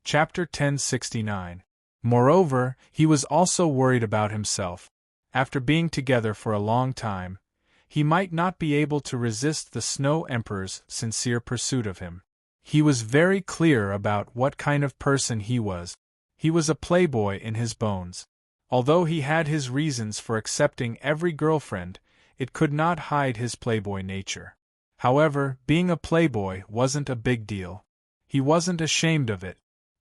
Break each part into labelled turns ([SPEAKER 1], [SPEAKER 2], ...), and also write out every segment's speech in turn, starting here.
[SPEAKER 1] Chapter 1069. Moreover, he was also worried about himself. After being together for a long time, he might not be able to resist the Snow Emperor's sincere pursuit of him. He was very clear about what kind of person he was. He was a playboy in his bones. Although he had his reasons for accepting every girlfriend, it could not hide his playboy nature. However, being a playboy wasn't a big deal. He wasn't ashamed of it.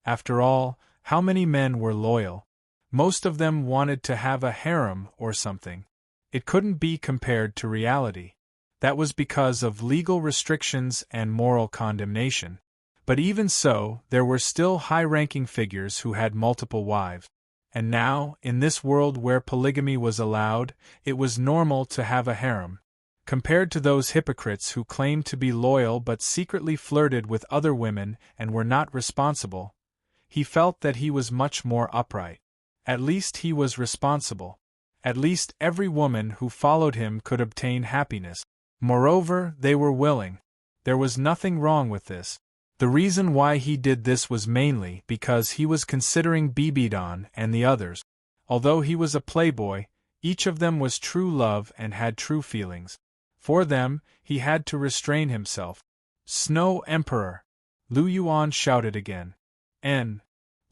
[SPEAKER 1] After all, how many men were loyal? Most of them wanted to have a harem or something. It couldn't be compared to reality. That was because of legal restrictions and moral condemnation. But even so, there were still high-ranking figures who had multiple wives. And now, in this world where polygamy was allowed, it was normal to have a harem. Compared to those hypocrites who claimed to be loyal but secretly flirted with other women and were not responsible, he felt that he was much more upright. At least he was responsible. At least every woman who followed him could obtain happiness. Moreover, they were willing. There was nothing wrong with this. The reason why he did this was mainly because he was considering Bibidon and the others. Although he was a playboy, each of them was true love and had true feelings. For them, he had to restrain himself. Snow Emperor! Lu Yuan shouted again.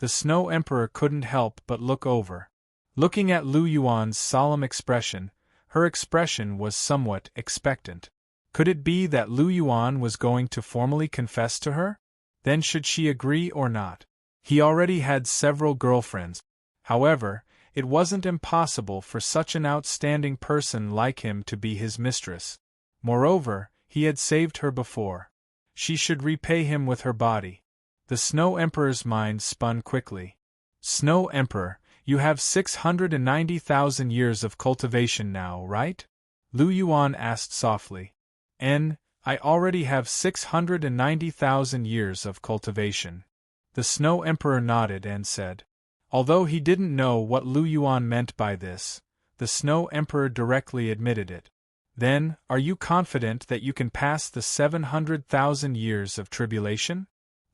[SPEAKER 1] The Snow Emperor couldn't help but look over. Looking at Lu Yuan's solemn expression, her expression was somewhat expectant. Could it be that Lu Yuan was going to formally confess to her? Then should she agree or not? He already had several girlfriends. However, it wasn't impossible for such an outstanding person like him to be his mistress. Moreover, he had saved her before. She should repay him with her body. The Snow Emperor's mind spun quickly. Snow Emperor, you have 690,000 years of cultivation now, right? Lu Yuan asked softly. I already have 690,000 years of cultivation. The Snow Emperor nodded and said. Although he didn't know what Lu Yuan meant by this, the Snow Emperor directly admitted it. Then, are you confident that you can pass the 700,000 years of tribulation?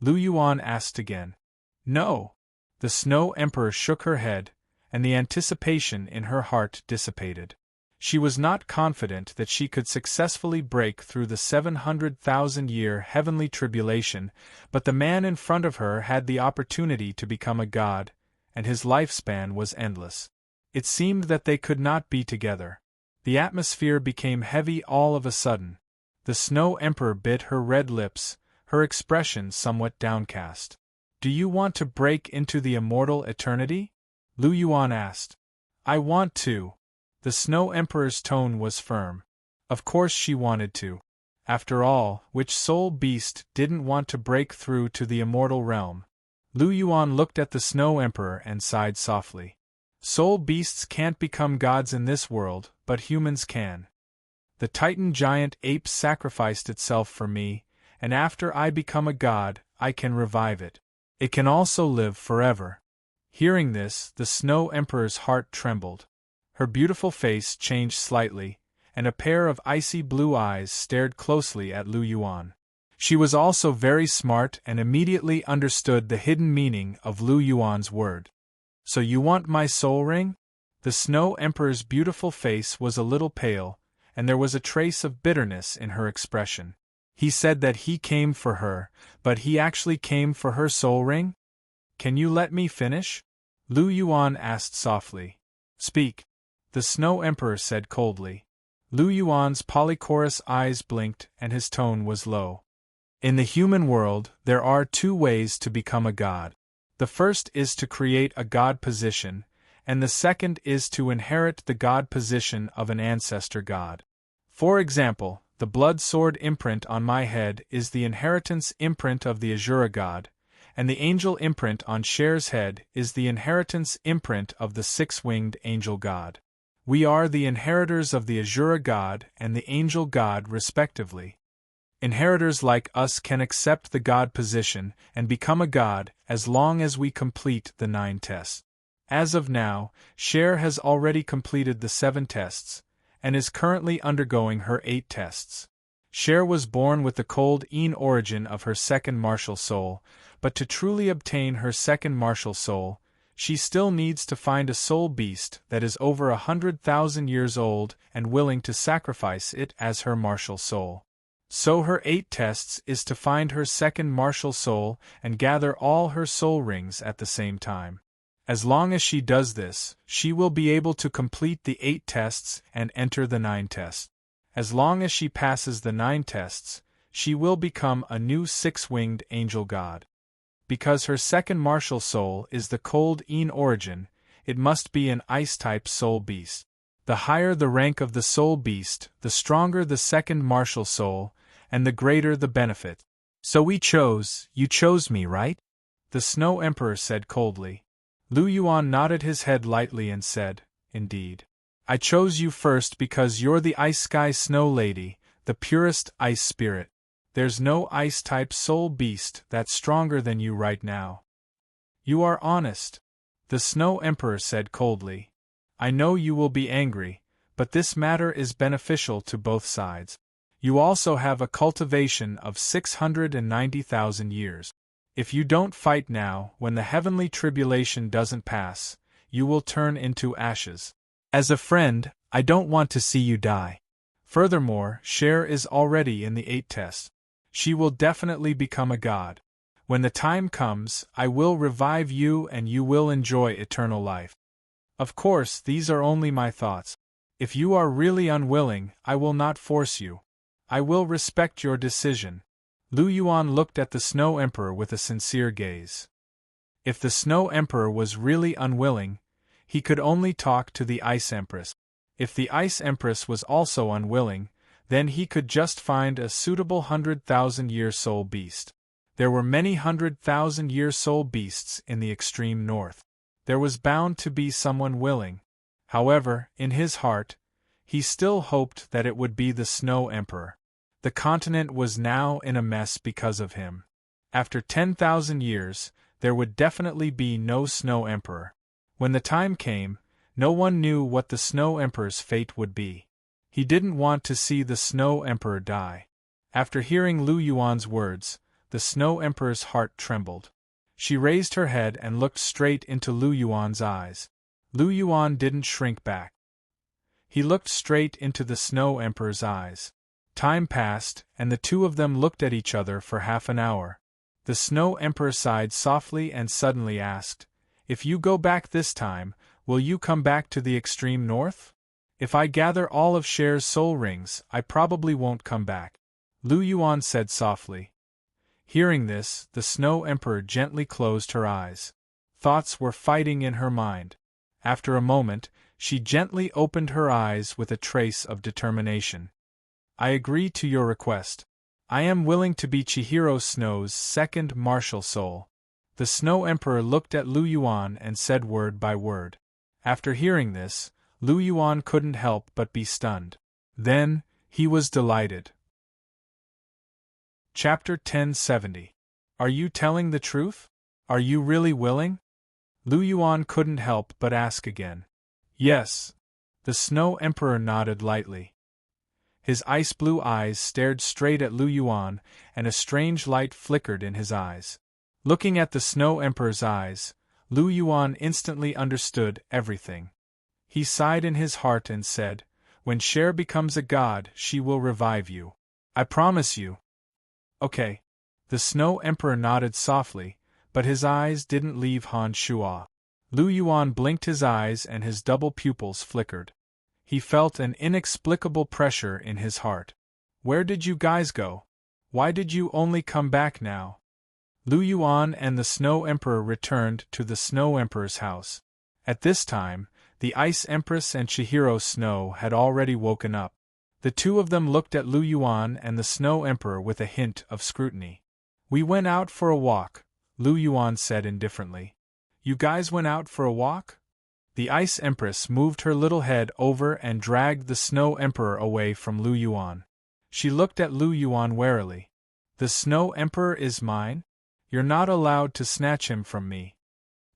[SPEAKER 1] Lu Yuan asked again. No. The Snow Emperor shook her head, and the anticipation in her heart dissipated. She was not confident that she could successfully break through the 700,000-year heavenly tribulation, but the man in front of her had the opportunity to become a god, and his lifespan was endless. It seemed that they could not be together. The atmosphere became heavy all of a sudden. The Snow Emperor bit her red lips, her expression somewhat downcast. Do you want to break into the immortal eternity? Lu Yuan asked. I want to. The Snow Emperor's tone was firm. Of course she wanted to. After all, which soul beast didn't want to break through to the immortal realm? Lu Yuan looked at the Snow Emperor and sighed softly. Soul beasts can't become gods in this world, but humans can. The Titan giant ape sacrificed itself for me, and after I become a god, I can revive it. It can also live forever. Hearing this, the Snow Emperor's heart trembled. Her beautiful face changed slightly, and a pair of icy blue eyes stared closely at Lu Yuan. She was also very smart and immediately understood the hidden meaning of Lu Yuan's word. So you want my soul ring? The Snow Emperor's beautiful face was a little pale, and there was a trace of bitterness in her expression. He said that he came for her, but he actually came for her soul ring? Can you let me finish? Lu Yuan asked softly. Speak. The Snow Emperor said coldly. Lu Yuan's polychorous eyes blinked and his tone was low. In the human world, there are two ways to become a god. The first is to create a god position, and the second is to inherit the god position of an ancestor god. For example, the blood sword imprint on my head is the inheritance imprint of the Azura god, and the angel imprint on Cher's head is the inheritance imprint of the six-winged angel god. We are the inheritors of the Azura god and the angel god respectively. Inheritors like us can accept the god position and become a god as long as we complete the 9 tests. As of now, Cher has already completed the 7 tests, and is currently undergoing her 8 tests. Cher was born with the cold origin of her second martial soul, but to truly obtain her second martial soul, she still needs to find a soul beast that is over 100,000 years old and willing to sacrifice it as her martial soul. So her 8 tests is to find her second martial soul and gather all her soul rings at the same time. As long as she does this, she will be able to complete the 8 tests and enter the 9 tests. As long as she passes the 9 tests, she will become a new 6-winged angel god. Because her second martial soul is the cold in origin, it must be an ice-type soul beast. The higher the rank of the soul beast, the stronger the second martial soul, and the greater the benefit. So you chose me, right? The Snow Emperor said coldly. Lu Yuan nodded his head lightly and said, Indeed. I chose you first because you're the Ice Sky Snow Lady, the purest ice spirit. There's no ice-type soul beast that's stronger than you right now. You are honest. The Snow Emperor said coldly. I know you will be angry, but this matter is beneficial to both sides. You also have a cultivation of 690,000 years. If you don't fight now, when the heavenly tribulation doesn't pass, you will turn into ashes. As a friend, I don't want to see you die. Furthermore, Cher is already in the 8 tests. She will definitely become a god. When the time comes, I will revive you and you will enjoy eternal life. Of course, these are only my thoughts. If you are really unwilling, I will not force you. I will respect your decision. Lu Yuan looked at the Snow Emperor with a sincere gaze. If the Snow Emperor was really unwilling, he could only talk to the Ice Empress. If the Ice Empress was also unwilling, then he could just find a suitable 100,000-year soul beast. There were many 100,000-year soul beasts in the extreme north. There was bound to be someone willing. However, in his heart, he still hoped that it would be the Snow Emperor. The continent was now in a mess because of him. After 10,000 years, there would definitely be no Snow Emperor. When the time came, no one knew what the Snow Emperor's fate would be. He didn't want to see the Snow Emperor die. After hearing Lu Yuan's words, the Snow Emperor's heart trembled. She raised her head and looked straight into Lu Yuan's eyes. Lu Yuan didn't shrink back. He looked straight into the Snow Emperor's eyes. Time passed, and the two of them looked at each other for half an hour. The Snow Emperor sighed softly and suddenly asked, If you go back this time, will you come back to the extreme north? If I gather all of Cher's soul rings, I probably won't come back. Lu Yuan said softly. Hearing this, the Snow Emperor gently closed her eyes. Thoughts were fighting in her mind. After a moment, she gently opened her eyes with a trace of determination. I agree to your request. I am willing to be Chihiro Snow's second martial soul. The Snow Emperor looked at Lu Yuan and said word by word. After hearing this, Lu Yuan couldn't help but be stunned. Then, he was delighted. Chapter 1070. Are you telling the truth? Are you really willing? Lu Yuan couldn't help but ask again. Yes. The Snow Emperor nodded lightly. His ice-blue eyes stared straight at Lu Yuan, and a strange light flickered in his eyes. Looking at the Snow Emperor's eyes, Lu Yuan instantly understood everything. He sighed in his heart and said, When Cher becomes a god, she will revive you. I promise you. Okay. The Snow Emperor nodded softly, but his eyes didn't leave Han Shuo. Lu Yuan blinked his eyes and his double pupils flickered. He felt an inexplicable pressure in his heart. Where did you guys go? Why did you only come back now? Lu Yuan and the Snow Emperor returned to the Snow Emperor's house. At this time, the Ice Empress and Chihiro Snow had already woken up. The two of them looked at Lu Yuan and the Snow Emperor with a hint of scrutiny. We went out for a walk, Lu Yuan said indifferently. You guys went out for a walk? The Ice Empress moved her little head over and dragged the Snow Emperor away from Lu Yuan. She looked at Lu Yuan warily. The Snow Emperor is mine? You're not allowed to snatch him from me.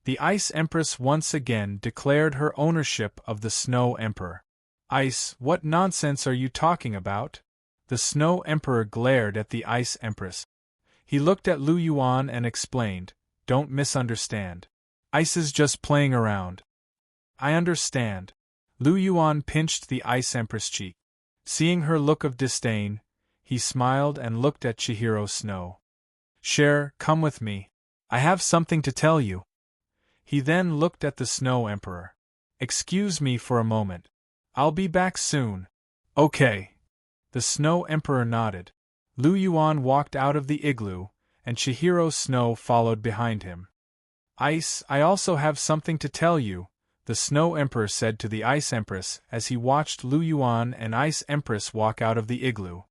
[SPEAKER 1] The Ice Empress once again declared her ownership of the Snow Emperor. Ice, what nonsense are you talking about? The Snow Emperor glared at the Ice Empress. He looked at Lu Yuan and explained, "Don't misunderstand. Ice is just playing around." "I understand." Lu Yuan pinched the Ice Empress' cheek. Seeing her look of disdain, he smiled and looked at Chihiro Snow. "Cher, come with me. I have something to tell you." He then looked at the Snow Emperor. "Excuse me for a moment. I'll be back soon." "Okay." The Snow Emperor nodded. Lu Yuan walked out of the igloo, and Chihiro Snow followed behind him. "Ice, I also have something to tell you," the Snow Emperor said to the Ice Empress as he watched Lu Yuan and Ice Empress walk out of the igloo.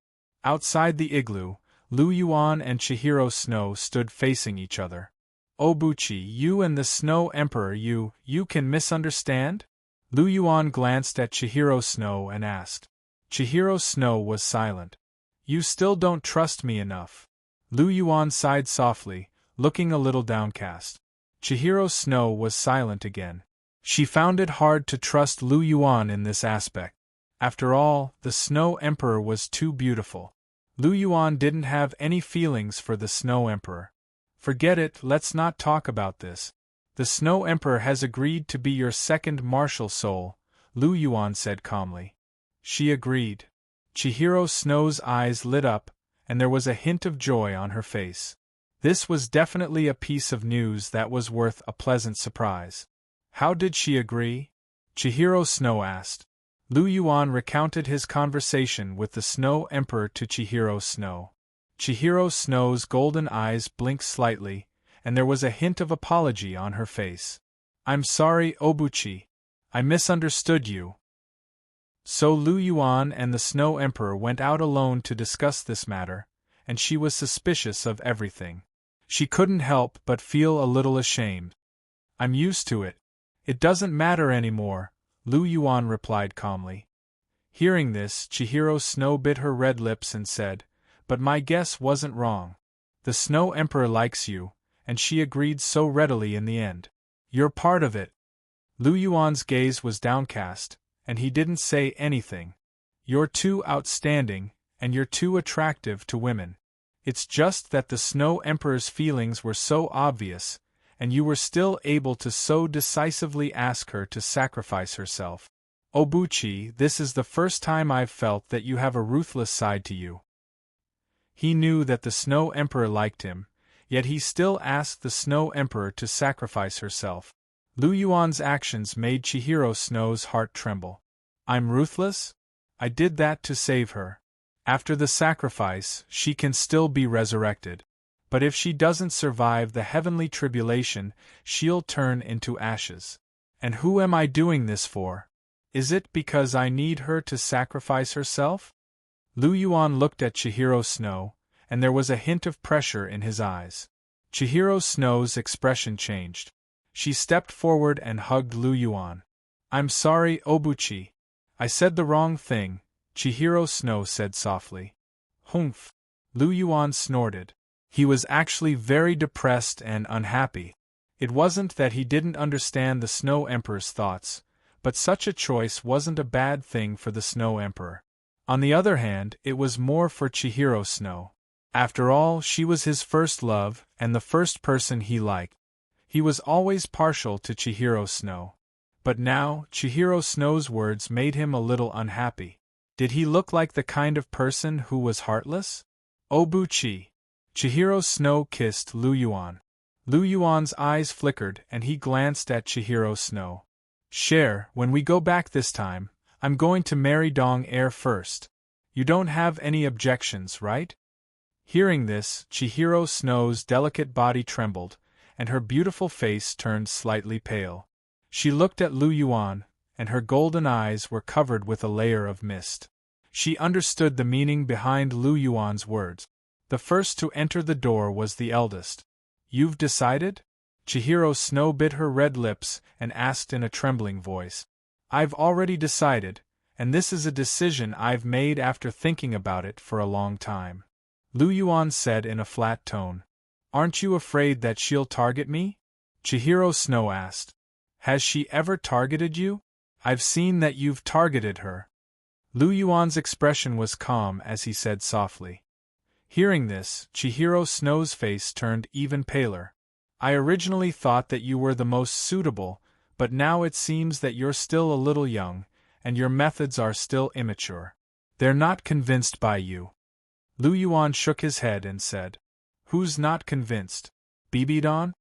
[SPEAKER 1] Outside the igloo, Lu Yuan and Chihiro Snow stood facing each other. "Obuchi, you and the Snow Emperor, you can misunderstand?" Lu Yuan glanced at Chihiro Snow and asked. Chihiro Snow was silent. "You still don't trust me enough." Lu Yuan sighed softly, looking a little downcast. Chihiro Snow was silent again. She found it hard to trust Lu Yuan in this aspect. After all, the Snow Emperor was too beautiful. Lu Yuan didn't have any feelings for the Snow Emperor. "Forget it, let's not talk about this. The Snow Emperor has agreed to be your second martial soul," Lu Yuan said calmly. She agreed. Chihiro Snow's eyes lit up, and there was a hint of joy on her face. This was definitely a piece of news that was worth a pleasant surprise. "How did she agree?" Chihiro Snow asked. Lu Yuan recounted his conversation with the Snow Emperor to Chihiro Snow. Chihiro Snow's golden eyes blinked slightly, and there was a hint of apology on her face. "I'm sorry, Obuchi. I misunderstood you." So Lu Yuan and the Snow Emperor went out alone to discuss this matter, and she was suspicious of everything. She couldn't help but feel a little ashamed. "I'm used to it. It doesn't matter anymore," Lu Yuan replied calmly. Hearing this, Chihiro Snow bit her red lips and said, "But my guess wasn't wrong. The Snow Emperor likes you, and she agreed so readily in the end. You're part of it." Lu Yuan's gaze was downcast, and he didn't say anything. "You're too outstanding, and you're too attractive to women. It's just that the Snow Emperor's feelings were so obvious, and you were still able to so decisively ask her to sacrifice herself. Obuchi, this is the first time I've felt that you have a ruthless side to you." He knew that the Snow Emperor liked him, yet he still asked the Snow Emperor to sacrifice herself. Lu Yuan's actions made Chihiro Snow's heart tremble. "I'm ruthless? I did that to save her. After the sacrifice, she can still be resurrected. But if she doesn't survive the heavenly tribulation, she'll turn into ashes. And who am I doing this for? Is it because I need her to sacrifice herself?" Lu Yuan looked at Chihiro Snow, and there was a hint of pressure in his eyes. Chihiro Snow's expression changed. She stepped forward and hugged Lu Yuan. "I'm sorry, Obuchi. I said the wrong thing," Chihiro Snow said softly. "Humph." Lu Yuan snorted. He was actually very depressed and unhappy. It wasn't that he didn't understand the Snow Emperor's thoughts, but such a choice wasn't a bad thing for the Snow Emperor. On the other hand, it was more for Chihiro Snow. After all, she was his first love, and the first person he liked. He was always partial to Chihiro Snow. But now, Chihiro Snow's words made him a little unhappy. Did he look like the kind of person who was heartless? "Obuchi." Chihiro Snow kissed Lu Yuan. Lu Yuan's eyes flickered and he glanced at Chihiro Snow. "Cher, when we go back this time, I'm going to marry Dong Air first. You don't have any objections, right?" Hearing this, Chihiro Snow's delicate body trembled, and her beautiful face turned slightly pale. She looked at Lu Yuan, and her golden eyes were covered with a layer of mist. She understood the meaning behind Lu Yuan's words. The first to enter the door was the eldest. "You've decided?" Chihiro Snow bit her red lips and asked in a trembling voice. "I've already decided, and this is a decision I've made after thinking about it for a long time," Lu Yuan said in a flat tone. "Aren't you afraid that she'll target me?" Chihiro Snow asked. "Has she ever targeted you? I've seen that you've targeted her." Lu Yuan's expression was calm as he said softly. Hearing this, Chihiro Snow's face turned even paler. I originally thought that you were the most suitable, but now it seems that you're still a little young, and your methods are still immature. They're not convinced by you. Lu Yuan shook his head and said, Who's not convinced? Bibidon?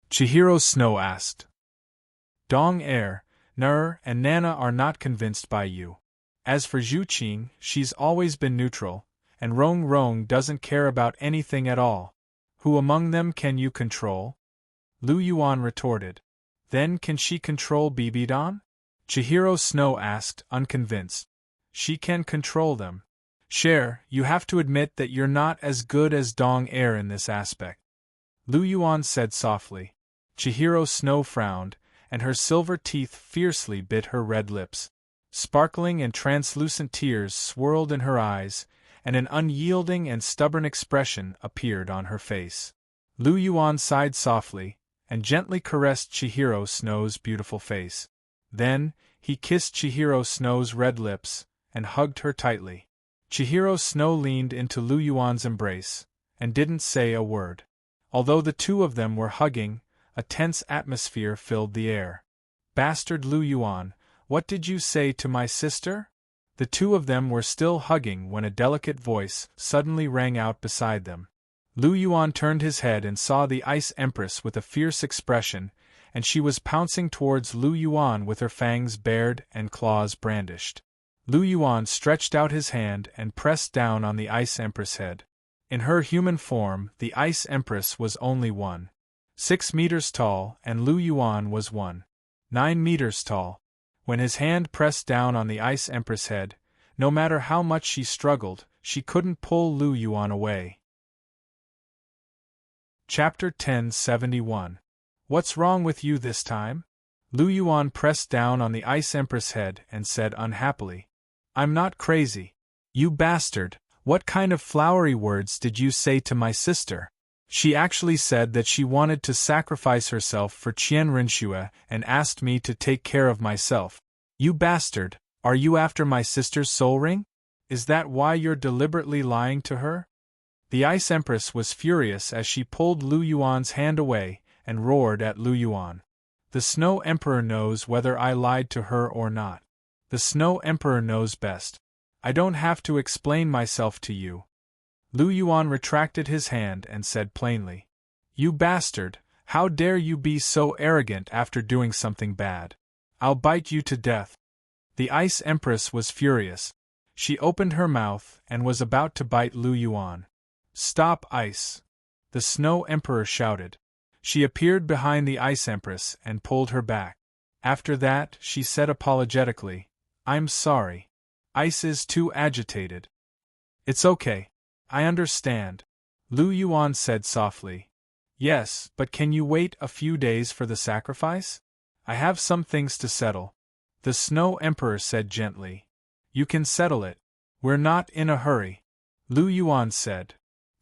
[SPEAKER 1] Chihiro Snow asked. Dong Er, Nur, and Nana are not convinced by you. As for Zhuqing, she's always been neutral, and Rong Rong doesn't care about anything at all. Who among them can you control? Lu Yuan retorted. Then can she control Bibidon? Chihiro Snow asked, unconvinced. She can control them. Cher, you have to admit that you're not as good as Dong Er in this aspect. Lu Yuan said softly. Chihiro Snow frowned, and her silver teeth fiercely bit her red lips. Sparkling and translucent tears swirled in her eyes, and an unyielding and stubborn expression appeared on her face. Lu Yuan sighed softly, and gently caressed Chihiro Snow's beautiful face. Then, he kissed Chihiro Snow's red lips, and hugged her tightly. Chihiro Snow leaned into Lu Yuan's embrace, and didn't say a word. Although the two of them were hugging, a tense atmosphere filled the air. Bastard Lu Yuan, what did you say to my sister? The two of them were still hugging when a delicate voice suddenly rang out beside them. Lu Yuan turned his head and saw the Ice Empress with a fierce expression, and she was pouncing towards Lu Yuan with her fangs bared and claws brandished. Lu Yuan stretched out his hand and pressed down on the Ice Empress' head. In her human form, the Ice Empress was only 1.6 meters tall, and Lu Yuan was 1.9 meters tall. When his hand pressed down on the Ice Empress' head, no matter how much she struggled, she couldn't pull Lu Yuan away. Chapter 1071. What's wrong with you this time? Lu Yuan pressed down on the Ice Empress' head and said unhappily. I'm not crazy. You bastard, what kind of flowery words did you say to my sister? She actually said that she wanted to sacrifice herself for Qian Rinxue and asked me to take care of myself. You bastard, are you after my sister's soul ring? Is that why you're deliberately lying to her? The Ice Empress was furious as she pulled Lu Yuan's hand away and roared at Lu Yuan. The Snow Emperor knows whether I lied to her or not. The Snow Emperor knows best. I don't have to explain myself to you. Lu Yuan retracted his hand and said plainly. You bastard, how dare you be so arrogant after doing something bad? I'll bite you to death. The Ice Empress was furious. She opened her mouth and was about to bite Lu Yuan. Stop, Ice! The Snow Emperor shouted. She appeared behind the Ice Empress and pulled her back. After that, she said apologetically, I'm sorry. Ice is too agitated. It's okay. I understand. Lu Yuan said softly. Yes, but can you wait a few days for the sacrifice? I have some things to settle. The Snow Emperor said gently. You can settle it. We're not in a hurry. Lu Yuan said.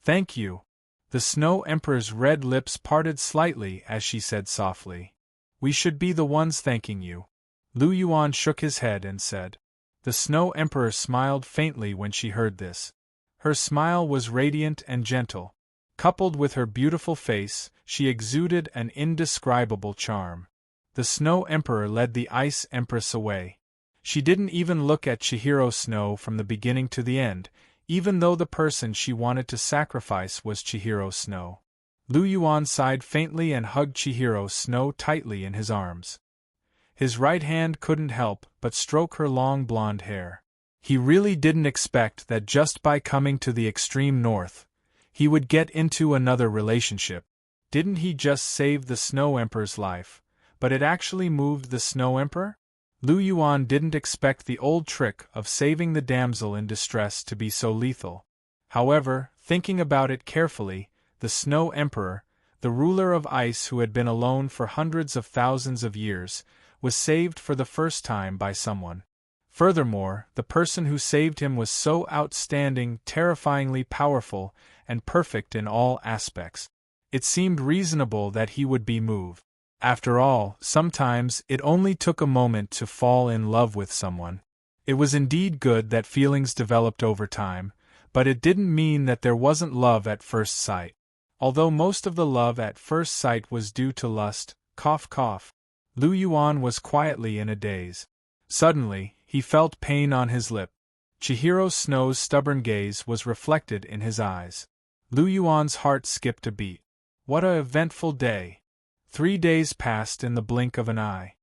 [SPEAKER 1] Thank you. The Snow Emperor's red lips parted slightly as she said softly. We should be the ones thanking you. Lu Yuan shook his head and said. The Snow Emperor smiled faintly when she heard this. Her smile was radiant and gentle. Coupled with her beautiful face, she exuded an indescribable charm. The Snow Emperor led the Ice Empress away. She didn't even look at Chihiro Snow from the beginning to the end, even though the person she wanted to sacrifice was Chihiro Snow. Lu Yuan sighed faintly and hugged Chihiro Snow tightly in his arms. His right hand couldn't help but stroke her long blonde hair. He really didn't expect that just by coming to the extreme north, he would get into another relationship. Didn't he just save the Snow Emperor's life, but it actually moved the Snow Emperor? Lu Yuan didn't expect the old trick of saving the damsel in distress to be so lethal. However, thinking about it carefully, the Snow Emperor, the ruler of ice who had been alone for hundreds of thousands of years, was saved for the first time by someone. Furthermore, the person who saved him was so outstanding, terrifyingly powerful, and perfect in all aspects. It seemed reasonable that he would be moved. After all, sometimes it only took a moment to fall in love with someone. It was indeed good that feelings developed over time, But it didn't mean that there wasn't love at first sight. Although most of the love at first sight was due to lust, cough cough, Lu Yuan was quietly in a daze. Suddenly, he felt pain on his lip. Chihiro Snow's stubborn gaze was reflected in his eyes. Lu Yuan's heart skipped a beat. What a eventful day! 3 days passed in the blink of an eye.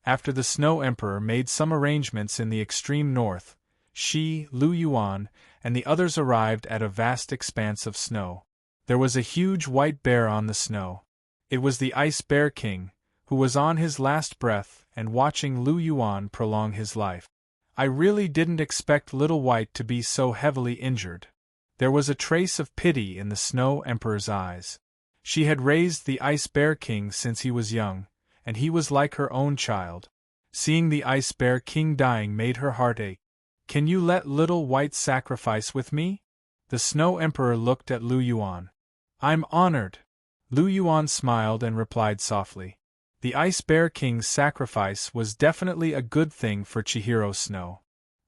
[SPEAKER 1] After the Snow Emperor made some arrangements in the extreme north, she, Lu Yuan, and the others arrived at a vast expanse of snow. There was a huge white bear on the snow. It was the Ice Bear King, who was on his last breath and watching Lu Yuan prolong his life. I really didn't expect Little White to be so heavily injured. There was a trace of pity in the Snow Emperor's eyes. She had raised the Ice Bear King since he was young, and he was like her own child. Seeing the Ice Bear King dying made her heart ache. Can you let Little White sacrifice with me? The Snow Emperor looked at Lu Yuan. I'm honored. Lu Yuan smiled and replied softly. The Ice Bear King's sacrifice was definitely a good thing for Chihiro Snow.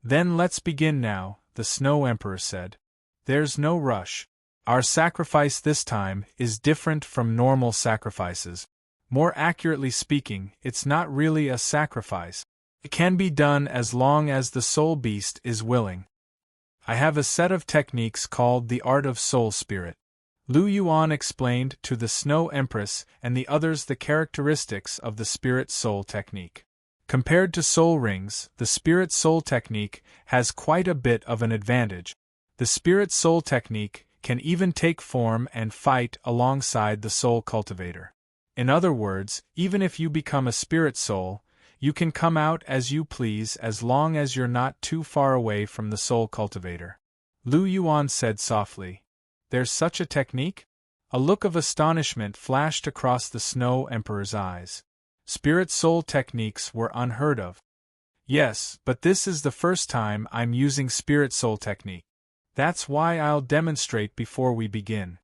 [SPEAKER 1] Then let's begin now, the Snow Emperor said. There's no rush. Our sacrifice this time is different from normal sacrifices. More accurately speaking, it's not really a sacrifice. It can be done as long as the soul beast is willing. I have a set of techniques called the Art of Soul Spirit. Lu Yuan explained to the Snow Empress and the others the characteristics of the Spirit Soul technique. Compared to soul rings, the Spirit Soul technique has quite a bit of an advantage. The Spirit Soul technique can even take form and fight alongside the Soul Cultivator. In other words, even if you become a Spirit Soul, you can come out as you please as long as you're not too far away from the Soul Cultivator. Lu Yuan said softly. There's such a technique? A look of astonishment flashed across the Snow Emperor's eyes. Spirit Soul techniques were unheard of. Yes, but this is the first time I'm using Spirit Soul technique. That's why I'll demonstrate before we begin.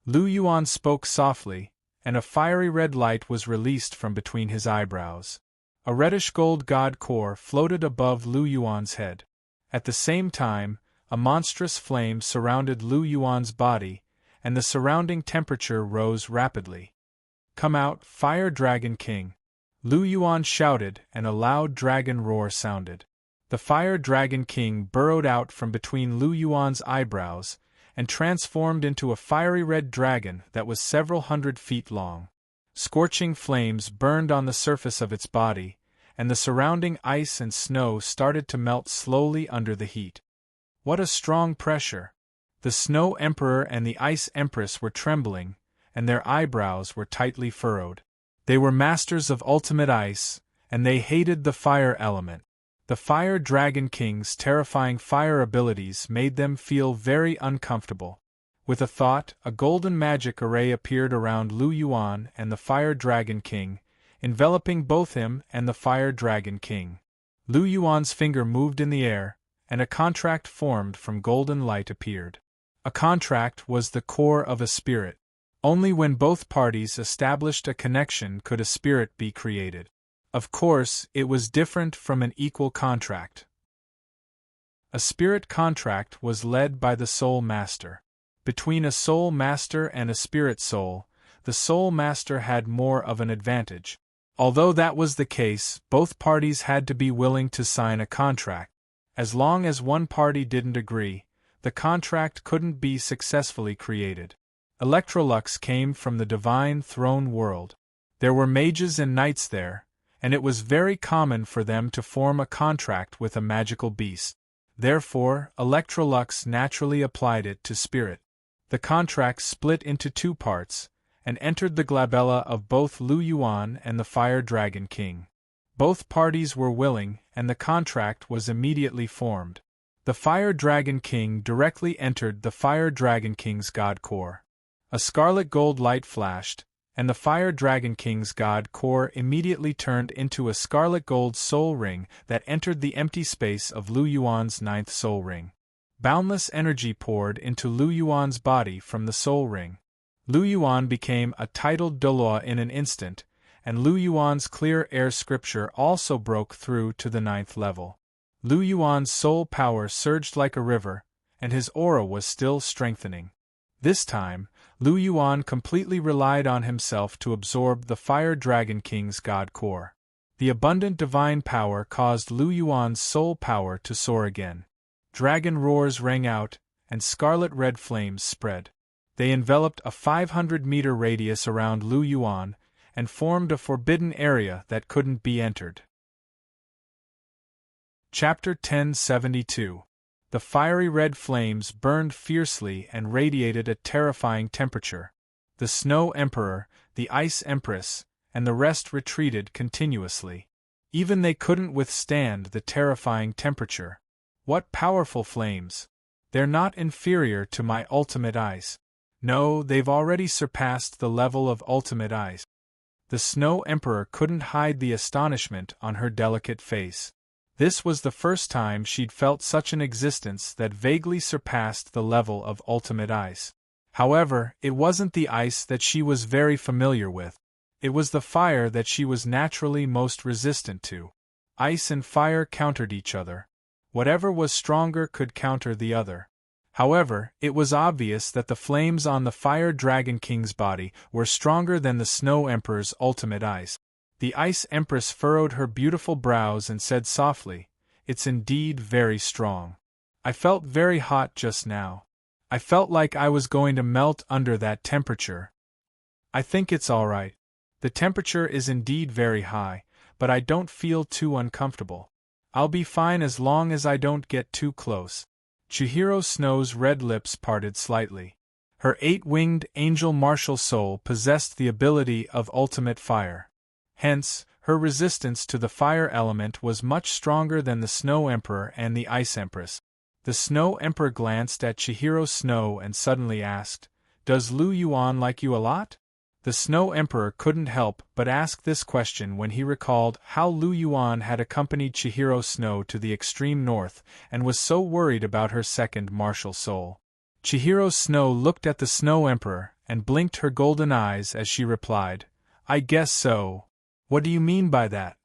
[SPEAKER 1] Lu Yuan spoke softly, and a fiery red light was released from between his eyebrows. A reddish-gold god core floated above Lu Yuan's head. At the same time, a monstrous flame surrounded Lu Yuan's body, and the surrounding temperature rose rapidly. Come out, Fire Dragon King! Lu Yuan shouted, and a loud dragon roar sounded. The Fire Dragon King burrowed out from between Lu Yuan's eyebrows, and transformed into a fiery red dragon that was several hundred feet long. Scorching flames burned on the surface of its body, and the surrounding ice and snow started to melt slowly under the heat. What a strong pressure! The Snow Emperor and the Ice Empress were trembling, and their eyebrows were tightly furrowed. They were masters of ultimate ice, and they hated the fire element. The Fire Dragon King's terrifying fire abilities made them feel very uncomfortable. With a thought, a golden magic array appeared around Lu Yuan and the Fire Dragon King, enveloping both him and the Fire Dragon King. Lu Yuan's finger moved in the air, and a contract formed from golden light appeared. A contract was the core of a spirit. Only when both parties established a connection could a spirit be created. Of course, it was different from an equal contract. A spirit contract was led by the Soul Master. Between a Soul Master and a Spirit Soul, the Soul Master had more of an advantage. Although that was the case, both parties had to be willing to sign a contract. As long as one party didn't agree, the contract couldn't be successfully created. Electrolux came from the Divine Throne World. There were mages and knights there, and it was very common for them to form a contract with a magical beast. Therefore, Electrolux naturally applied it to Spirit. The contract split into 2 parts, and entered the glabella of both Lu Yuan and the Fire Dragon King. Both parties were willing, and the contract was immediately formed. The Fire Dragon King directly entered the Fire Dragon King's God Core. A scarlet gold light flashed, and the Fire Dragon King's God Core immediately turned into a scarlet gold soul ring that entered the empty space of Lu Yuan's 9th soul ring. Boundless energy poured into Lu Yuan's body from the soul ring. Lu Yuan became a titled Douluo in an instant, and Lu Yuan's clear air scripture also broke through to the 9th level. Lu Yuan's soul power surged like a river, and his aura was still strengthening. This time, Lu Yuan completely relied on himself to absorb the Fire Dragon King's God core. The abundant divine power caused Lu Yuan's soul power to soar again. Dragon roars rang out, and scarlet-red flames spread. They enveloped a 500-meter radius around Lu Yuan, and formed a forbidden area that couldn't be entered. Chapter 1072. The fiery red flames burned fiercely and radiated a terrifying temperature. The Snow Emperor, the Ice Empress, and the rest retreated continuously. Even they couldn't withstand the terrifying temperature. What powerful flames! They're not inferior to my ultimate ice. No, they've already surpassed the level of ultimate ice. The Snow Emperor couldn't hide the astonishment on her delicate face. This was the first time she'd felt such an existence that vaguely surpassed the level of ultimate ice. However, it wasn't the ice that she was very familiar with. It was the fire that she was naturally most resistant to. Ice and fire countered each other. Whatever was stronger could counter the other. However, it was obvious that the flames on the Fire Dragon King's body were stronger than the Snow Emperor's ultimate ice. The Ice Empress furrowed her beautiful brows and said softly, "It's indeed very strong. I felt very hot just now. I felt like I was going to melt under that temperature. I think it's all right. The temperature is indeed very high, but I don't feel too uncomfortable. I'll be fine as long as I don't get too close." Chihiro Snow's red lips parted slightly. Her 8-winged angel martial soul possessed the ability of ultimate fire. Hence, her resistance to the fire element was much stronger than the Snow Emperor and the Ice Empress. The Snow Emperor glanced at Chihiro Snow and suddenly asked, "Does Lu Yuan like you a lot?" The Snow Emperor couldn't help but ask this question when he recalled how Lu Yuan had accompanied Chihiro Snow to the extreme north and was so worried about her second martial soul. Chihiro Snow looked at the Snow Emperor and blinked her golden eyes as she replied, "I guess so." "What do you mean by that?"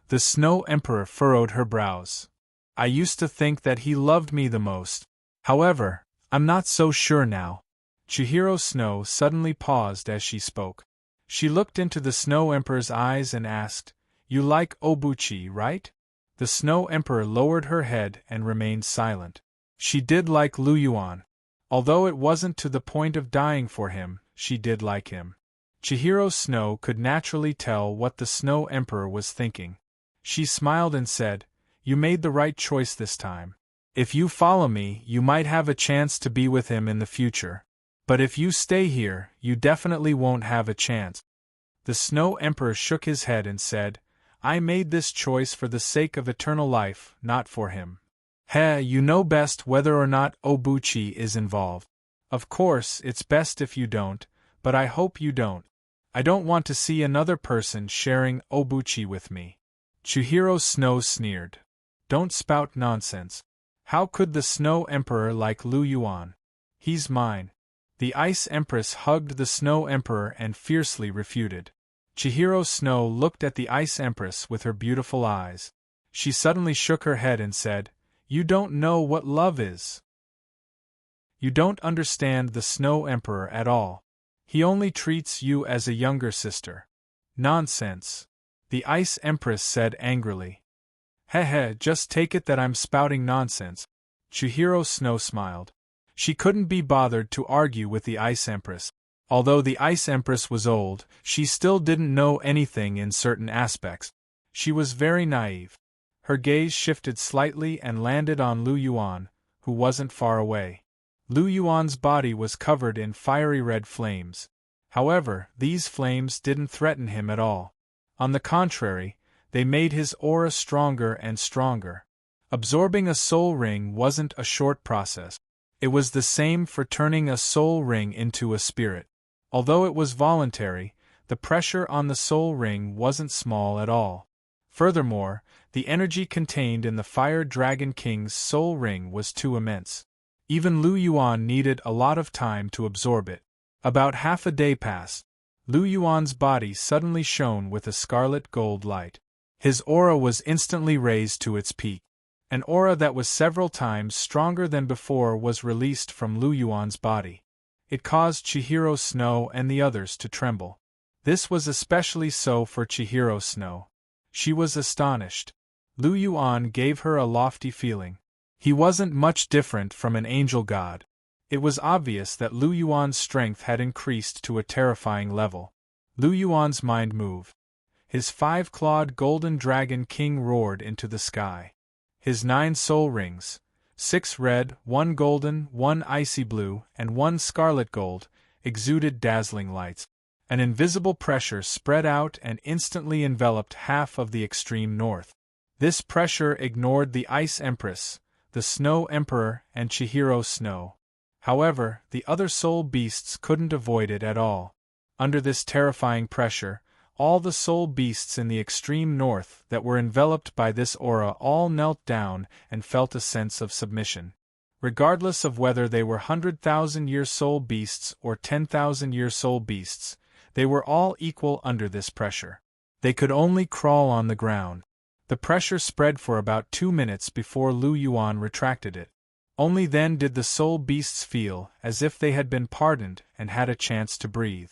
[SPEAKER 1] The Snow Emperor furrowed her brows. "I used to think that he loved me the most. However, I'm not so sure now." Chihiro Snow suddenly paused as she spoke. She looked into the Snow Emperor's eyes and asked, "You like Obuchi, right?" The Snow Emperor lowered her head and remained silent. She did like Lu Yuan. Although it wasn't to the point of dying for him, she did like him. Chihiro Snow could naturally tell what the Snow Emperor was thinking. She smiled and said, "You made the right choice this time. If you follow me, you might have a chance to be with him in the future. But if you stay here, you definitely won't have a chance." The Snow Emperor shook his head and said, "I made this choice for the sake of eternal life, not for him." You know best whether or not Obuchi is involved. Of course, it's best if you don't, but I hope you don't. I don't want to see another person sharing Obuchi with me." Chihiro Snow sneered. "Don't spout nonsense. How could the Snow Emperor like Lu Yuan? He's mine." The Ice Empress hugged the Snow Emperor and fiercely refuted. Chihiro Snow looked at the Ice Empress with her beautiful eyes. She suddenly shook her head and said, "You don't know what love is. You don't understand the Snow Emperor at all. He only treats you as a younger sister." "Nonsense," the Ice Empress said angrily. Just take it that I'm spouting nonsense." Chihiro Snow smiled. She couldn't be bothered to argue with the Ice Empress. Although the Ice Empress was old, she still didn't know anything in certain aspects. She was very naive. Her gaze shifted slightly and landed on Lu Yuan, who wasn't far away. Lu Yuan's body was covered in fiery red flames. However, these flames didn't threaten him at all. On the contrary, they made his aura stronger and stronger. Absorbing a soul ring wasn't a short process. It was the same for turning a soul ring into a spirit. Although it was voluntary, the pressure on the soul ring wasn't small at all. Furthermore, the energy contained in the Fire Dragon King's soul ring was too immense. Even Lu Yuan needed a lot of time to absorb it. About half a day passed. Lu Yuan's body suddenly shone with a scarlet gold light. His aura was instantly raised to its peak. An aura that was several times stronger than before was released from Lu Yuan's body. It caused Chihiro Snow and the others to tremble. This was especially so for Chihiro Snow. She was astonished. Lu Yuan gave her a lofty feeling. He wasn't much different from an angel god. It was obvious that Lu Yuan's strength had increased to a terrifying level. Lu Yuan's mind moved. His 5-clawed golden dragon king roared into the sky. His 9 soul rings, 6 red, 1 golden, 1 icy blue, and 1 scarlet gold, exuded dazzling lights. An invisible pressure spread out and instantly enveloped half of the extreme north. This pressure ignored the Ice Empress, the Snow Emperor, and Chihiro Snow. However, the other soul beasts couldn't avoid it at all. Under this terrifying pressure, all the soul beasts in the extreme north that were enveloped by this aura all knelt down and felt a sense of submission. Regardless of whether they were 100,000-year soul beasts or 10,000-year soul beasts, they were all equal under this pressure. They could only crawl on the ground. The pressure spread for about 2 minutes before Lu Yuan retracted it. Only then did the soul beasts feel as if they had been pardoned and had a chance to breathe.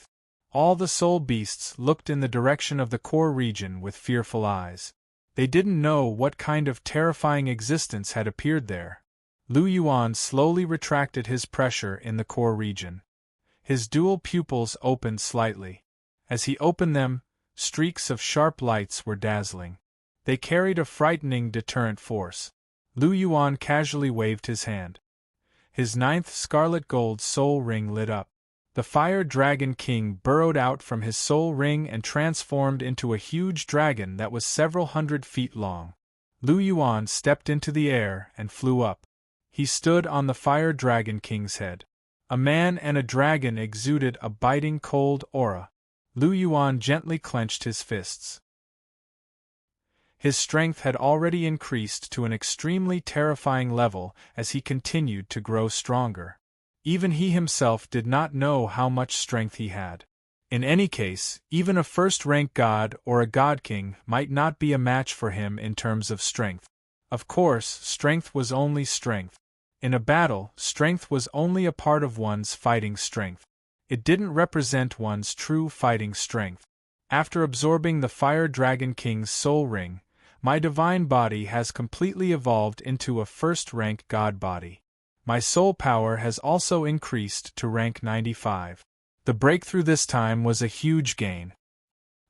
[SPEAKER 1] All the soul beasts looked in the direction of the core region with fearful eyes. They didn't know what kind of terrifying existence had appeared there. Lu Yuan slowly retracted his pressure in the core region. His dual pupils opened slightly. As he opened them, streaks of sharp lights were dazzling. They carried a frightening deterrent force. Lu Yuan casually waved his hand. His 9th scarlet gold soul ring lit up. The Fire Dragon King burrowed out from his soul ring and transformed into a huge dragon that was several hundred feet long. Lu Yuan stepped into the air and flew up. He stood on the Fire Dragon King's head. A man and a dragon exuded a biting cold aura. Lu Yuan gently clenched his fists. His strength had already increased to an extremely terrifying level as he continued to grow stronger. Even he himself did not know how much strength he had. In any case, even a first-rank god or a god king might not be a match for him in terms of strength. Of course, strength was only strength. In a battle, strength was only a part of one's fighting strength. It didn't represent one's true fighting strength. After absorbing the Fire Dragon King's soul ring, my divine body has completely evolved into a first-rank god body. My soul power has also increased to rank 95. The breakthrough this time was a huge gain.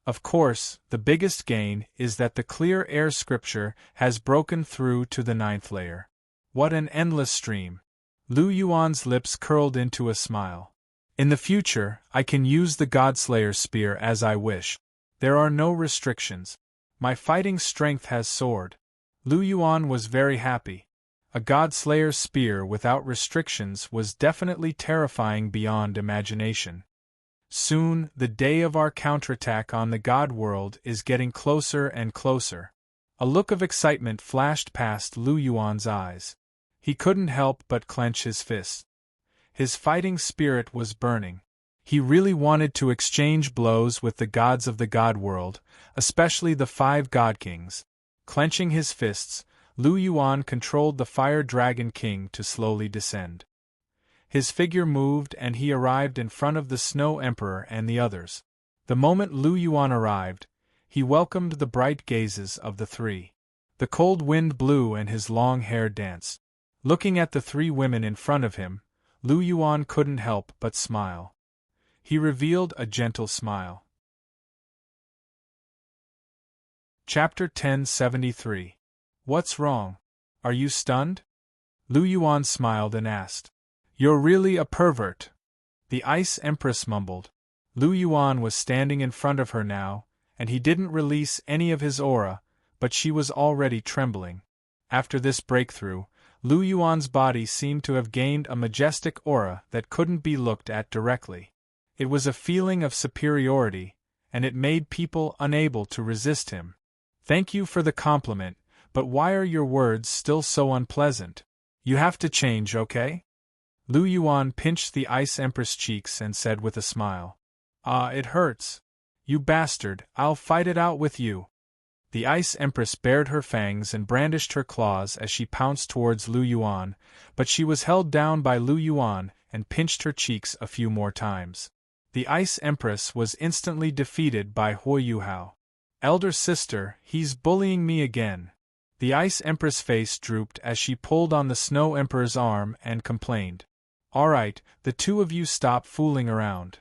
[SPEAKER 1] Of course, the biggest gain is that the clear air scripture has broken through to the 9th layer. What an endless stream! Lu Yuan's lips curled into a smile. In the future, I can use the Godslayer's spear as I wish. There are no restrictions. My fighting strength has soared. Lu Yuan was very happy. A Godslayer's spear without restrictions was definitely terrifying beyond imagination. Soon, the day of our counterattack on the God world is getting closer and closer. A look of excitement flashed past Lu Yuan's eyes. He couldn't help but clench his fists. His fighting spirit was burning. He really wanted to exchange blows with the gods of the God world, especially the 5 God Kings. Clenching his fists, Lu Yuan controlled the Fire Dragon King to slowly descend. His figure moved and he arrived in front of the Snow Emperor and the others. The moment Lu Yuan arrived, he welcomed the bright gazes of the 3. The cold wind blew and his long hair danced. Looking at the 3 women in front of him, Lu Yuan couldn't help but smile. He revealed a gentle smile. Chapter 1073. What's wrong? Are you stunned? Lu Yuan smiled and asked. You're really a pervert. The Ice Empress mumbled. Lu Yuan was standing in front of her now, and he didn't release any of his aura, but she was already trembling. After this breakthrough, Lu Yuan's body seemed to have gained a majestic aura that couldn't be looked at directly. It was a feeling of superiority, and it made people unable to resist him. Thank you for the compliment, but why are your words still so unpleasant? You have to change, okay? Lu Yuan pinched the Ice Empress' cheeks and said with a smile. Ah, it hurts. You bastard, I'll fight it out with you. The Ice Empress bared her fangs and brandished her claws as she pounced towards Lu Yuan, but she was held down by Lu Yuan and pinched her cheeks a few more times. The Ice Empress was instantly defeated by Huo Yuhao. Elder sister, he's bullying me again. The Ice Empress' face drooped as she pulled on the Snow Emperor's arm and complained. Alright, the two of you stop fooling around.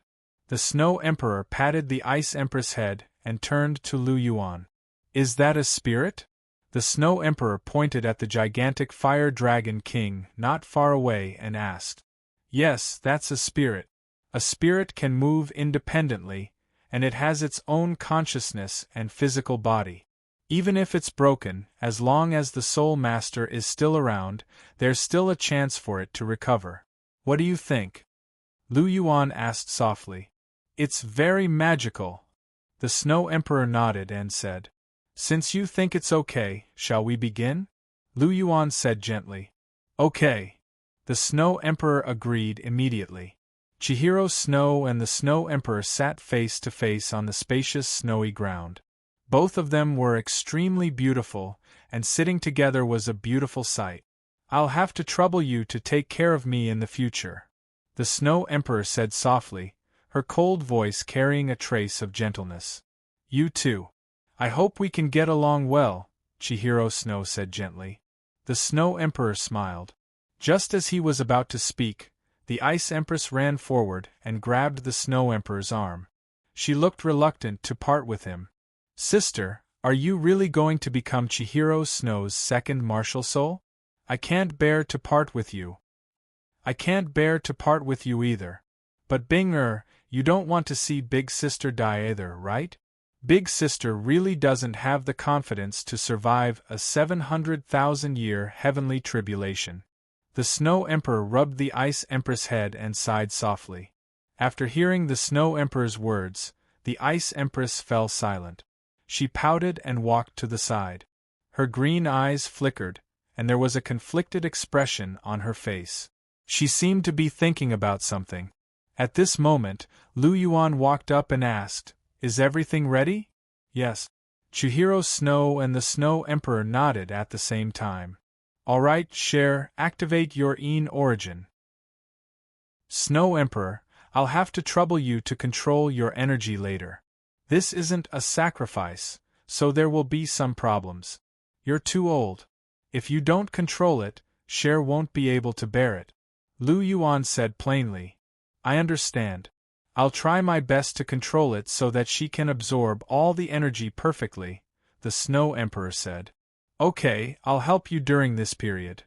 [SPEAKER 1] The Snow Emperor patted the Ice Empress' head and turned to Lu Yuan. Is that a spirit? The Snow Emperor pointed at the gigantic Fire Dragon King not far away and asked. Yes, that's a spirit. A spirit can move independently, and it has its own consciousness and physical body. Even if it's broken, as long as the Soul Master is still around, there's still a chance for it to recover. What do you think? Lu Yuan asked softly. It's very magical. The Snow Emperor nodded and said. Since you think it's okay, shall we begin? Lu Yuan said gently. Okay. The Snow Emperor agreed immediately. Chihiro Snow and the Snow Emperor sat face to face on the spacious snowy ground. Both of them were extremely beautiful, and sitting together was a beautiful sight. I'll have to trouble you to take care of me in the future, the Snow Emperor said softly, her cold voice carrying a trace of gentleness. You too. I hope we can get along well, Chihiro Snow said gently. The Snow Emperor smiled. Just as he was about to speak, the Ice Empress ran forward and grabbed the Snow Emperor's arm. She looked reluctant to part with him. Sister, are you really going to become Chihiro Snow's second martial soul? I can't bear to part with you. I can't bear to part with you either. But you don't want to see Big Sister die either, right? Big Sister really doesn't have the confidence to survive a 700,000-year heavenly tribulation. The Snow Emperor rubbed the Ice Empress' head and sighed softly. After hearing the Snow Emperor's words, the Ice Empress fell silent. She pouted and walked to the side. Her green eyes flickered, and there was a conflicted expression on her face. She seemed to be thinking about something. At this moment, Lu Yuan walked up and asked, Is everything ready? Yes. Chihiro Snow and the Snow Emperor nodded at the same time. All right, activate your Een origin. Snow Emperor, I'll have to trouble you to control your energy later. This isn't a sacrifice, so there will be some problems. You're too old. If you don't control it, Cher won't be able to bear it. Lu Yuan said plainly. I understand. I'll try my best to control it so that she can absorb all the energy perfectly, the Snow Emperor said. Okay, I'll help you during this period.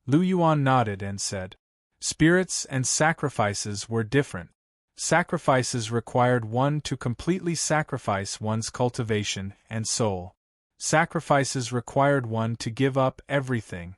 [SPEAKER 1] Lu Yuan nodded and said. Spirits and sacrifices were different. Sacrifices required one to completely sacrifice one's cultivation and soul. Sacrifices required one to give up everything.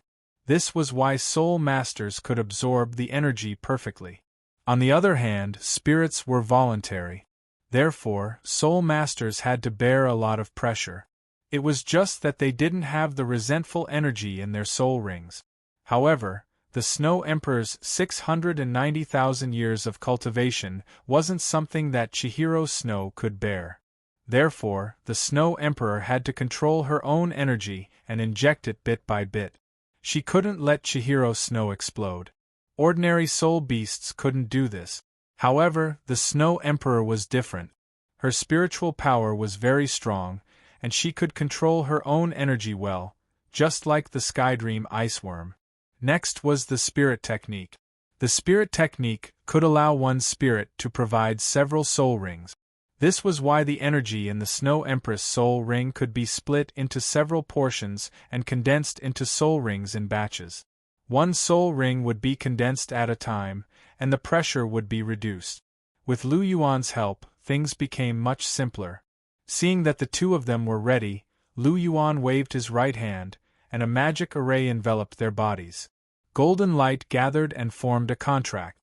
[SPEAKER 1] This was why soul masters could absorb the energy perfectly. On the other hand, spirits were voluntary. Therefore, soul masters had to bear a lot of pressure. It was just that they didn't have the resentful energy in their soul rings. However, the Snow Emperor's 690,000 years of cultivation wasn't something that Chihiro Snow could bear. Therefore, the Snow Emperor had to control her own energy and inject it bit by bit. She couldn't let Chihiro Snow explode. Ordinary soul beasts couldn't do this. However, the Snow Emperor was different. Her spiritual power was very strong, and she could control her own energy well, just like the Skydream Iceworm. Next was the Spirit Technique. The Spirit Technique could allow one's spirit to provide several soul rings. This was why the energy in the Snow Empress soul ring could be split into several portions and condensed into soul rings in batches. One soul ring would be condensed at a time, and the pressure would be reduced. With Lu Yuan's help, things became much simpler. Seeing that the two of them were ready, Lu Yuan waved his right hand, and a magic array enveloped their bodies. Golden light gathered and formed a contract.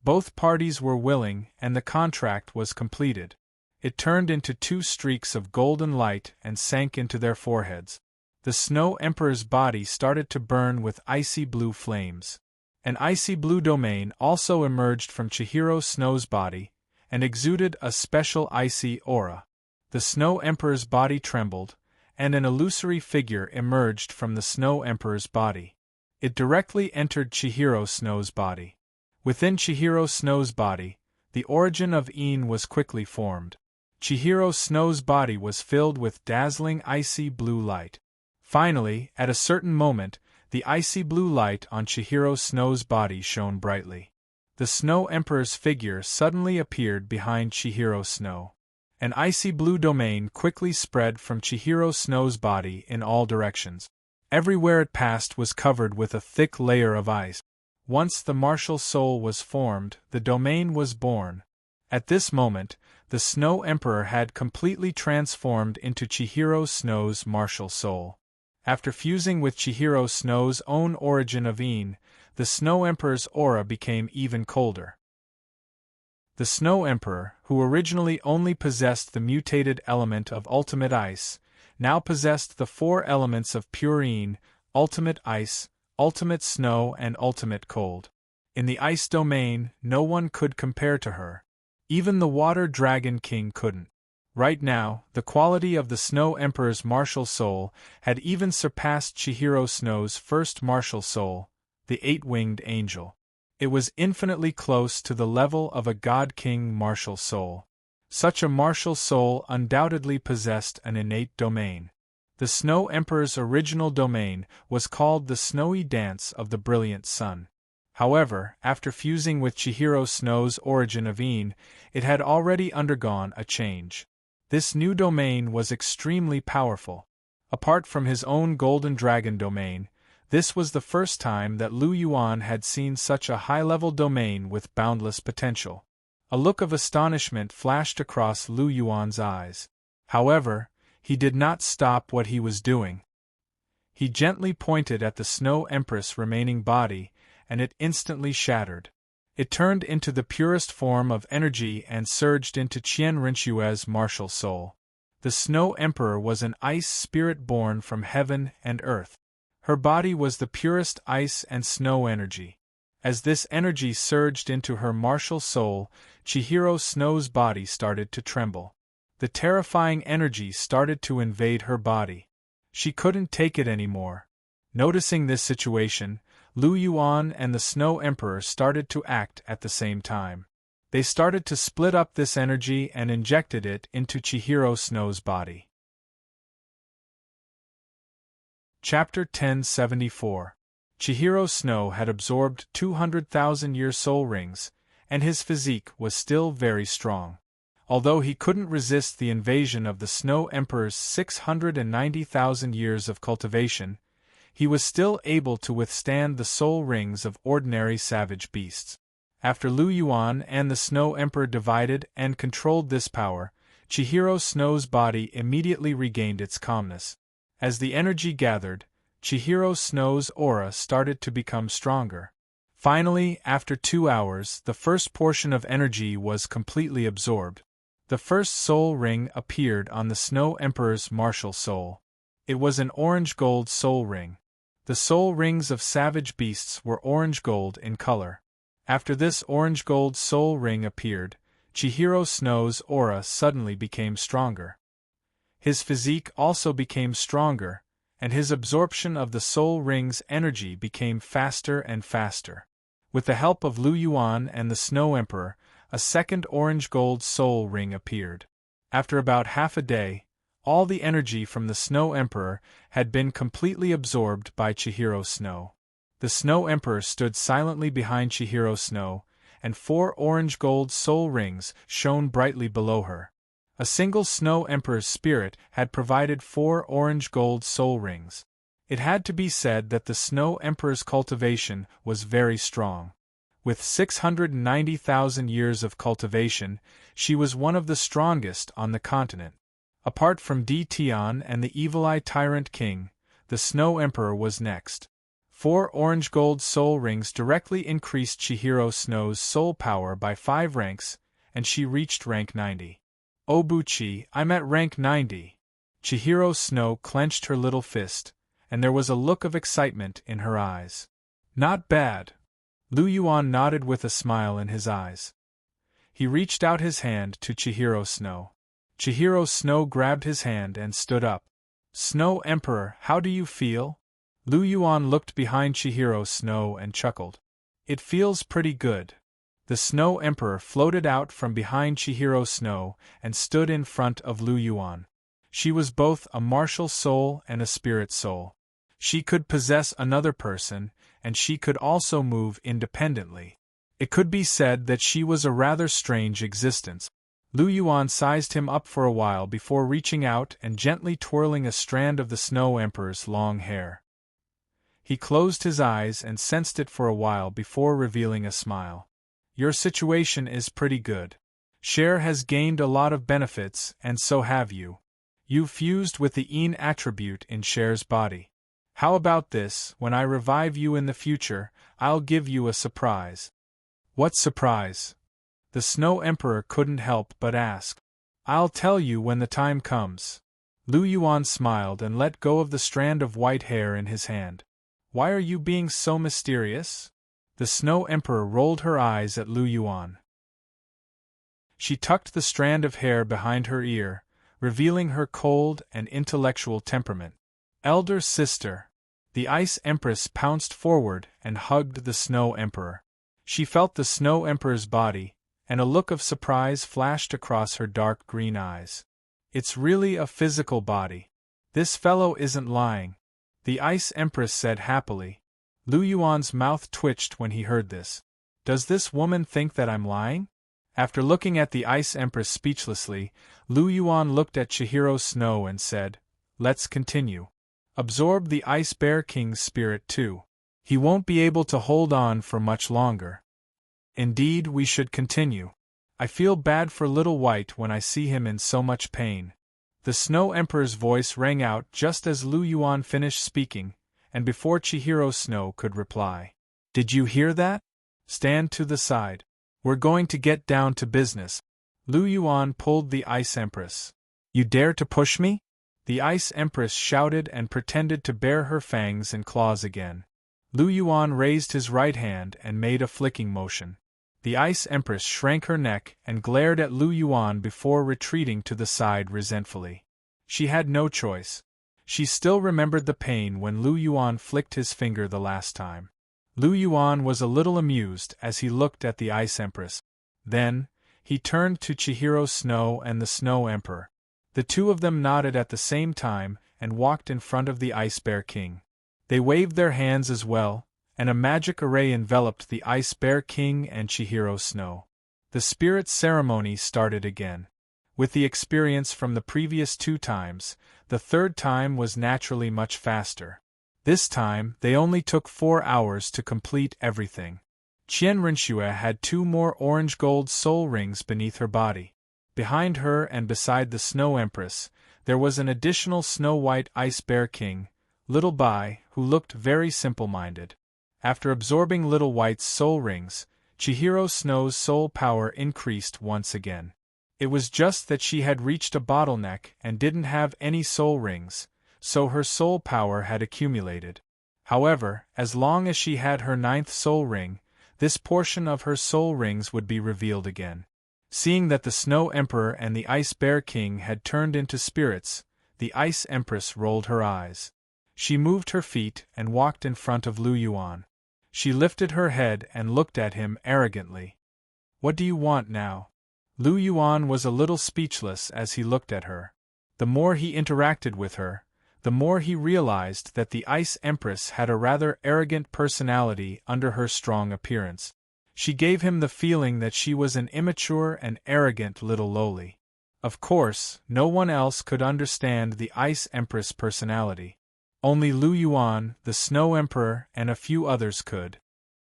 [SPEAKER 1] Both parties were willing, and the contract was completed. It turned into 2 streaks of golden light and sank into their foreheads. The Snow Emperor's body started to burn with icy blue flames. An icy blue domain also emerged from Chihiro Snow's body, and exuded a special icy aura. The Snow Emperor's body trembled, and an illusory figure emerged from the Snow Emperor's body. It directly entered Chihiro Snow's body. Within Chihiro Snow's body, the origin of Een was quickly formed. Chihiro Snow's body was filled with dazzling icy blue light. Finally, at a certain moment, the icy blue light on Chihiro Snow's body shone brightly. The Snow Emperor's figure suddenly appeared behind Chihiro Snow. An icy blue domain quickly spread from Chihiro Snow's body in all directions. Everywhere it passed was covered with a thick layer of ice. Once the martial soul was formed, the domain was born. At this moment, the Snow Emperor had completely transformed into Chihiro Snow's martial soul. After fusing with Chihiro Snow's own origin of Een, the Snow Emperor's aura became even colder. The Snow Emperor, who originally only possessed the mutated element of ultimate ice, now possessed the four elements of pure Een, ultimate ice, ultimate snow and ultimate cold. In the ice domain, no one could compare to her. Even the Water Dragon King couldn't. Right now, the quality of the Snow Emperor's martial soul had even surpassed Chihiro Snow's first martial soul, the eight-winged angel. It was infinitely close to the level of a God-King martial soul. Such a martial soul undoubtedly possessed an innate domain. The Snow Emperor's original domain was called the Snowy Dance of the Brilliant Sun. However, after fusing with Chihiro Snow's origin of Een, it had already undergone a change. This new domain was extremely powerful. Apart from his own Golden Dragon domain, this was the first time that Lu Yuan had seen such a high-level domain with boundless potential. A look of astonishment flashed across Lu Yuan's eyes. However, he did not stop what he was doing. He gently pointed at the Snow Empress' remaining body, and it instantly shattered. It turned into the purest form of energy and surged into Qian Rinxue's martial soul. The Snow Emperor was an ice spirit born from heaven and earth. Her body was the purest ice and snow energy. As this energy surged into her martial soul, Chihiro Snow's body started to tremble. The terrifying energy started to invade her body. She couldn't take it anymore. Noticing this situation, Lu Yuan and the Snow Emperor started to act at the same time. They started to split up this energy and injected it into Chihiro Snow's body. Chapter 1074. Chihiro Snow had absorbed 200,000-year soul rings, and his physique was still very strong. Although he couldn't resist the invasion of the Snow Emperor's 690,000 years of cultivation, he was still able to withstand the soul rings of ordinary savage beasts. After Lu Yuan and the Snow Emperor divided and controlled this power, Chihiro Snow's body immediately regained its calmness. As the energy gathered, Chihiro Snow's aura started to become stronger. Finally, after 2 hours, the first portion of energy was completely absorbed. The first soul ring appeared on the Snow Emperor's martial soul. It was an orange-gold soul ring. The soul rings of savage beasts were orange-gold in color. After this orange-gold soul ring appeared, Chihiro Snow's aura suddenly became stronger. His physique also became stronger, and his absorption of the soul ring's energy became faster and faster. With the help of Lu Yuan and the Snow Emperor, a second orange-gold soul ring appeared. After about half a day, all the energy from the Snow Emperor had been completely absorbed by Chihiro Snow. The Snow Emperor stood silently behind Chihiro Snow, and 4 orange-gold soul rings shone brightly below her. A single Snow Emperor's spirit had provided 4 orange-gold soul rings. It had to be said that the Snow Emperor's cultivation was very strong. With 690,000 years of cultivation, she was one of the strongest on the continent. Apart from Di Tian and the Evil Eye Tyrant King, the Snow Emperor was next. 4 orange-gold soul rings directly increased Chihiro Snow's soul power by 5 ranks, and she reached rank 90. Obuchi, I'm at rank 90. Chihiro Snow clenched her little fist, and there was a look of excitement in her eyes. Not bad. Lu Yuan nodded with a smile in his eyes. He reached out his hand to Chihiro Snow. Chihiro Snow grabbed his hand and stood up. Snow Emperor, how do you feel? Lu Yuan looked behind Chihiro Snow and chuckled. It feels pretty good. The Snow Emperor floated out from behind Chihiro Snow and stood in front of Lu Yuan. She was both a martial soul and a spirit soul. She could possess another person, and she could also move independently. It could be said that she was a rather strange existence. Lu Yuan sized him up for a while before reaching out and gently twirling a strand of the Snow Emperor's long hair. He closed his eyes and sensed it for a while before revealing a smile. Your situation is pretty good. Cher has gained a lot of benefits, and so have you. You've fused with the Yin attribute in Cher's body. How about this, when I revive you in the future, I'll give you a surprise. What surprise? The Snow Emperor couldn't help but ask. I'll tell you when the time comes. Lu Yuan smiled and let go of the strand of white hair in his hand. Why are you being so mysterious? The Snow Emperor rolled her eyes at Lu Yuan. She tucked the strand of hair behind her ear, revealing her cold and intellectual temperament. Elder sister. The Ice Empress pounced forward and hugged the Snow Emperor. She felt the Snow Emperor's body, and a look of surprise flashed across her dark green eyes. It's really a physical body. This fellow isn't lying, the Ice Empress said happily. Lu Yuan's mouth twitched when he heard this. Does this woman think that I'm lying? After looking at the Ice Empress speechlessly, Lu Yuan looked at Chihiro Snow and said, Let's continue. Absorb the Ice Bear King's spirit too. He won't be able to hold on for much longer. Indeed, we should continue. I feel bad for Little White when I see him in so much pain. The Snow Emperor's voice rang out just as Lu Yuan finished speaking, and before Chihiro Snow could reply. Did you hear that? Stand to the side. We're going to get down to business. Lu Yuan pulled the Ice Empress. You dare to push me? The Ice Empress shouted and pretended to bare her fangs and claws again. Lu Yuan raised his right hand and made a flicking motion. The Ice Empress shrank her neck and glared at Lu Yuan before retreating to the side resentfully. She had no choice. She still remembered the pain when Lu Yuan flicked his finger the last time. Lu Yuan was a little amused as he looked at the Ice Empress. Then, he turned to Chihiro Snow and the Snow Emperor. The two of them nodded at the same time and walked in front of the Ice Bear King. They waved their hands as well, and a magic array enveloped the Ice Bear King and Chihiro Snow. The spirit ceremony started again. With the experience from the previous 2 times, the 3rd time was naturally much faster. This time, they only took 4 hours to complete everything. Qian Rinxue had 2 more orange gold soul rings beneath her body. Behind her and beside the Snow Empress, there was an additional snow-white Ice Bear King, Little Bai, who looked very simple-minded. After absorbing Little White's soul rings, Chihiro Snow's soul power increased once again. It was just that she had reached a bottleneck and didn't have any soul rings, so her soul power had accumulated. However, as long as she had her 9th soul ring, this portion of her soul rings would be revealed again. Seeing that the Snow Emperor and the Ice Bear King had turned into spirits, the Ice Empress rolled her eyes. She moved her feet and walked in front of Lu Yuan. She lifted her head and looked at him arrogantly. What do you want now? Lu Yuan was a little speechless as he looked at her. The more he interacted with her, the more he realized that the Ice Empress had a rather arrogant personality under her strong appearance. She gave him the feeling that she was an immature and arrogant little lowly. Of course, no one else could understand the Ice Empress' personality. Only Lu Yuan, the Snow Emperor, and a few others could.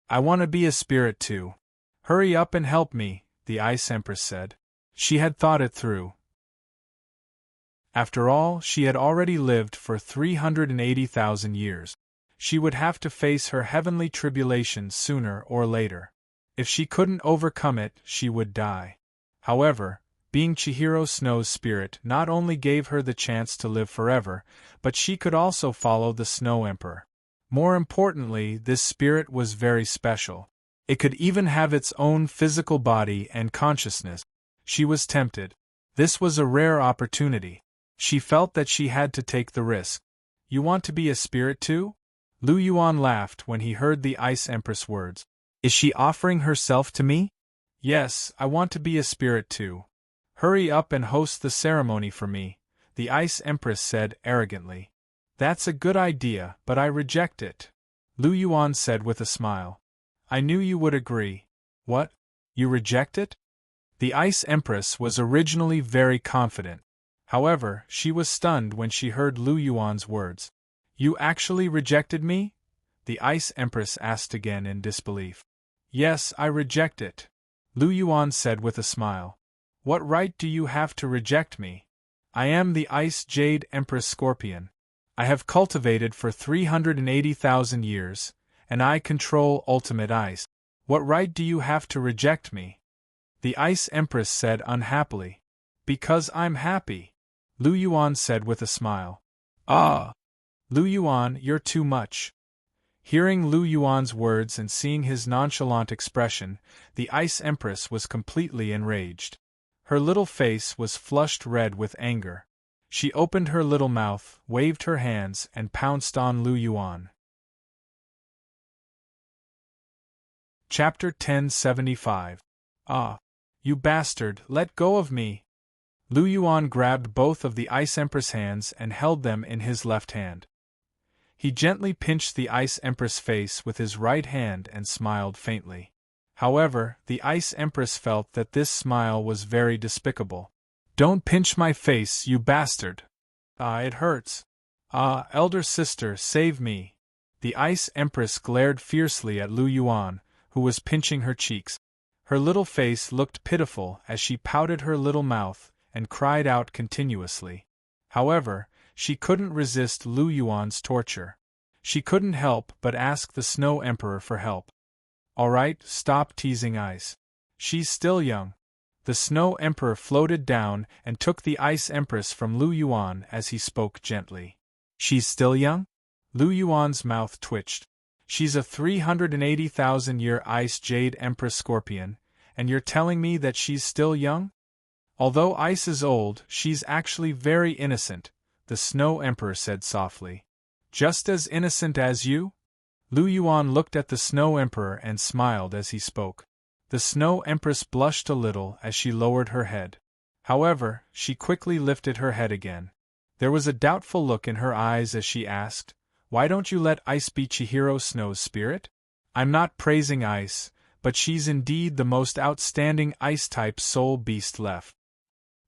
[SPEAKER 1] I want to be a spirit too. Hurry up and help me, the Ice Empress said. She had thought it through. After all, she had already lived for 380,000 years. She would have to face her heavenly tribulation sooner or later. If she couldn't overcome it, she would die. However, being Chihiro Snow's spirit not only gave her the chance to live forever, but she could also follow the Snow Emperor. More importantly, this spirit was very special. It could even have its own physical body and consciousness. She was tempted. This was a rare opportunity. She felt that she had to take the risk. You want to be a spirit too? Lu Yuan laughed when he heard the Ice Empress' words. Is she offering herself to me? Yes, I want to be a spirit too. Hurry up and host the ceremony for me, the Ice Empress said arrogantly. That's a good idea, but I reject it, Lu Yuan said with a smile. I knew you would agree. What? You reject it? The Ice Empress was originally very confident. However, she was stunned when she heard Lu Yuan's words. You actually rejected me? The Ice Empress asked again in disbelief. Yes, I reject it, Lu Yuan said with a smile. What right do you have to reject me? I am the Ice Jade Empress Scorpion. I have cultivated for 380,000 years, and I control ultimate ice. What right do you have to reject me? The Ice Empress said unhappily. Because I'm happy, Lu Yuan said with a smile. Ah! Lu Yuan, you're too much. Hearing Lu Yuan's words and seeing his nonchalant expression, the Ice Empress was completely enraged. Her little face was flushed red with anger. She opened her little mouth, waved her hands, and pounced on Lu Yuan. Chapter 1075. Ah! You bastard, let go of me! Lu Yuan grabbed both of the Ice Empress' hands and held them in his left hand. He gently pinched the Ice Empress' face with his right hand and smiled faintly. However, the Ice Empress felt that this smile was very despicable. Don't pinch my face, you bastard! Ah, it hurts. Ah, elder sister, save me! The Ice Empress glared fiercely at Lu Yuan, who was pinching her cheeks. Her little face looked pitiful as she pouted her little mouth and cried out continuously. However, she couldn't resist Lu Yuan's torture. She couldn't help but ask the Snow Emperor for help. All right, stop teasing Ice. She's still young. The Snow Emperor floated down and took the Ice Empress from Lu Yuan as he spoke gently. She's still young? Lu Yuan's mouth twitched. She's a 380,000-year Ice Jade Empress Scorpion, and you're telling me that she's still young? Although Ice is old, she's actually very innocent, the Snow Emperor said softly. Just as innocent as you? Lu Yuan looked at the Snow Emperor and smiled as he spoke. The Snow Empress blushed a little as she lowered her head. However, she quickly lifted her head again. There was a doubtful look in her eyes as she asked, Why don't you let Ice be Chihiro Snow's spirit? I'm not praising Ice, but she's indeed the most outstanding Ice-type soul beast left.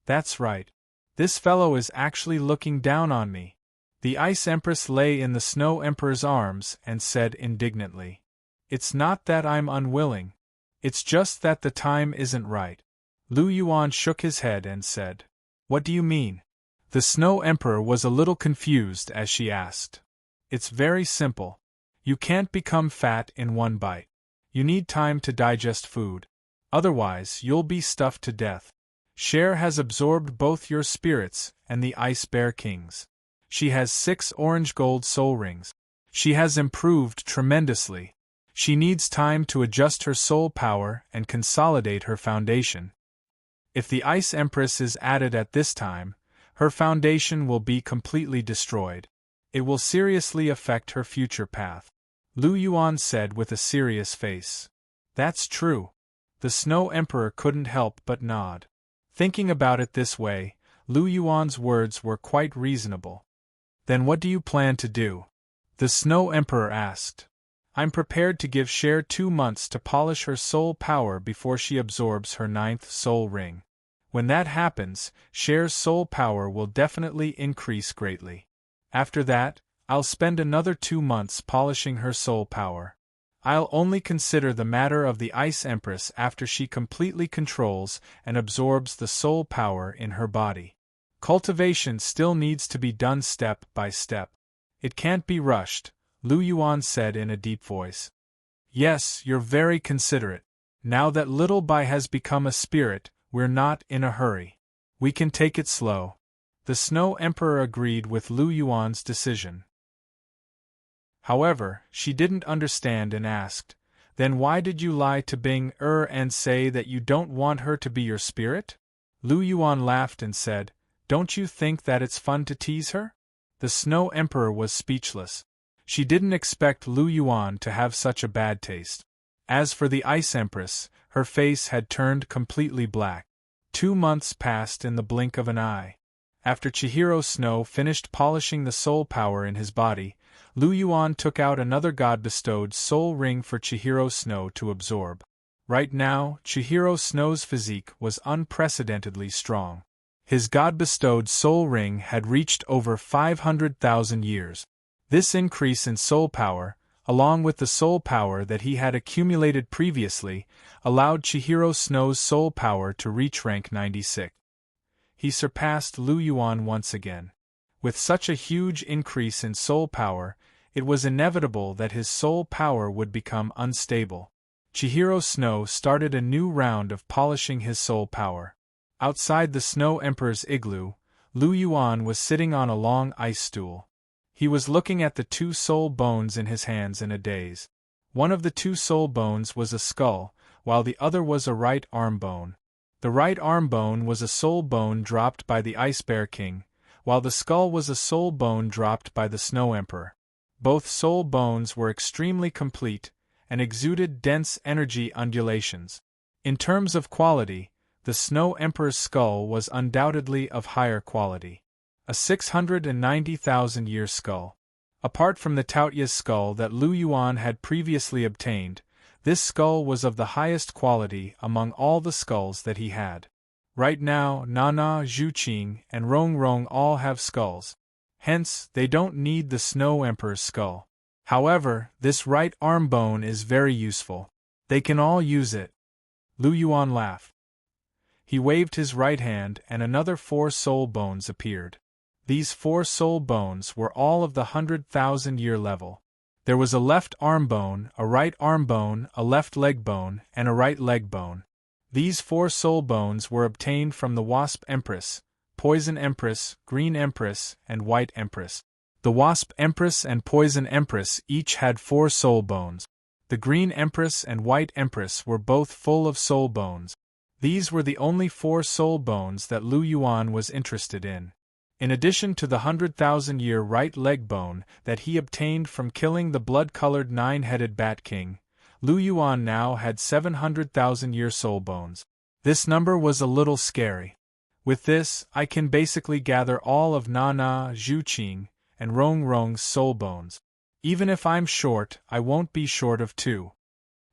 [SPEAKER 1] That's right. This fellow is actually looking down on me. The Ice Empress lay in the Snow Emperor's arms and said indignantly. It's not that I'm unwilling. It's just that the time isn't right. Lu Yuan shook his head and said, What do you mean? The Snow Emperor was a little confused as she asked. It's very simple. You can't become fat in one bite. You need time to digest food. Otherwise, you'll be stuffed to death. Cher has absorbed both your spirits and the Ice Bear King's. She has 6 orange gold soul rings. She has improved tremendously. She needs time to adjust her soul power and consolidate her foundation. If the Ice Empress is added at this time, her foundation will be completely destroyed. It will seriously affect her future path. Lu Yuan said with a serious face. That's true. The Snow Emperor couldn't help but nod. Thinking about it this way, Lu Yuan's words were quite reasonable. Then what do you plan to do? The Snow Emperor asked. I'm prepared to give Cher 2 months to polish her soul power before she absorbs her 9th soul ring. When that happens, Cher's soul power will definitely increase greatly. After that, I'll spend another 2 months polishing her soul power. I'll only consider the matter of the Ice Empress after she completely controls and absorbs the soul power in her body. Cultivation still needs to be done step by step. It can't be rushed, Lu Yuan said in a deep voice. Yes, you're very considerate. Now that Little Bai has become a spirit, we're not in a hurry. We can take it slow. The Snow Emperor agreed with Lu Yuan's decision. However, she didn't understand and asked, Then why did you lie to Bing and say that you don't want her to be your spirit? Lu Yuan laughed and said, Don't you think that it's fun to tease her? The Snow Emperor was speechless. She didn't expect Lu Yuan to have such a bad taste. As for the Ice Empress, her face had turned completely black. 2 months passed in the blink of an eye. After Chihiro Snow finished polishing the soul power in his body, Lu Yuan took out another god-bestowed soul ring for Chihiro Snow to absorb. Right now, Chihiro Snow's physique was unprecedentedly strong. His god-bestowed soul ring had reached over 500,000 years. This increase in soul power, along with the soul power that he had accumulated previously, allowed Chihiro Snow's soul power to reach rank 96. He surpassed Lu Yuan once again. With such a huge increase in soul power, it was inevitable that his soul power would become unstable. Chihiro Snow started a new round of polishing his soul power. Outside the Snow Emperor's igloo, Lu Yuan was sitting on a long ice stool. He was looking at the 2 soul bones in his hands in a daze. One of the 2 soul bones was a skull, while the other was a right arm bone. The right arm bone was a soul bone dropped by the Ice Bear King, while the skull was a soul bone dropped by the Snow Emperor. Both soul bones were extremely complete, and exuded dense energy undulations. In terms of quality, the Snow Emperor's skull was undoubtedly of higher quality. A 690,000-year skull. Apart from the Taotia's skull that Lu Yuan had previously obtained, this skull was of the highest quality among all the skulls that he had. Right now, Nana, Zhuqing, and Rongrong all have skulls. Hence, they don't need the Snow Emperor's skull. However, this right arm bone is very useful. They can all use it. Lu Yuan laughed. He waved his right hand and another 4 soul bones appeared. These 4 soul bones were all of the 100,000-year level. There was a left arm bone, a right arm bone, a left leg bone, and a right leg bone. These 4 soul bones were obtained from the Wasp Empress, Poison Empress, Green Empress, and White Empress. The Wasp Empress and Poison Empress each had 4 soul bones. The Green Empress and White Empress were both full of soul bones. These were the only 4 soul bones that Lu Yuan was interested in. In addition to the 100,000-year right leg bone that he obtained from killing the blood-colored 9-headed Bat King, Lu Yuan now had 700,000-year soul bones. This number was a little scary. With this, I can basically gather all of Nana, Zhuqing, and Rongrong's soul bones. Even if I'm short, I won't be short of 2.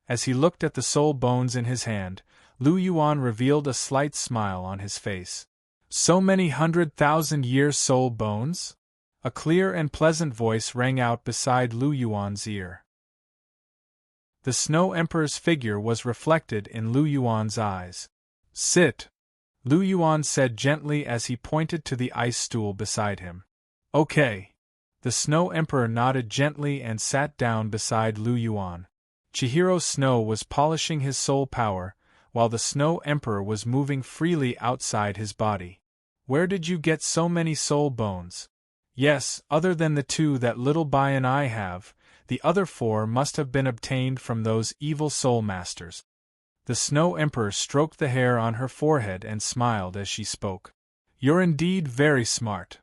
[SPEAKER 1] As he looked at the soul bones in his hand, Lu Yuan revealed a slight smile on his face. So many 100,000-year soul bones? A clear and pleasant voice rang out beside Lu Yuan's ear. The Snow Emperor's figure was reflected in Lu Yuan's eyes. Sit, Lu Yuan said gently as he pointed to the ice stool beside him. Okay. The Snow Emperor nodded gently and sat down beside Lu Yuan. Chihiro Snow was polishing his soul power, while the Snow Emperor was moving freely outside his body. Where did you get so many soul bones? Yes, other than the 2 that Little Bai and I have, the other 4 must have been obtained from those evil soul masters. The Snow Emperor stroked the hair on her forehead and smiled as she spoke. You're indeed very smart.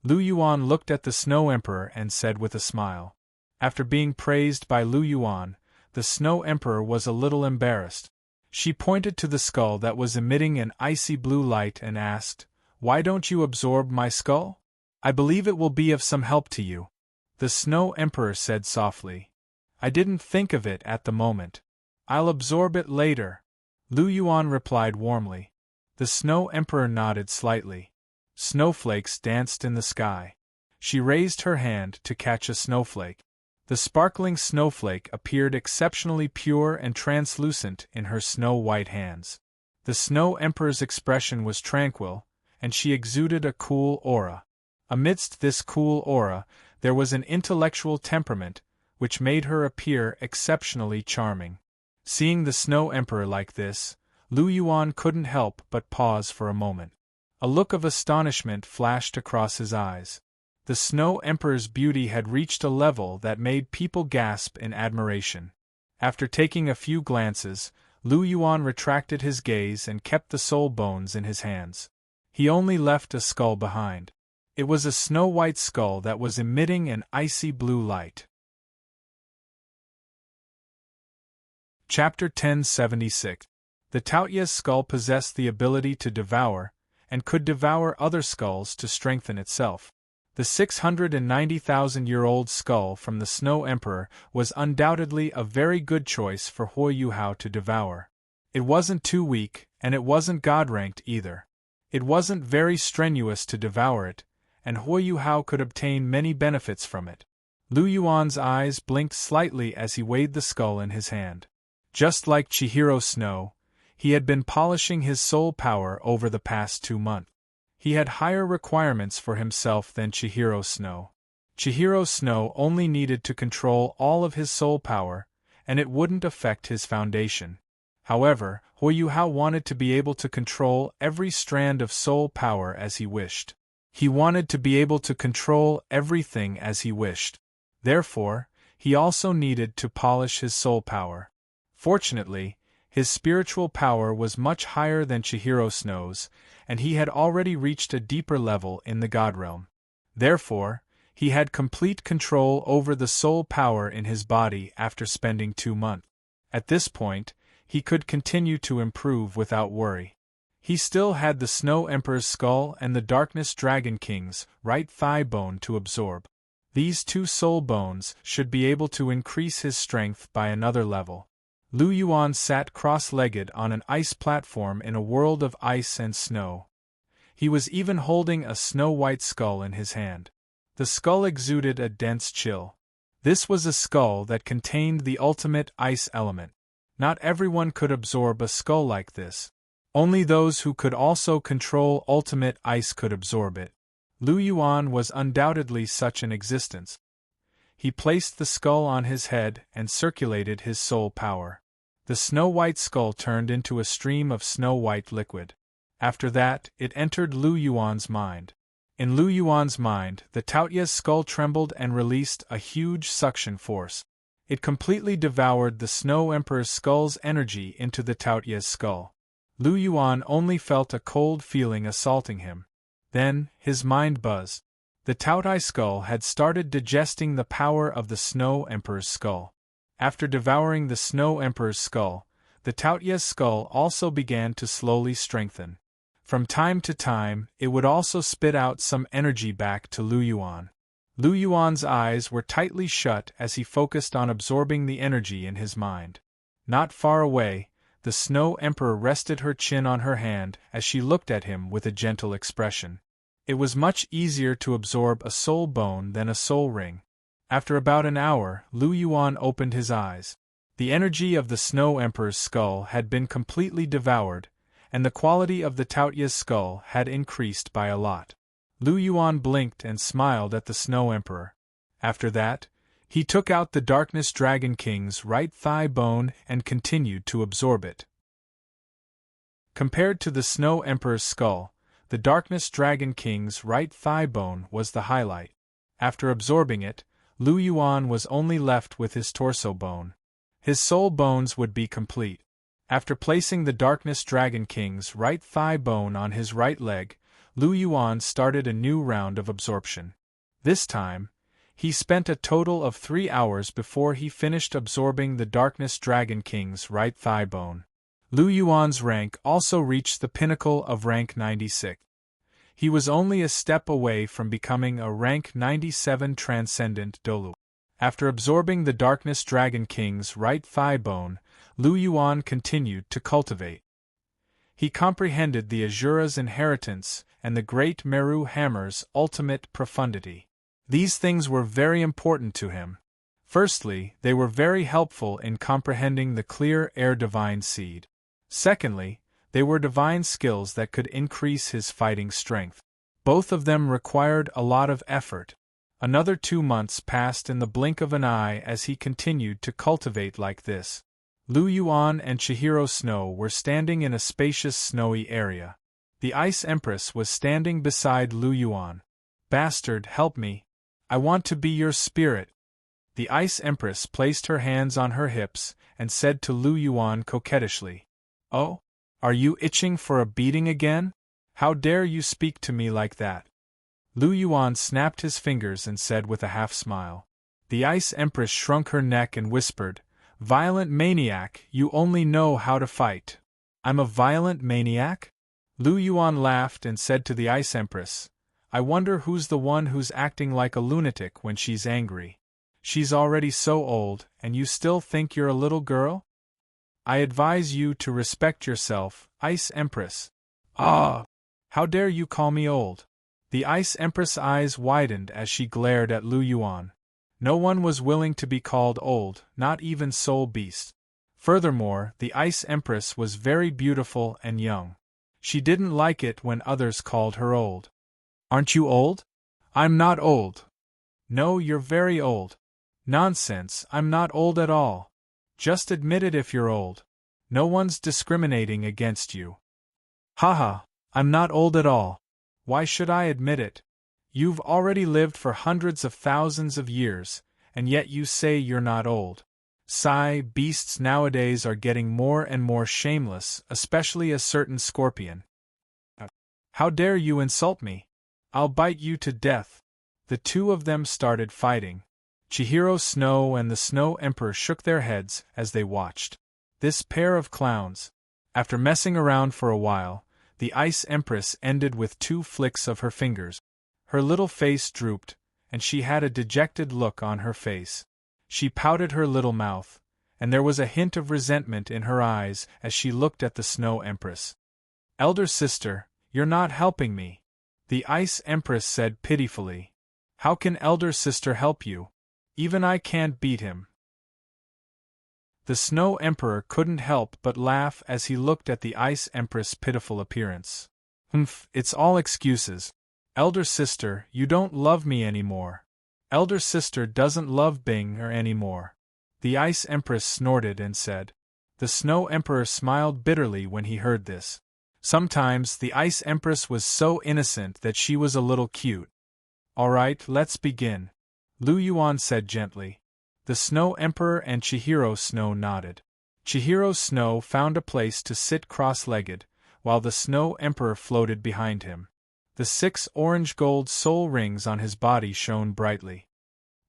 [SPEAKER 1] Lu Yuan looked at the Snow Emperor and said with a smile. After being praised by Lu Yuan, the Snow Emperor was a little embarrassed. She pointed to the skull that was emitting an icy blue light and asked, Why don't you absorb my skull? I believe it will be of some help to you. The Snow Emperor said softly. I didn't think of it at the moment. I'll absorb it later. Lu Yuan replied warmly. The Snow Emperor nodded slightly. Snowflakes danced in the sky. She raised her hand to catch a snowflake. The sparkling snowflake appeared exceptionally pure and translucent in her snow-white hands. The Snow Emperor's expression was tranquil, and she exuded a cool aura. Amidst this cool aura, there was an intellectual temperament, which made her appear exceptionally charming. Seeing the Snow Emperor like this, Lu Yuan couldn't help but pause for a moment. A look of astonishment flashed across his eyes. The Snow Emperor's beauty had reached a level that made people gasp in admiration. After taking a few glances, Lu Yuan retracted his gaze and kept the soul bones in his hands. He only left a skull behind. It was a snow-white skull that was emitting an icy blue light. Chapter 1076. The Taotia's skull possessed the ability to devour, and could devour other skulls to strengthen itself. The 690,000-year-old skull from the Snow Emperor was undoubtedly a very good choice for Huo Yuhao to devour. It wasn't too weak, and it wasn't God-ranked either. It wasn't very strenuous to devour it, and Huo Yuhao could obtain many benefits from it. Lu Yuan's eyes blinked slightly as he weighed the skull in his hand. Just like Chihiro Snow, he had been polishing his soul power over the past 2 months. He had higher requirements for himself than Chihiro Snow. Chihiro Snow only needed to control all of his soul power, and it wouldn't affect his foundation. However, Huo Yuhao wanted to be able to control every strand of soul power as he wished. He wanted to be able to control everything as he wished. Therefore, he also needed to polish his soul power. Fortunately, his spiritual power was much higher than Chihiro Snow's, and he had already reached a deeper level in the God realm. Therefore, he had complete control over the soul power in his body after spending 2 months. At this point, he could continue to improve without worry. He still had the Snow Emperor's skull and the Darkness Dragon King's right thigh bone to absorb. These 2 soul bones should be able to increase his strength by another level. Lu Yuan sat cross-legged on an ice platform in a world of ice and snow. He was even holding a snow-white skull in his hand. The skull exuded a dense chill. This was a skull that contained the ultimate ice element. Not everyone could absorb a skull like this. Only those who could also control ultimate ice could absorb it. Lu Yuan was undoubtedly such an existence. He placed the skull on his head and circulated his soul power. The snow-white skull turned into a stream of snow-white liquid. After that, it entered Lu Yuan's mind. In Lu Yuan's mind, the Taotia's skull trembled and released a huge suction force. It completely devoured the Snow Emperor's skull's energy into the Taotia's skull. Lu Yuan only felt a cold feeling assaulting him. Then, his mind buzzed. The Taotai skull had started digesting the power of the Snow Emperor's skull. After devouring the Snow Emperor's skull, the Taotia's skull also began to slowly strengthen. From time to time, it would also spit out some energy back to Lu Yuan. Lu Yuan's eyes were tightly shut as he focused on absorbing the energy in his mind. Not far away, the Snow Emperor rested her chin on her hand as she looked at him with a gentle expression. It was much easier to absorb a soul bone than a soul ring. After about an hour, Lu Yuan opened his eyes. The energy of the Snow Emperor's skull had been completely devoured, and the quality of the Taotia's skull had increased by a lot. Lu Yuan blinked and smiled at the Snow Emperor. After that, he took out the Darkness Dragon King's right thigh bone and continued to absorb it. Compared to the Snow Emperor's skull, the Darkness Dragon King's right thigh bone was the highlight. After absorbing it, Lu Yuan was only left with his torso bone. His soul bones would be complete. After placing the Darkness Dragon King's right thigh bone on his right leg, Lu Yuan started a new round of absorption. This time, he spent a total of 3 hours before he finished absorbing the Darkness Dragon King's right thigh bone. Lu Yuan's rank also reached the pinnacle of rank 96. He was only a step away from becoming a rank 97 transcendent Douluo. After absorbing the Darkness Dragon King's right thigh bone, Lu Yuan continued to cultivate. He comprehended the Azura's inheritance and the Great Meru Hammer's ultimate profundity. These things were very important to him. Firstly, they were very helpful in comprehending the clear air divine seed. Secondly, they were divine skills that could increase his fighting strength. Both of them required a lot of effort. Another 2 months passed in the blink of an eye as he continued to cultivate like this. Lu Yuan and Chihiro Snow were standing in a spacious snowy area. The Ice Empress was standing beside Lu Yuan. "Bastard, help me. I want to be your spirit." The Ice Empress placed her hands on her hips and said to Lu Yuan coquettishly, "Oh? Are you itching for a beating again? How dare you speak to me like that? Lu Yuan snapped his fingers and said with a half-smile. The Ice Empress shrunk her neck and whispered, "Violent maniac, you only know how to fight." "I'm a violent maniac?" Lu Yuan laughed and said to the Ice Empress, "I wonder who's the one who's acting like a lunatic when she's angry. She's already so old, and you still think you're a little girl? I advise you to respect yourself, Ice Empress." "Ah! How dare you call me old?" The Ice Empress' eyes widened as she glared at Lu Yuan. No one was willing to be called old, not even Soul Beast. Furthermore, the Ice Empress was very beautiful and young. She didn't like it when others called her old. "Aren't you old?" "I'm not old." "No, you're very old." "Nonsense, I'm not old at all." "Just admit it if you're old. No one's discriminating against you." "Haha, I'm not old at all. Why should I admit it? You've already lived for hundreds of thousands of years, and yet you say you're not old. Sigh, beasts nowadays are getting more and more shameless, especially a certain scorpion." "How dare you insult me? I'll bite you to death." The two of them started fighting. Chihiro Snow and the Snow Emperor shook their heads as they watched. This pair of clowns. After messing around for a while, the Ice Empress ended with 2 flicks of her fingers. Her little face drooped, and she had a dejected look on her face. She pouted her little mouth, and there was a hint of resentment in her eyes as she looked at the Snow Empress. "Elder sister, you're not helping me," the Ice Empress said pitifully. "How can elder sister help you? Even I can't beat him." The Snow Emperor couldn't help but laugh as he looked at the Ice Empress' pitiful appearance. It's all excuses. Elder sister, you don't love me anymore. Elder sister doesn't love Bing anymore." The Ice Empress snorted and said. The Snow Emperor smiled bitterly when he heard this. Sometimes the Ice Empress was so innocent that she was a little cute. "All right, let's begin," Lu Yuan said gently. The Snow Emperor and Chihiro Snow nodded. Chihiro Snow found a place to sit cross-legged, while the Snow Emperor floated behind him. The 6 orange-gold soul rings on his body shone brightly.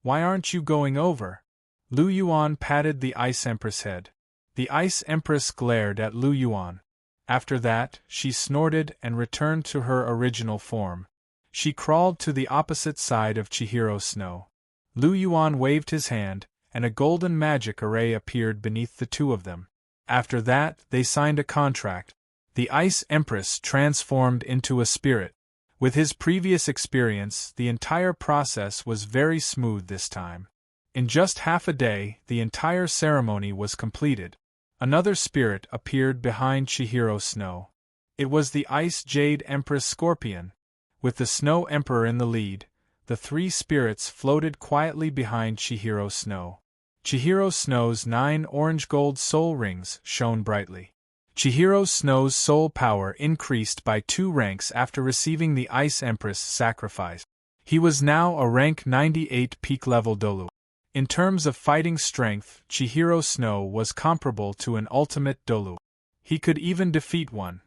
[SPEAKER 1] "Why aren't you going over?" Lu Yuan patted the Ice Empress' head. The Ice Empress glared at Lu Yuan. After that, she snorted and returned to her original form. She crawled to the opposite side of Chihiro Snow. Lu Yuan waved his hand, and a golden magic array appeared beneath the two of them. After that, they signed a contract. The Ice Empress transformed into a spirit. With his previous experience, the entire process was very smooth this time. In just half a day, the entire ceremony was completed. Another spirit appeared behind Chihiro Snow. It was the Ice Jade Empress Scorpion. With the Snow Emperor in the lead, the 3 spirits floated quietly behind Chihiro Snow. Chihiro Snow's 9 orange-gold soul rings shone brightly. Chihiro Snow's soul power increased by 2 ranks after receiving the Ice Empress sacrifice. He was now a rank 98 peak-level Douluo. In terms of fighting strength, Chihiro Snow was comparable to an ultimate Douluo. He could even defeat one.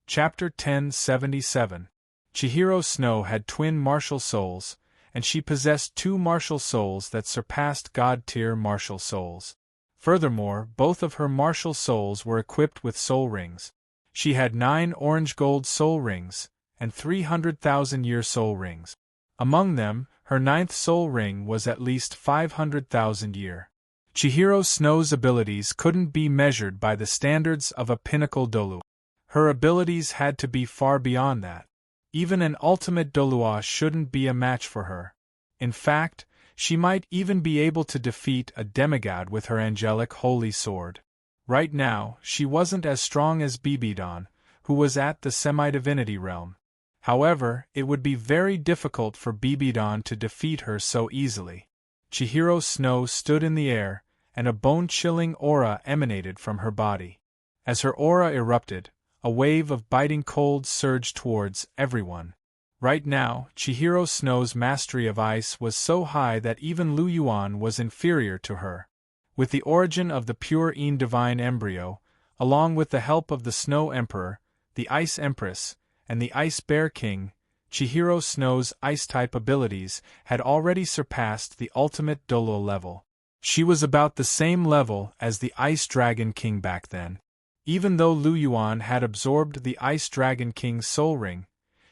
[SPEAKER 1] Chapter 1077. Chihiro Snow had twin martial souls, and she possessed 2 martial souls that surpassed God-tier martial souls. Furthermore, both of her martial souls were equipped with soul rings. She had 9 orange-gold soul rings, and 300,000-year soul rings. Among them, her 9th soul ring was at least 500,000 year. Chihiro Snow's abilities couldn't be measured by the standards of a pinnacle Douluo. Her abilities had to be far beyond that. Even an ultimate Douluo shouldn't be a match for her. In fact, she might even be able to defeat a demigod with her angelic holy sword. Right now, she wasn't as strong as Bibidon, who was at the semi-divinity realm. However, it would be very difficult for Bibidon to defeat her so easily. Chihiro Snow stood in the air, and a bone-chilling aura emanated from her body. As her aura erupted, a wave of biting cold surged towards everyone. Right now, Chihiro Snow's mastery of ice was so high that even Lu Yuan was inferior to her. With the origin of the pure Divine embryo, Along with the help of the Snow Emperor, the Ice Empress, and the Ice Bear King, Chihiro Snow's Ice-type abilities had already surpassed the ultimate Douluo level. She was about the same level as the Ice Dragon King back then. Even though Lu Yuan had absorbed the Ice Dragon King's soul ring,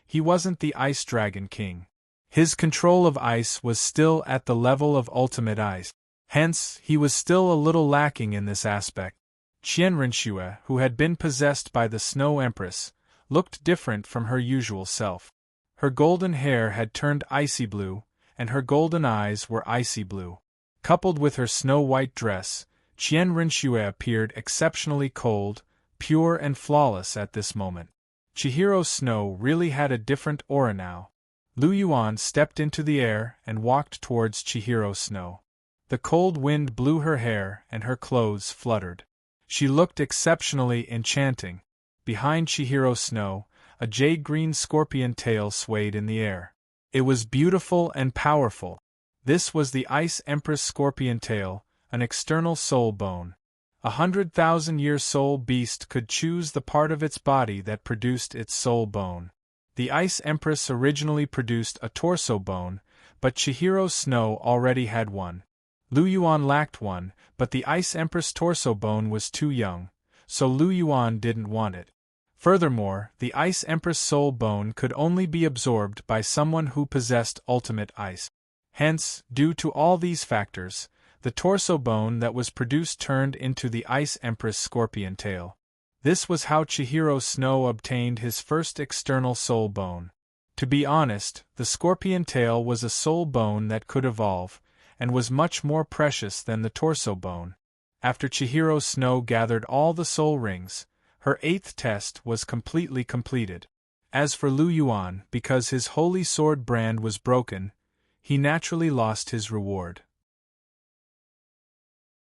[SPEAKER 1] he wasn't the Ice Dragon King. His control of ice was still at the level of ultimate ice. Hence, he was still a little lacking in this aspect. Qianrenxue, who had been possessed by the Snow Empress, looked different from her usual self. Her golden hair had turned icy blue, and her golden eyes were icy blue. Coupled with her snow-white dress, Qianrenxue appeared exceptionally cold, pure and flawless at this moment. Chihiro Snow really had a different aura now. Lu Yuan stepped into the air and walked towards Chihiro Snow. The cold wind blew her hair and her clothes fluttered. She looked exceptionally enchanting. Behind Chihiro Snow, a jade-green scorpion tail swayed in the air. It was beautiful and powerful. This was the Ice Empress Scorpion Tail, an external soul bone. 100,000-year soul beast could choose the part of its body that produced its soul bone. The Ice Empress originally produced a torso bone, but Chihiro Snow already had one. Lu Yuan lacked one, but the Ice Empress torso bone was too young, so Lu Yuan didn't want it. Furthermore, the Ice Empress soul bone could only be absorbed by someone who possessed ultimate ice. Hence, due to all these factors, the torso bone that was produced turned into the Ice Empress Scorpion Tail. This was how Chihiro Snow obtained his first external soul bone. To be honest, the Scorpion Tail was a soul bone that could evolve, and was much more precious than the torso bone. After Chihiro Snow gathered all the soul rings, her 8th test was completely completed. As for Lu Yuan, because his holy sword brand was broken, he naturally lost his reward.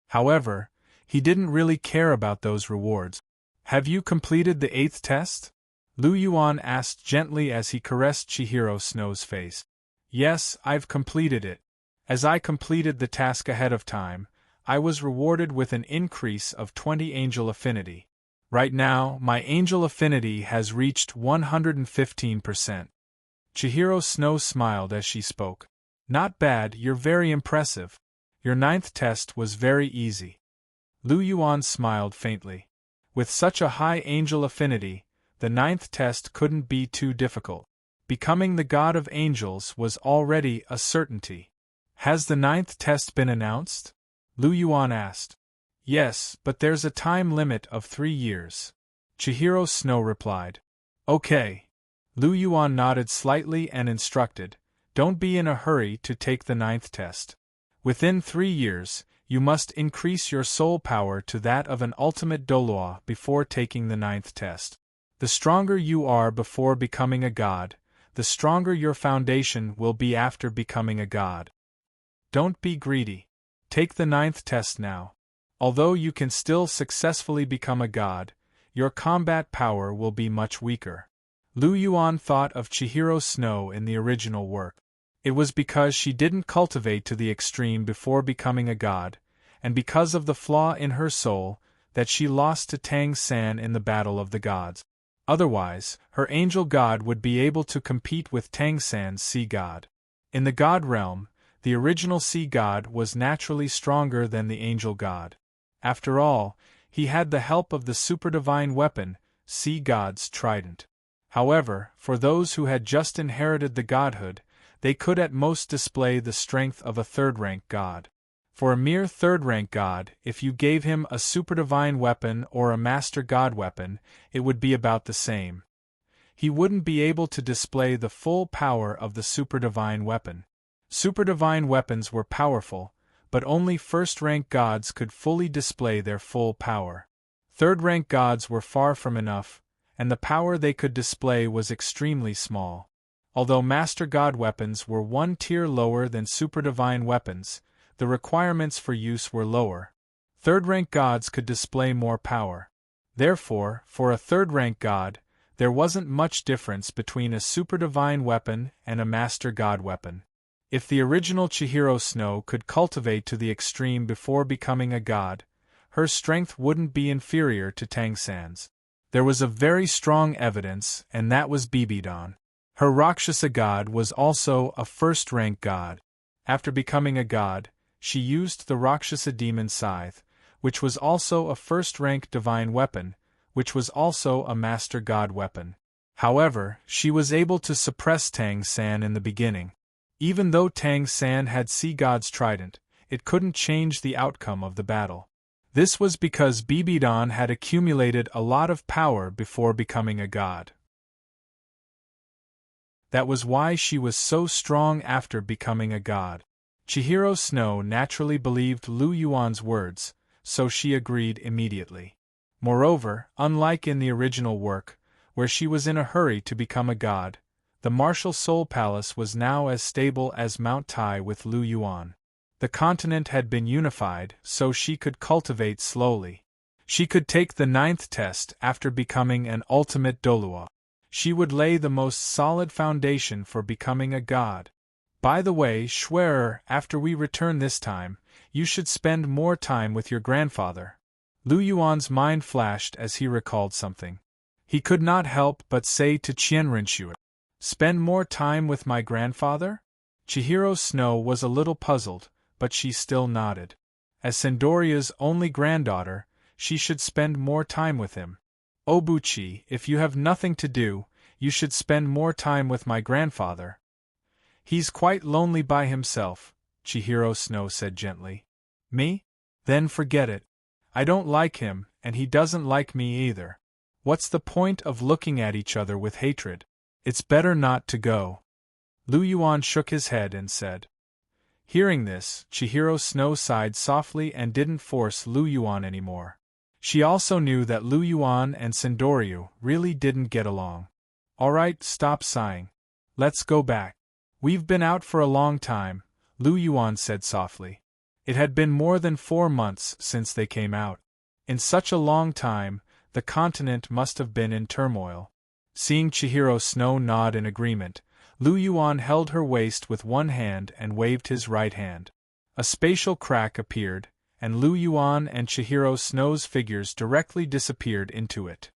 [SPEAKER 1] However, he didn't really care about those rewards. "Have you completed the 8th test?" Lu Yuan asked gently as he caressed Chihiro Snow's face. "Yes, I've completed it. As I completed the task ahead of time, I was rewarded with an increase of 20 angel affinity. Right now, my angel affinity has reached 115%. Chihiro Snow smiled as she spoke. "Not bad, you're very impressive. Your 9th test was very easy." Lu Yuan smiled faintly. With such a high angel affinity, the 9th test couldn't be too difficult. Becoming the god of angels was already a certainty. "Has the 9th test been announced?" Lu Yuan asked. "Yes, but there's a time limit of 3 years. Chihiro Snow replied. "Okay." Lu Yuan nodded slightly and instructed, "Don't be in a hurry to take the 9th test. Within 3 years, you must increase your soul power to that of an ultimate Douluo before taking the 9th test. The stronger you are before becoming a god, the stronger your foundation will be after becoming a god. Don't be greedy. Take the 9th test now. Although you can still successfully become a god, your combat power will be much weaker." Lu Yuan thought of Chihiro Snow in the original work. It was because she didn't cultivate to the extreme before becoming a god, and because of the flaw in her soul, that she lost to Tang San in the Battle of the Gods. Otherwise, her angel god would be able to compete with Tang San's sea god. In the god realm, the original sea god was naturally stronger than the angel god. After all, he had the help of the super-divine weapon, sea god's trident. However, for those who had just inherited the godhood, they could at most display the strength of a third-rank god. For a mere third-rank god, if you gave him a super-divine weapon or a master god weapon, it would be about the same. He wouldn't be able to display the full power of the super-divine weapon. Super-divine weapons were powerful, but only first-rank gods could fully display their full power. Third-rank gods were far from enough, and the power they could display was extremely small. Although Master God weapons were one tier lower than super-divine weapons, the requirements for use were lower. Third-rank gods could display more power. Therefore, for a third-rank god, there wasn't much difference between a super-divine weapon and a Master God weapon. If the original Chihiro Snow could cultivate to the extreme before becoming a god, her strength wouldn't be inferior to Tang San's. There was a very strong evidence, and that was Bibidon. Her Rakshasa god was also a first-rank god. After becoming a god, she used the Rakshasa demon scythe, which was also a first-rank divine weapon, which was also a master god weapon. However, she was able to suppress Tang San in the beginning. Even though Tang San had Sea God's trident, it couldn't change the outcome of the battle. This was because Bibidon had accumulated a lot of power before becoming a god. That was why she was so strong after becoming a god. Chihiro Snow naturally believed Lu Yuan's words, so she agreed immediately. Moreover, unlike in the original work, where she was in a hurry to become a god, the martial Soul Palace was now as stable as Mount Tai with Lu Yuan. The continent had been unified, so she could cultivate slowly. She could take the 9th test after becoming an ultimate Douluo. She would lay the most solid foundation for becoming a god. By the way, Schwerer, after we return this time, you should spend more time with your grandfather. Lu Yuan's mind flashed as he recalled something. He could not help but say to Qianrenshu, "Spend more time with my grandfather?" Chihiro Snow was a little puzzled, but she still nodded. As Sendoria's only granddaughter, she should spend more time with him. Obuchi, if you have nothing to do, you should spend more time with my grandfather. He's quite lonely by himself, Chihiro Snow said gently. Me? Then forget it. I don't like him, and he doesn't like me either. What's the point of looking at each other with hatred? It's better not to go. Lu Yuan shook his head and said. Hearing this, Chihiro Snow sighed softly and didn't force Lu Yuan anymore. She also knew that Lu Yuan and Sendoryu really didn't get along. Alright, stop sighing. Let's go back. We've been out for a long time, Lu Yuan said softly. It had been more than 4 months since they came out. In such a long time, the continent must have been in turmoil. Seeing Chihiro Snow nod in agreement, Lu Yuan held her waist with one hand and waved his right hand. A spatial crack appeared, and Lu Yuan and Chihiro Snow's figures directly disappeared into it.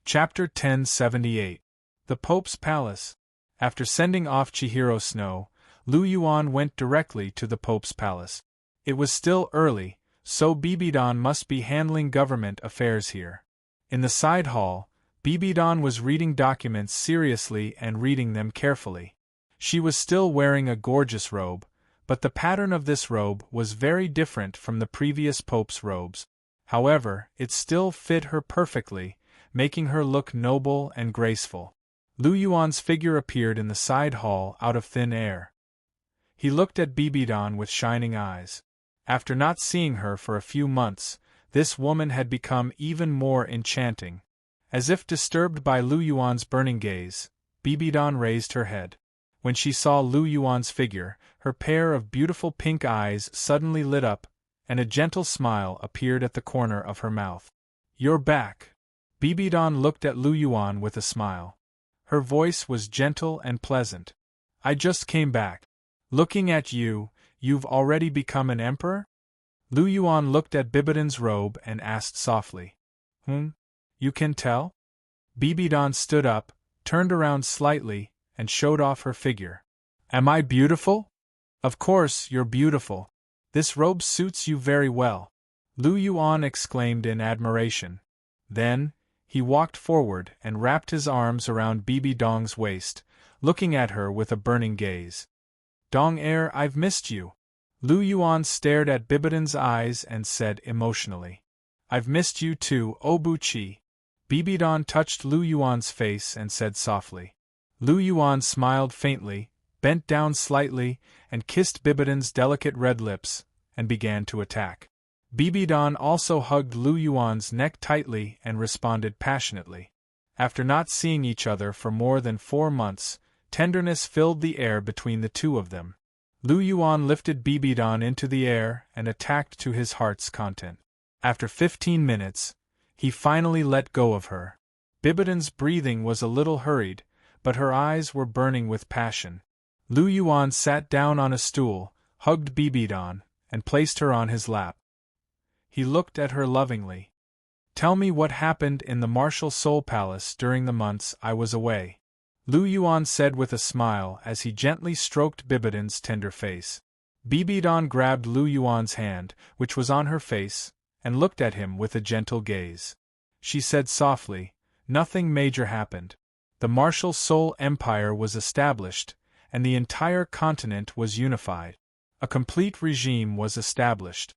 [SPEAKER 1] Chapter 1078. The Pope's Palace. After sending off Chihiro Snow, Lu Yuan went directly to the Pope's palace. It was still early, so Bibidon must be handling government affairs here. In the side hall, Bibidon was reading documents seriously and reading them carefully. She was still wearing a gorgeous robe, but the pattern of this robe was very different from the previous Pope's robes. However, it still fit her perfectly, making her look noble and graceful. Lu Yuan's figure appeared in the side hall out of thin air. He looked at Bibidon with shining eyes. After not seeing her for a few months, this woman had become even more enchanting. As if disturbed by Lu Yuan's burning gaze, Bibidon raised her head. When she saw Lu Yuan's figure, her pair of beautiful pink eyes suddenly lit up, and a gentle smile appeared at the corner of her mouth. "You're back." Bibidon looked at Lu Yuan with a smile. Her voice was gentle and pleasant. "I just came back. Looking at you, you've already become an emperor?" Lu Yuan looked at Bibidon's robe and asked softly. You can tell?" Bibidon stood up, turned around slightly, and showed off her figure. "Am I beautiful?" "Of course, you're beautiful. This robe suits you very well," Lu Yuan exclaimed in admiration. Then, he walked forward and wrapped his arms around Bibidong's waist, looking at her with a burning gaze. "Dong-er, I've missed you." Lu Yuan stared at Bibidon's eyes and said emotionally. "I've missed you too, Obuchi." Bibidon touched Lu Yuan's face and said softly. Lu Yuan smiled faintly, bent down slightly, and kissed Bibidon's delicate red lips, and began to attack. Bibidon also hugged Lu Yuan's neck tightly and responded passionately. After not seeing each other for more than 4 months, tenderness filled the air between the two of them. Lu Yuan lifted Bibidon into the air and attacked to his heart's content. After 15 minutes, he finally let go of her. Bibidon's breathing was a little hurried, but her eyes were burning with passion. Lu Yuan sat down on a stool, hugged Bibidon, and placed her on his lap. He looked at her lovingly. "Tell me what happened in the martial Soul Palace during the months I was away," Lu Yuan said with a smile as he gently stroked Bibidon's tender face. Bibidon grabbed Lu Yuan's hand, which was on her face, and looked at him with a gentle gaze. She said softly, "Nothing major happened. The martial Soul Empire was established, and the entire continent was unified. A complete regime was established.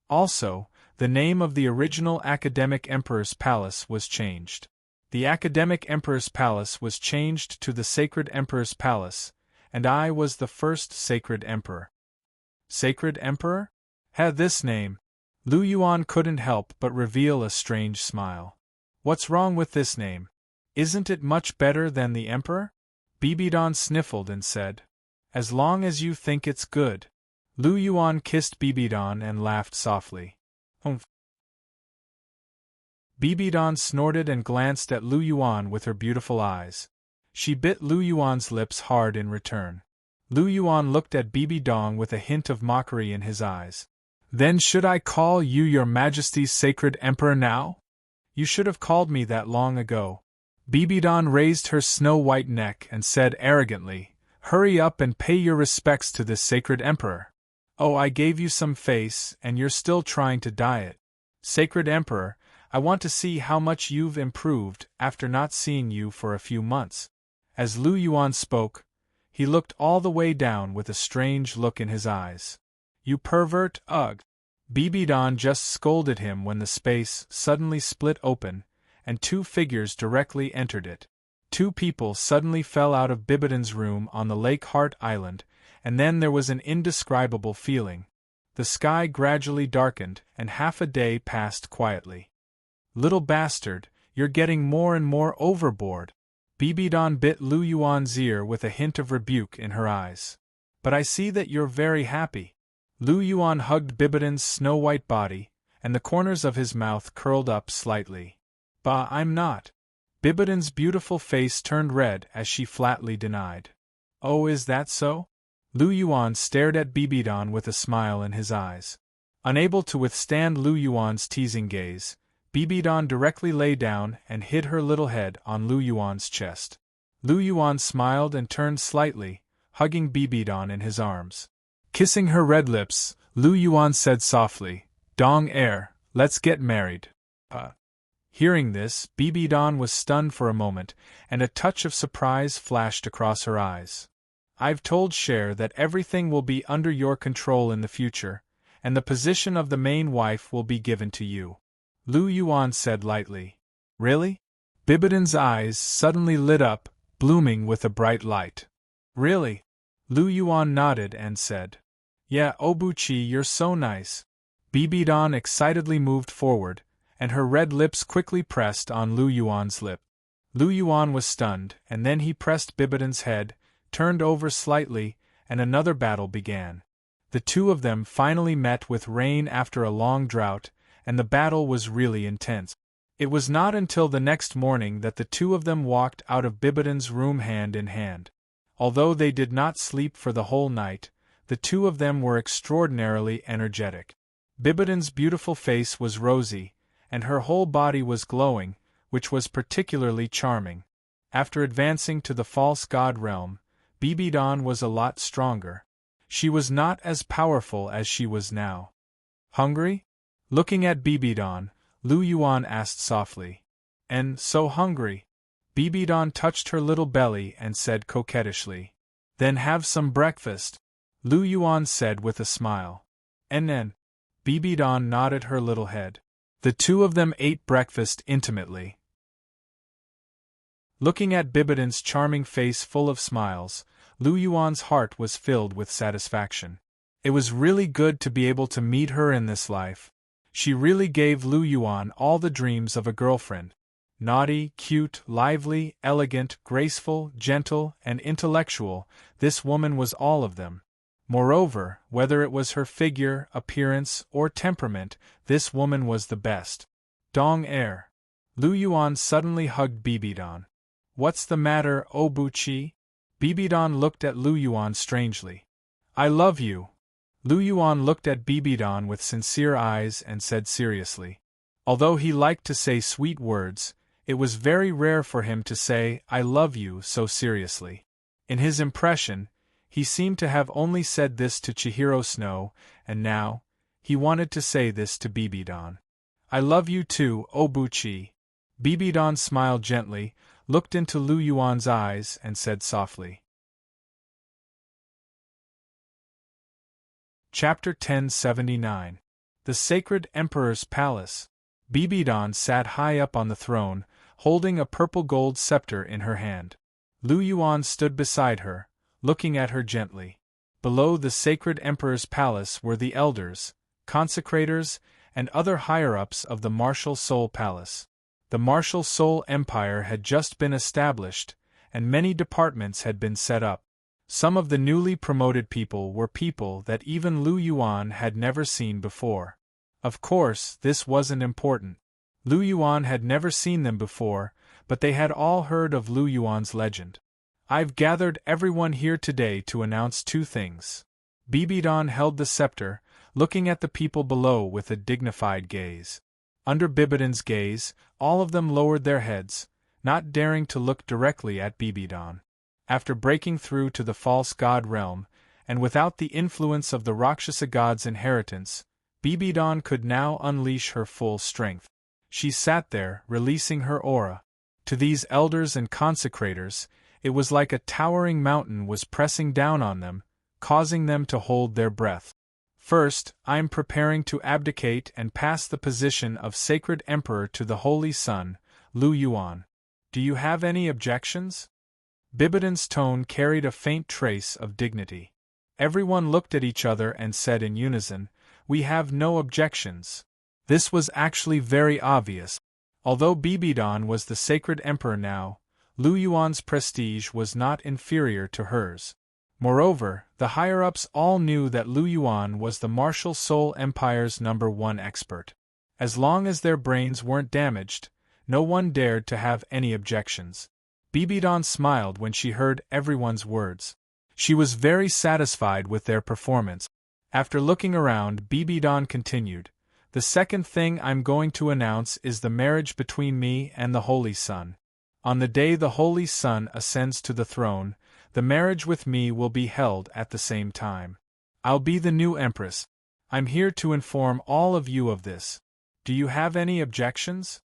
[SPEAKER 1] Also, the name of the original Academic Emperor's Palace was changed. The Academic Emperor's Palace was changed to the Sacred Emperor's Palace, and I was the first Sacred Emperor." "Sacred Emperor?" Had this name? Lu Yuan couldn't help but reveal a strange smile. "What's wrong with this name? Isn't it much better than the Emperor?" Bibidon sniffled and said, "As long as you think it's good." Lu Yuan kissed Bibidon and laughed softly. "Humph." Bibidon snorted and glanced at Lu Yuan with her beautiful eyes. She bit Lu Yuan's lips hard in return. Lu Yuan looked at Bibidon with a hint of mockery in his eyes. "Then should I call you Your Majesty's Sacred Emperor now? You should have called me that long ago." Bibidon raised her snow-white neck and said arrogantly, "Hurry up and pay your respects to this Sacred Emperor. Oh, I gave you some face, and you're still trying to dye it. Sacred Emperor, I want to see how much you've improved after not seeing you for a few months." As Lu Yuan spoke, he looked all the way down with a strange look in his eyes. "You pervert, ugh!" Bibidon just scolded him when the space suddenly split open, and two figures directly entered it. Two people suddenly fell out of Bibidon's room on the Lake Heart Island, and then there was an indescribable feeling. The sky gradually darkened, and half a day passed quietly. "Little bastard, you're getting more and more overboard." Bibidon bit Lu Yuan's ear with a hint of rebuke in her eyes. "But I see that you're very happy." Lu Yuan hugged Bibidon's snow-white body, and the corners of his mouth curled up slightly. "Bah, I'm not." Bibidon's beautiful face turned red as she flatly denied. "Oh, is that so?" Lu Yuan stared at Bibidon with a smile in his eyes. Unable to withstand Lu Yuan's teasing gaze, Bibidon directly lay down and hid her little head on Lu Yuan's chest. Lu Yuan smiled and turned slightly, hugging Bibidon in his arms. Kissing her red lips, Lu Yuan said softly, "Dong Er, let's get married." Hearing this, Bibidon was stunned for a moment, and a touch of surprise flashed across her eyes. "I've told Cher that everything will be under your control in the future, and the position of the main wife will be given to you," Lu Yuan said lightly. "Really?" Bibidon's eyes suddenly lit up, blooming with a bright light. "Really?" Lu Yuan nodded and said, "Yeah, Obuchi, you're so nice." Bibidon excitedly moved forward, and her red lips quickly pressed on Lu Yuan's lip. Lu Yuan was stunned, and then he pressed Bibidon's head, turned over slightly, and another battle began. The two of them finally met with rain after a long drought, and the battle was really intense. It was not until the next morning that the two of them walked out of Bibidon's room hand in hand. Although they did not sleep for the whole night, the two of them were extraordinarily energetic. Bibidon's beautiful face was rosy, and her whole body was glowing, which was particularly charming. After advancing to the false god realm, Bibidon was a lot stronger. She was not as powerful as she was now. "Hungry?" Looking at Bibidon, Lu Yuan asked softly. "And so hungry?" Bibidon touched her little belly and said coquettishly. "Then have some breakfast," Lu Yuan said with a smile. "And then?" Bibidon nodded her little head. The two of them ate breakfast intimately. Looking at Bibidon's charming face full of smiles, Lu Yuan's heart was filled with satisfaction. It was really good to be able to meet her in this life. She really gave Lu Yuan all the dreams of a girlfriend. Naughty, cute, lively, elegant, graceful, gentle, and intellectual, this woman was all of them. Moreover, whether it was her figure, appearance, or temperament, this woman was the best. Dong Er. Lu Yuan suddenly hugged Bibidon. "What's the matter, Obuchi?" Bibidon looked at Lu Yuan strangely. "I love you." Lu Yuan looked at Bibidon with sincere eyes and said seriously. Although he liked to say sweet words, it was very rare for him to say, "I love you," so seriously. In his impression, he seemed to have only said this to Chihiro Snow, and now, he wanted to say this to Bibidon. "I love you too, Obuchi." Bibidon smiled gently, looked into Lu Yuan's eyes, and said softly. Chapter 1079. The Sacred Emperor's Palace. Bibidon sat high up on the throne, holding a purple gold scepter in her hand. Lu Yuan stood beside her, looking at her gently. Below the Sacred Emperor's palace were the elders, consecrators, and other higher-ups of the Martial Soul Palace. The Martial Soul Empire had just been established, and many departments had been set up. Some of the newly promoted people were people that even Lu Yuan had never seen before. Of course, this wasn't important. Lu Yuan had never seen them before, but they had all heard of Lu Yuan's legend. "I've gathered everyone here today to announce two things." Bibidon held the scepter, looking at the people below with a dignified gaze. Under Bibidon's gaze, all of them lowered their heads, not daring to look directly at Bibidon. After breaking through to the false god realm, and without the influence of the Rakshasa god's inheritance, Bibidon could now unleash her full strength. She sat there, releasing her aura. To these elders and consecrators, it was like a towering mountain was pressing down on them, causing them to hold their breath. "First, I am preparing to abdicate and pass the position of Sacred Emperor to the Holy Son, Lu Yuan. Do you have any objections?" Bibidon's tone carried a faint trace of dignity. Everyone looked at each other and said in unison, "We have no objections." This was actually very obvious. Although Bibidon was the Sacred Emperor now, Lu Yuan's prestige was not inferior to hers. Moreover, the higher-ups all knew that Lu Yuan was the Martial Soul Empire's #1 expert. As long as their brains weren't damaged, no one dared to have any objections. Bibidon smiled when she heard everyone's words. She was very satisfied with their performance. After looking around, Bibidon continued, "The second thing I'm going to announce is the marriage between me and the Holy Son. On the day the Holy Son ascends to the throne, the marriage with me will be held at the same time. I'll be the new Empress. I'm here to inform all of you of this. Do you have any objections?"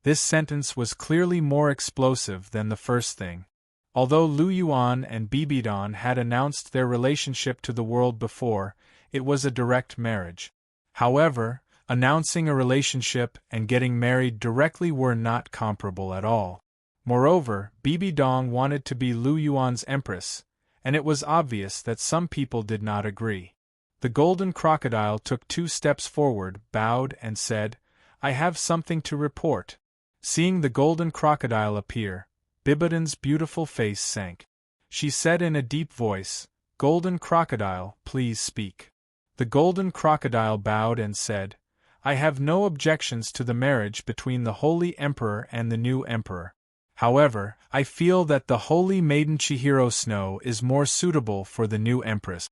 [SPEAKER 1] This sentence was clearly more explosive than the first thing. Although Lu Yuan and Bibidon had announced their relationship to the world before, it was a direct marriage. However, announcing a relationship and getting married directly were not comparable at all. Moreover, Bibidon wanted to be Lu Yuan's empress, and it was obvious that some people did not agree. The golden crocodile took 2 steps forward, bowed, and said, "I have something to report." Seeing the golden crocodile appear, Bibidon's beautiful face sank. She said in a deep voice, "Golden crocodile, please speak." The golden crocodile bowed and said, "I have no objections to the marriage between the Holy Emperor and the new Emperor. However, I feel that the Holy Maiden Chihiro Snow is more suitable for the new Empress."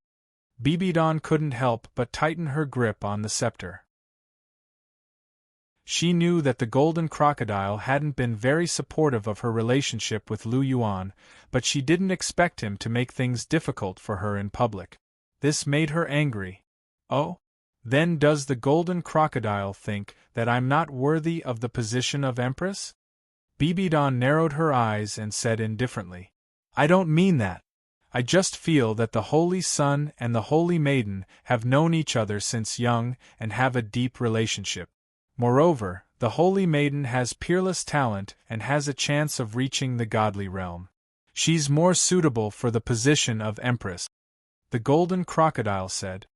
[SPEAKER 1] Bibidon couldn't help but tighten her grip on the scepter. She knew that the golden crocodile hadn't been very supportive of her relationship with Lu Yuan, but she didn't expect him to make things difficult for her in public. This made her angry. "Oh? Then does the golden crocodile think that I'm not worthy of the position of Empress?" Bibidon narrowed her eyes and said indifferently, "I don't mean that. I just feel that the Holy Son and the Holy Maiden have known each other since young and have a deep relationship. Moreover, the Holy Maiden has peerless talent and has a chance of reaching the godly realm. She's more suitable for the position of Empress." The golden crocodile said,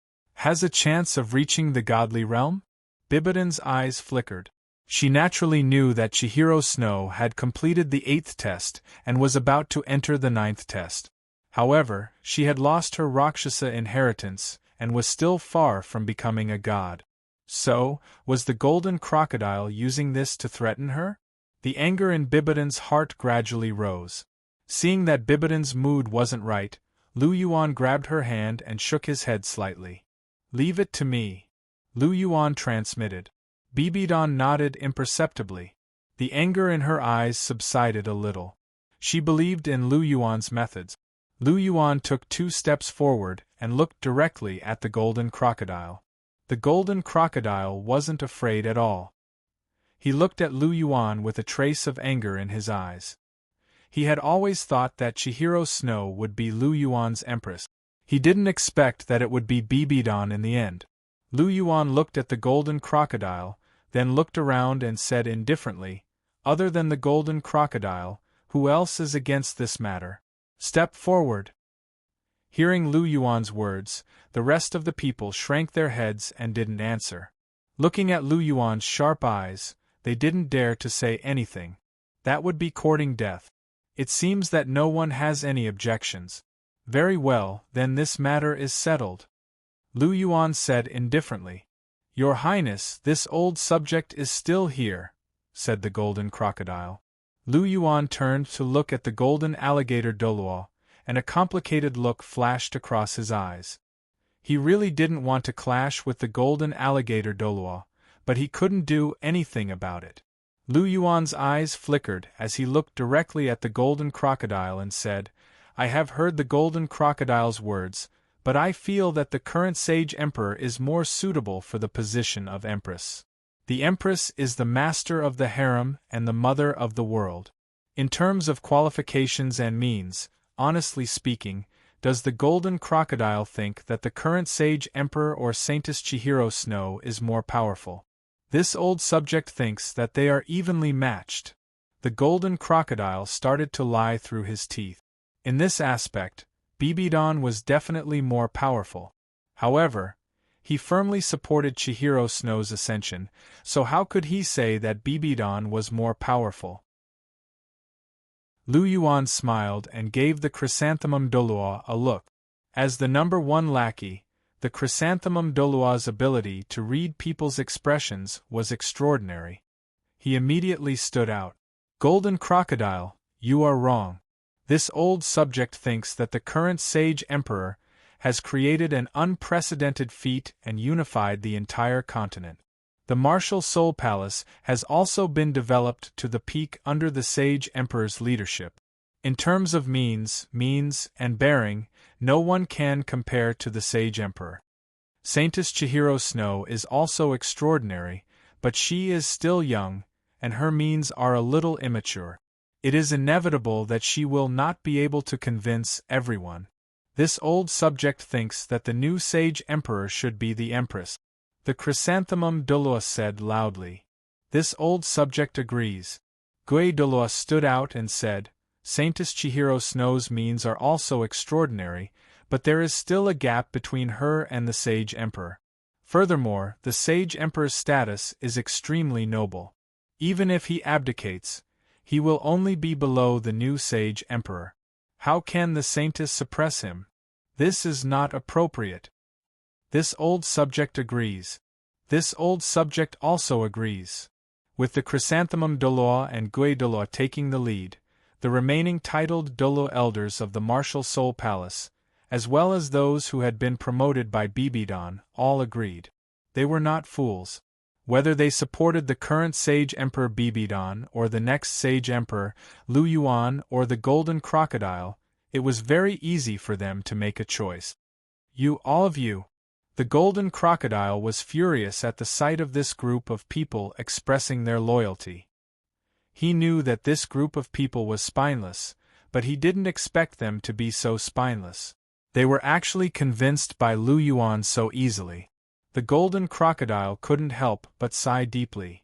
[SPEAKER 1] "Has a chance of reaching the godly realm?" Bibidon's eyes flickered. She naturally knew that Chihiro Snow had completed the 8th test and was about to enter the 9th test. However, she had lost her Rakshasa inheritance and was still far from becoming a god. So, was the golden crocodile using this to threaten her? The anger in Bibidon's heart gradually rose. Seeing that Bibidon's mood wasn't right, Lu Yuan grabbed her hand and shook his head slightly. Leave it to me. Lu Yuan transmitted. Bibidon nodded imperceptibly. The anger in her eyes subsided a little. She believed in Lu Yuan's methods. Lu Yuan took 2 steps forward and looked directly at the golden crocodile. The golden crocodile wasn't afraid at all. He looked at Lu Yuan with a trace of anger in his eyes. He had always thought that Chihiro Snow would be Lu Yuan's empress. He didn't expect that it would be Bibidon in the end. Lu Yuan looked at the golden crocodile, then looked around and said indifferently, "Other than the golden crocodile, who else is against this matter? Step forward." Hearing Lu Yuan's words, the rest of the people shrank their heads and didn't answer. Looking at Lu Yuan's sharp eyes, they didn't dare to say anything. That would be courting death. It seems that no one has any objections. Very well, then this matter is settled. Lu Yuan said indifferently. "Your Highness, this old subject is still here," said the golden crocodile. Lu Yuan turned to look at the golden alligator Douluo, and a complicated look flashed across his eyes. He really didn't want to clash with the golden alligator Douluo, but he couldn't do anything about it. Lu Yuan's eyes flickered as he looked directly at the golden crocodile and said, "I have heard the golden crocodile's words, but I feel that the current sage emperor is more suitable for the position of empress. The empress is the master of the harem and the mother of the world. In terms of qualifications and means, honestly speaking, does the golden crocodile think that the current sage emperor or Saintess Chihiro Snow is more powerful? This old subject thinks that they are evenly matched." The golden crocodile started to lie through his teeth. In this aspect, Bibidon was definitely more powerful. However, he firmly supported Chihiro Snow's ascension, so how could he say that Bibidon was more powerful? Lu Yuan smiled and gave the chrysanthemum Douluo a look. As the #1 lackey, the chrysanthemum Douluo's ability to read people's expressions was extraordinary. He immediately stood out. "Golden crocodile, you are wrong. This old subject thinks that the current sage emperor has created an unprecedented feat and unified the entire continent. The martial soul palace has also been developed to the peak under the sage emperor's leadership. In terms of means, and bearing, no one can compare to the sage emperor. Saintess Chihiro Snow is also extraordinary, but she is still young, and her means are a little immature. It is inevitable that she will not be able to convince everyone. This old subject thinks that the new sage emperor should be the empress." The chrysanthemum Douluo said loudly. This old subject agrees. Gui Douluo stood out and said, "Saintess Chihiro Snow's means are also extraordinary, but there is still a gap between her and the sage emperor. Furthermore, the sage emperor's status is extremely noble. Even if he abdicates, he will only be below the new sage emperor. How can the saintess suppress him? This is not appropriate." This old subject agrees. This old subject also agrees. With the chrysanthemum Douluo and Gui Douluo taking the lead, the remaining titled Douluo elders of the martial soul palace, as well as those who had been promoted by Bibidon, all agreed. They were not fools. Whether they supported the current sage emperor Bibidon or the next sage emperor, Lu Yuan or the golden crocodile, it was very easy for them to make a choice. All of you. The golden crocodile was furious at the sight of this group of people expressing their loyalty. He knew that this group of people was spineless, but he didn't expect them to be so spineless. They were actually convinced by Lu Yuan so easily. The golden crocodile couldn't help but sigh deeply.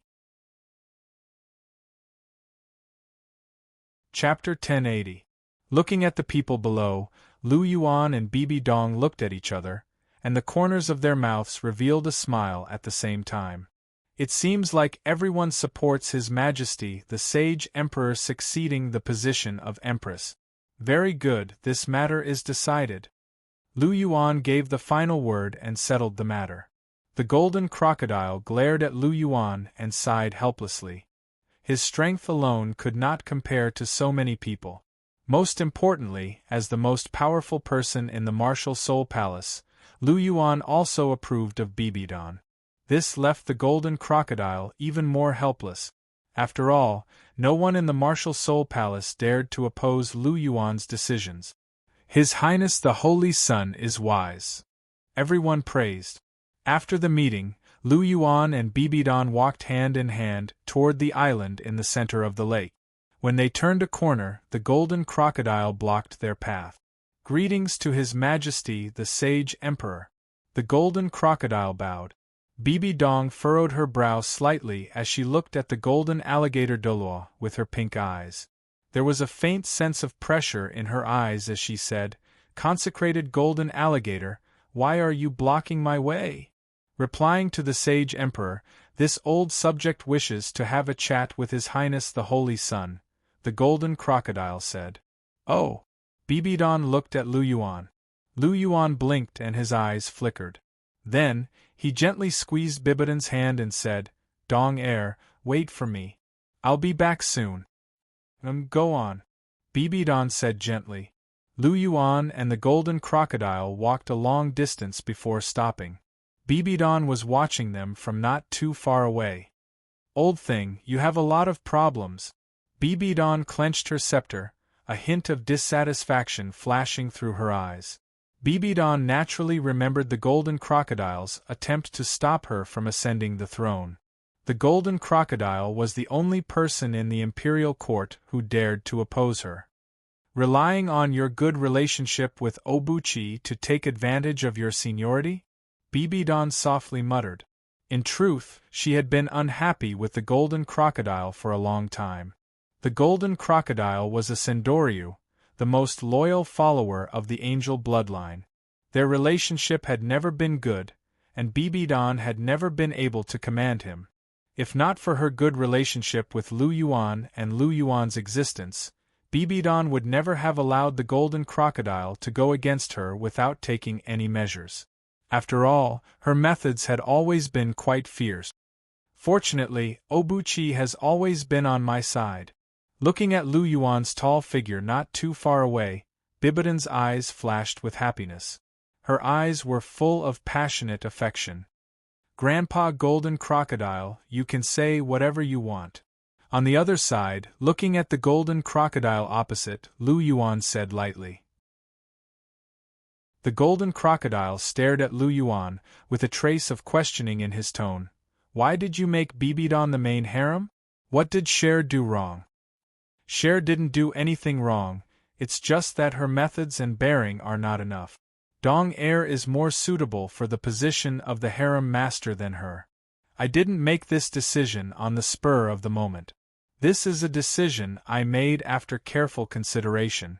[SPEAKER 1] Chapter 1080. Looking at the people below, Lu Yuan and Bibidong looked at each other, and the corners of their mouths revealed a smile at the same time. It seems like everyone supports His Majesty the Sage Emperor succeeding the position of Empress. Very good, this matter is decided. Lu Yuan gave the final word and settled the matter. The golden crocodile glared at Lu Yuan and sighed helplessly. His strength alone could not compare to so many people. Most importantly, as the most powerful person in the martial soul palace, Lu Yuan also approved of Bibidon. This left the golden crocodile even more helpless. After all, no one in the martial Soul Palace dared to oppose Lu Yuan's decisions. His Highness the Holy Sun is wise. Everyone praised. After the meeting, Lu Yuan and Bibidon walked hand in hand toward the island in the center of the lake. When they turned a corner, the golden crocodile blocked their path. "Greetings to His Majesty the Sage Emperor." The golden crocodile bowed. Bibidong furrowed her brow slightly as she looked at the golden alligator Douluo with her pink eyes. There was a faint sense of pressure in her eyes as she said, "Consecrated golden alligator, why are you blocking my way?" Replying to the Sage Emperor, "This old subject wishes to have a chat with His Highness the Holy Sun," the golden crocodile said. "Oh!" Bibidon looked at Lu Yuan. Lu Yuan blinked and his eyes flickered. Then, he gently squeezed Bibidon's hand and said, "Dong Air, wait for me. I'll be back soon." Go on," Bibidon said gently. Lu Yuan and the golden crocodile walked a long distance before stopping. Bibidon was watching them from not too far away. "Old thing, you have a lot of problems." Bibidon clenched her scepter, a hint of dissatisfaction flashing through her eyes. Bibidon naturally remembered the golden crocodile's attempt to stop her from ascending the throne. The golden crocodile was the only person in the imperial court who dared to oppose her. "Relying on your good relationship with Obuchi to take advantage of your seniority?" Bibidon softly muttered. In truth, she had been unhappy with the golden crocodile for a long time. The golden crocodile was a Sendoryu, the most loyal follower of the angel bloodline. Their relationship had never been good, and Bibidon had never been able to command him. If not for her good relationship with Lu Yuan and Lu Yuan's existence, Bibidon would never have allowed the golden crocodile to go against her without taking any measures. After all, her methods had always been quite fierce. Fortunately, Obuchi has always been on my side. Looking at Lu Yuan's tall figure not too far away, Bibidon's eyes flashed with happiness. Her eyes were full of passionate affection. "Grandpa Golden Crocodile, you can say whatever you want." On the other side, looking at the golden crocodile opposite, Lu Yuan said lightly. The golden crocodile stared at Lu Yuan, with a trace of questioning in his tone. "Why did you make Bibidon the main harem? What did Cher do wrong?" "Cher didn't do anything wrong, it's just that her methods and bearing are not enough. Dong Air is more suitable for the position of the harem master than her. I didn't make this decision on the spur of the moment. This is a decision I made after careful consideration,"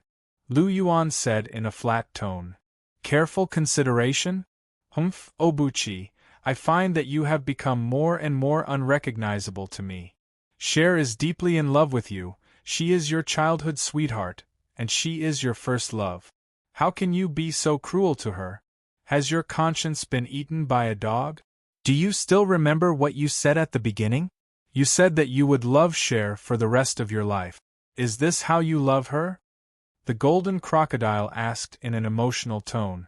[SPEAKER 1] Lu Yuan said in a flat tone. "Careful consideration? Humph, Obuchi, I find that you have become more and more unrecognizable to me. Cher is deeply in love with you, she is your childhood sweetheart, and she is your first love. How can you be so cruel to her? Has your conscience been eaten by a dog? Do you still remember what you said at the beginning? You said that you would love Cher for the rest of your life. Is this how you love her?" The golden crocodile asked in an emotional tone.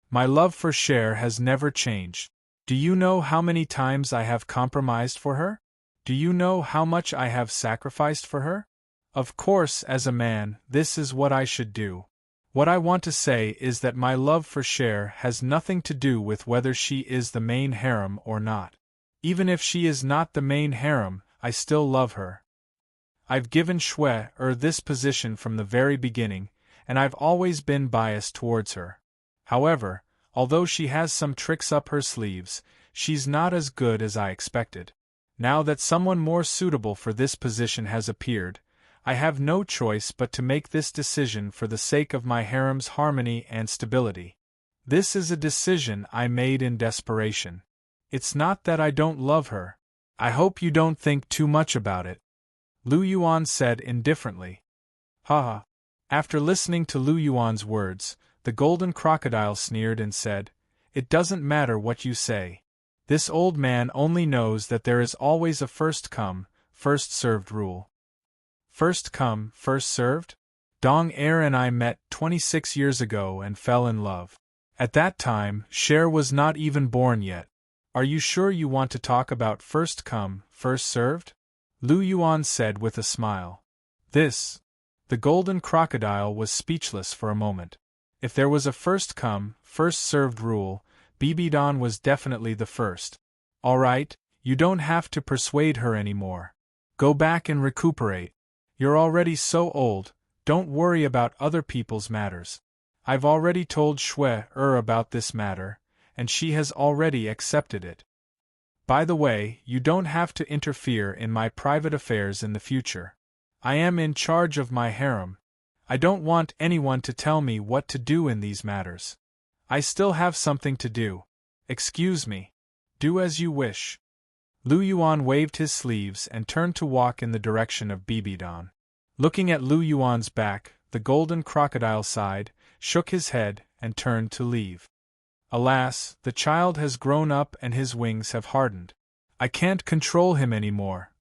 [SPEAKER 1] "My love for Cher has never changed. Do you know how many times I have compromised for her? Do you know how much I have sacrificed for her? Of course, as a man, this is what I should do. What I want to say is that my love for Cher has nothing to do with whether she is the main harem or not. Even if she is not the main harem, I still love her. I've given Shui this position from the very beginning, and I've always been biased towards her. However, although she has some tricks up her sleeves, she's not as good as I expected. Now that someone more suitable for this position has appeared, I have no choice but to make this decision for the sake of my harem's harmony and stability. This is a decision I made in desperation. It's not that I don't love her. I hope you don't think too much about it," Lu Yuan said indifferently. "Haha." After listening to Lu Yuan's words, the golden crocodile sneered and said, "It doesn't matter what you say. This old man only knows that there is always a first come, first served rule." "First come, first served?" "Dong Air and I met 26 years ago and fell in love. At that time, Cher was not even born yet. Are you sure you want to talk about first come, first served? Lu Yuan said with a smile. The golden crocodile was speechless for a moment. If there was a first come, first served rule, Bibidon was definitely the first. All right, you don't have to persuade her anymore. Go back and recuperate. You're already so old, don't worry about other people's matters. I've already told Shui about this matter, and she has already accepted it. By the way, you don't have to interfere in my private affairs in the future. I am in charge of my harem. I don't want anyone to tell me what to do in these matters. I still have something to do. Excuse me. Do as you wish. Lu Yuan waved his sleeves and turned to walk in the direction of Bibidon. Looking at Lu Yuan's back, the golden crocodile sighed, shook his head, and turned to leave. Alas, the child has grown up and his wings have hardened. I can't control him anymore.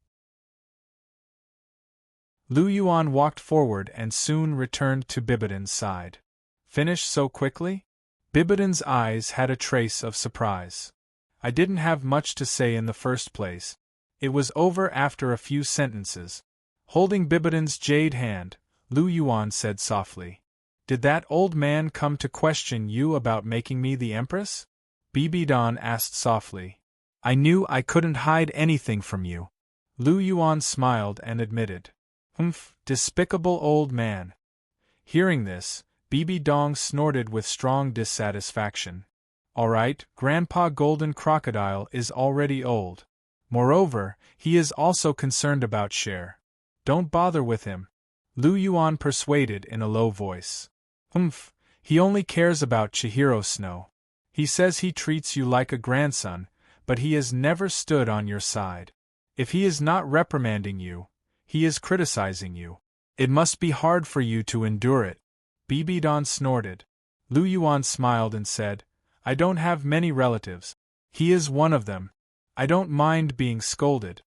[SPEAKER 1] Lu Yuan walked forward and soon returned to Bibidon's side. Finished so quickly? Bibidon's eyes had a trace of surprise. I didn't have much to say in the first place. It was over after a few sentences. Holding Bibidon's jade hand, Lu Yuan said softly. Did that old man come to question you about making me the empress? Bibidon asked softly. I knew I couldn't hide anything from you. Lu Yuan smiled and admitted. Humph, despicable old man. Hearing this, Bibidong snorted with strong dissatisfaction. All right, Grandpa Golden Crocodile is already old. Moreover, he is also concerned about Cher. Don't bother with him. Lu Yuan persuaded in a low voice. Humph, he only cares about Chihiro Snow. He says he treats you like a grandson, but he has never stood on your side. If he is not reprimanding you, he is criticizing you. It must be hard for you to endure it. Bibidon snorted. Lu Yuan smiled and said, I don't have many relatives. He is one of them. I don't mind being scolded.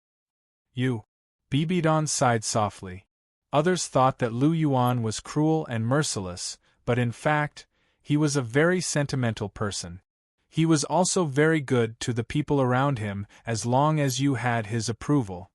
[SPEAKER 1] You. Bibidon sighed softly. Others thought that Lu Yuan was cruel and merciless, but in fact, he was a very sentimental person. He was also very good to the people around him as long as you had his approval.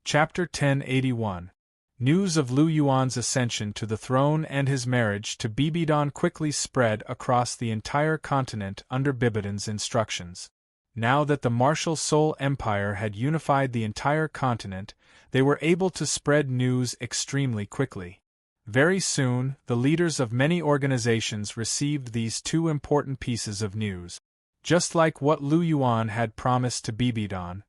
[SPEAKER 1] Chapter 1081. News of Lu Yuan's ascension to the throne and his marriage to Bibidon quickly spread across the entire continent under Bibidon's instructions. Now that the martial Soul Empire had unified the entire continent, they were able to spread news extremely quickly. Very soon, the leaders of many organizations received these two important pieces of news. Just like what Lu Yuan had promised to Bibidon,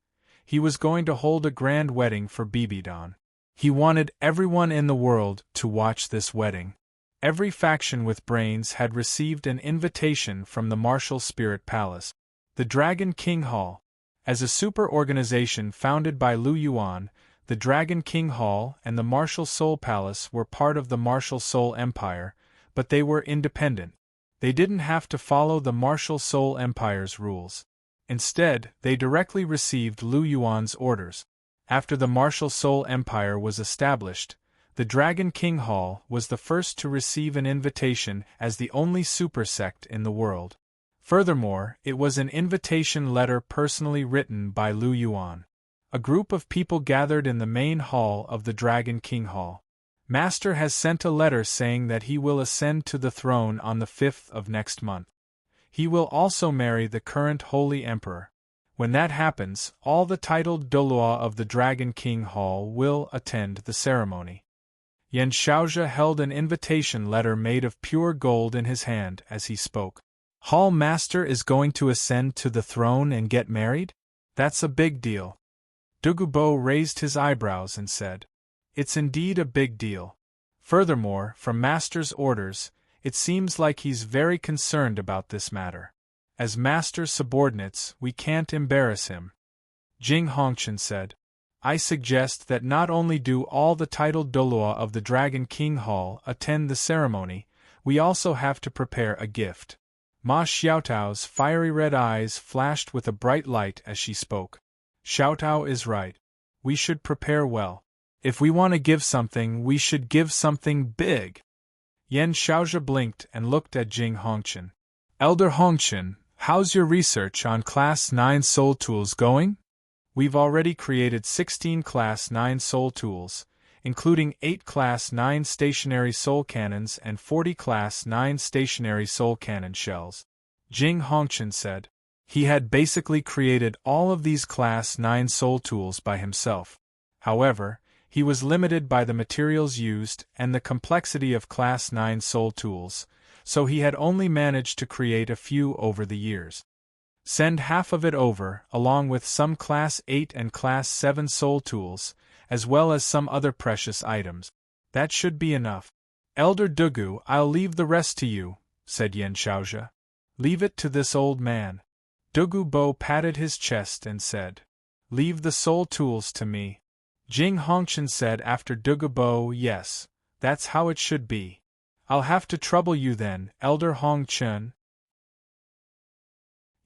[SPEAKER 1] he was going to hold a grand wedding for Bibidon. He wanted everyone in the world to watch this wedding. Every faction with brains had received an invitation from the Martial Spirit Palace. The Dragon King Hall. As a super organization founded by Lu Yuan, the Dragon King Hall and the Martial Soul Palace were part of the Martial Soul Empire, but they were independent. They didn't have to follow the Martial Soul Empire's rules. Instead, they directly received Lu Yuan's orders. After the Martial Soul Empire was established, the Dragon King Hall was the first to receive an invitation as the only super sect in the world. Furthermore, it was an invitation letter personally written by Lu Yuan. A group of people gathered in the main hall of the Dragon King Hall. Master has sent a letter saying that he will ascend to the throne on the 5th of next month. He will also marry the current Holy Emperor. When that happens, all the titled Douluo of the Dragon King Hall will attend the ceremony. Yan Shaozhe held an invitation letter made of pure gold in his hand as he spoke. Hall Master is going to ascend to the throne and get married? That's a big deal. Dugubo raised his eyebrows and said, It's indeed a big deal. Furthermore, from Master's orders, it seems like he's very concerned about this matter. As Master's subordinates, we can't embarrass him. Jing Hongchen said, I suggest that not only do all the titled Douluo of the Dragon King Hall attend the ceremony, we also have to prepare a gift. Ma Xiaotao's fiery red eyes flashed with a bright light as she spoke. Xiaotao is right. We should prepare well. If we want to give something, we should give something big. Yan Xiaozhi blinked and looked at Jing Hongchen. Elder Hongchen, how's your research on Class 9 Soul Tools going? We've already created 16 Class 9 Soul Tools, including 8 Class 9 stationary soul cannons and 40 Class 9 stationary soul cannon shells. Jing Hongchen said. He had basically created all of these Class 9 soul tools by himself. However, he was limited by the materials used and the complexity of Class 9 soul tools, so he had only managed to create a few over the years. Send half of it over, along with some Class 8 and Class 7 soul tools, as well as some other precious items. That should be enough. Elder Douluo, I'll leave the rest to you, said Yan Xiaozhi. Leave it to this old man. Douluo patted his chest and said, Leave the soul tools to me. Jing Hongchen said after Douluo, Yes, that's how it should be. I'll have to trouble you then, Elder Hongchen.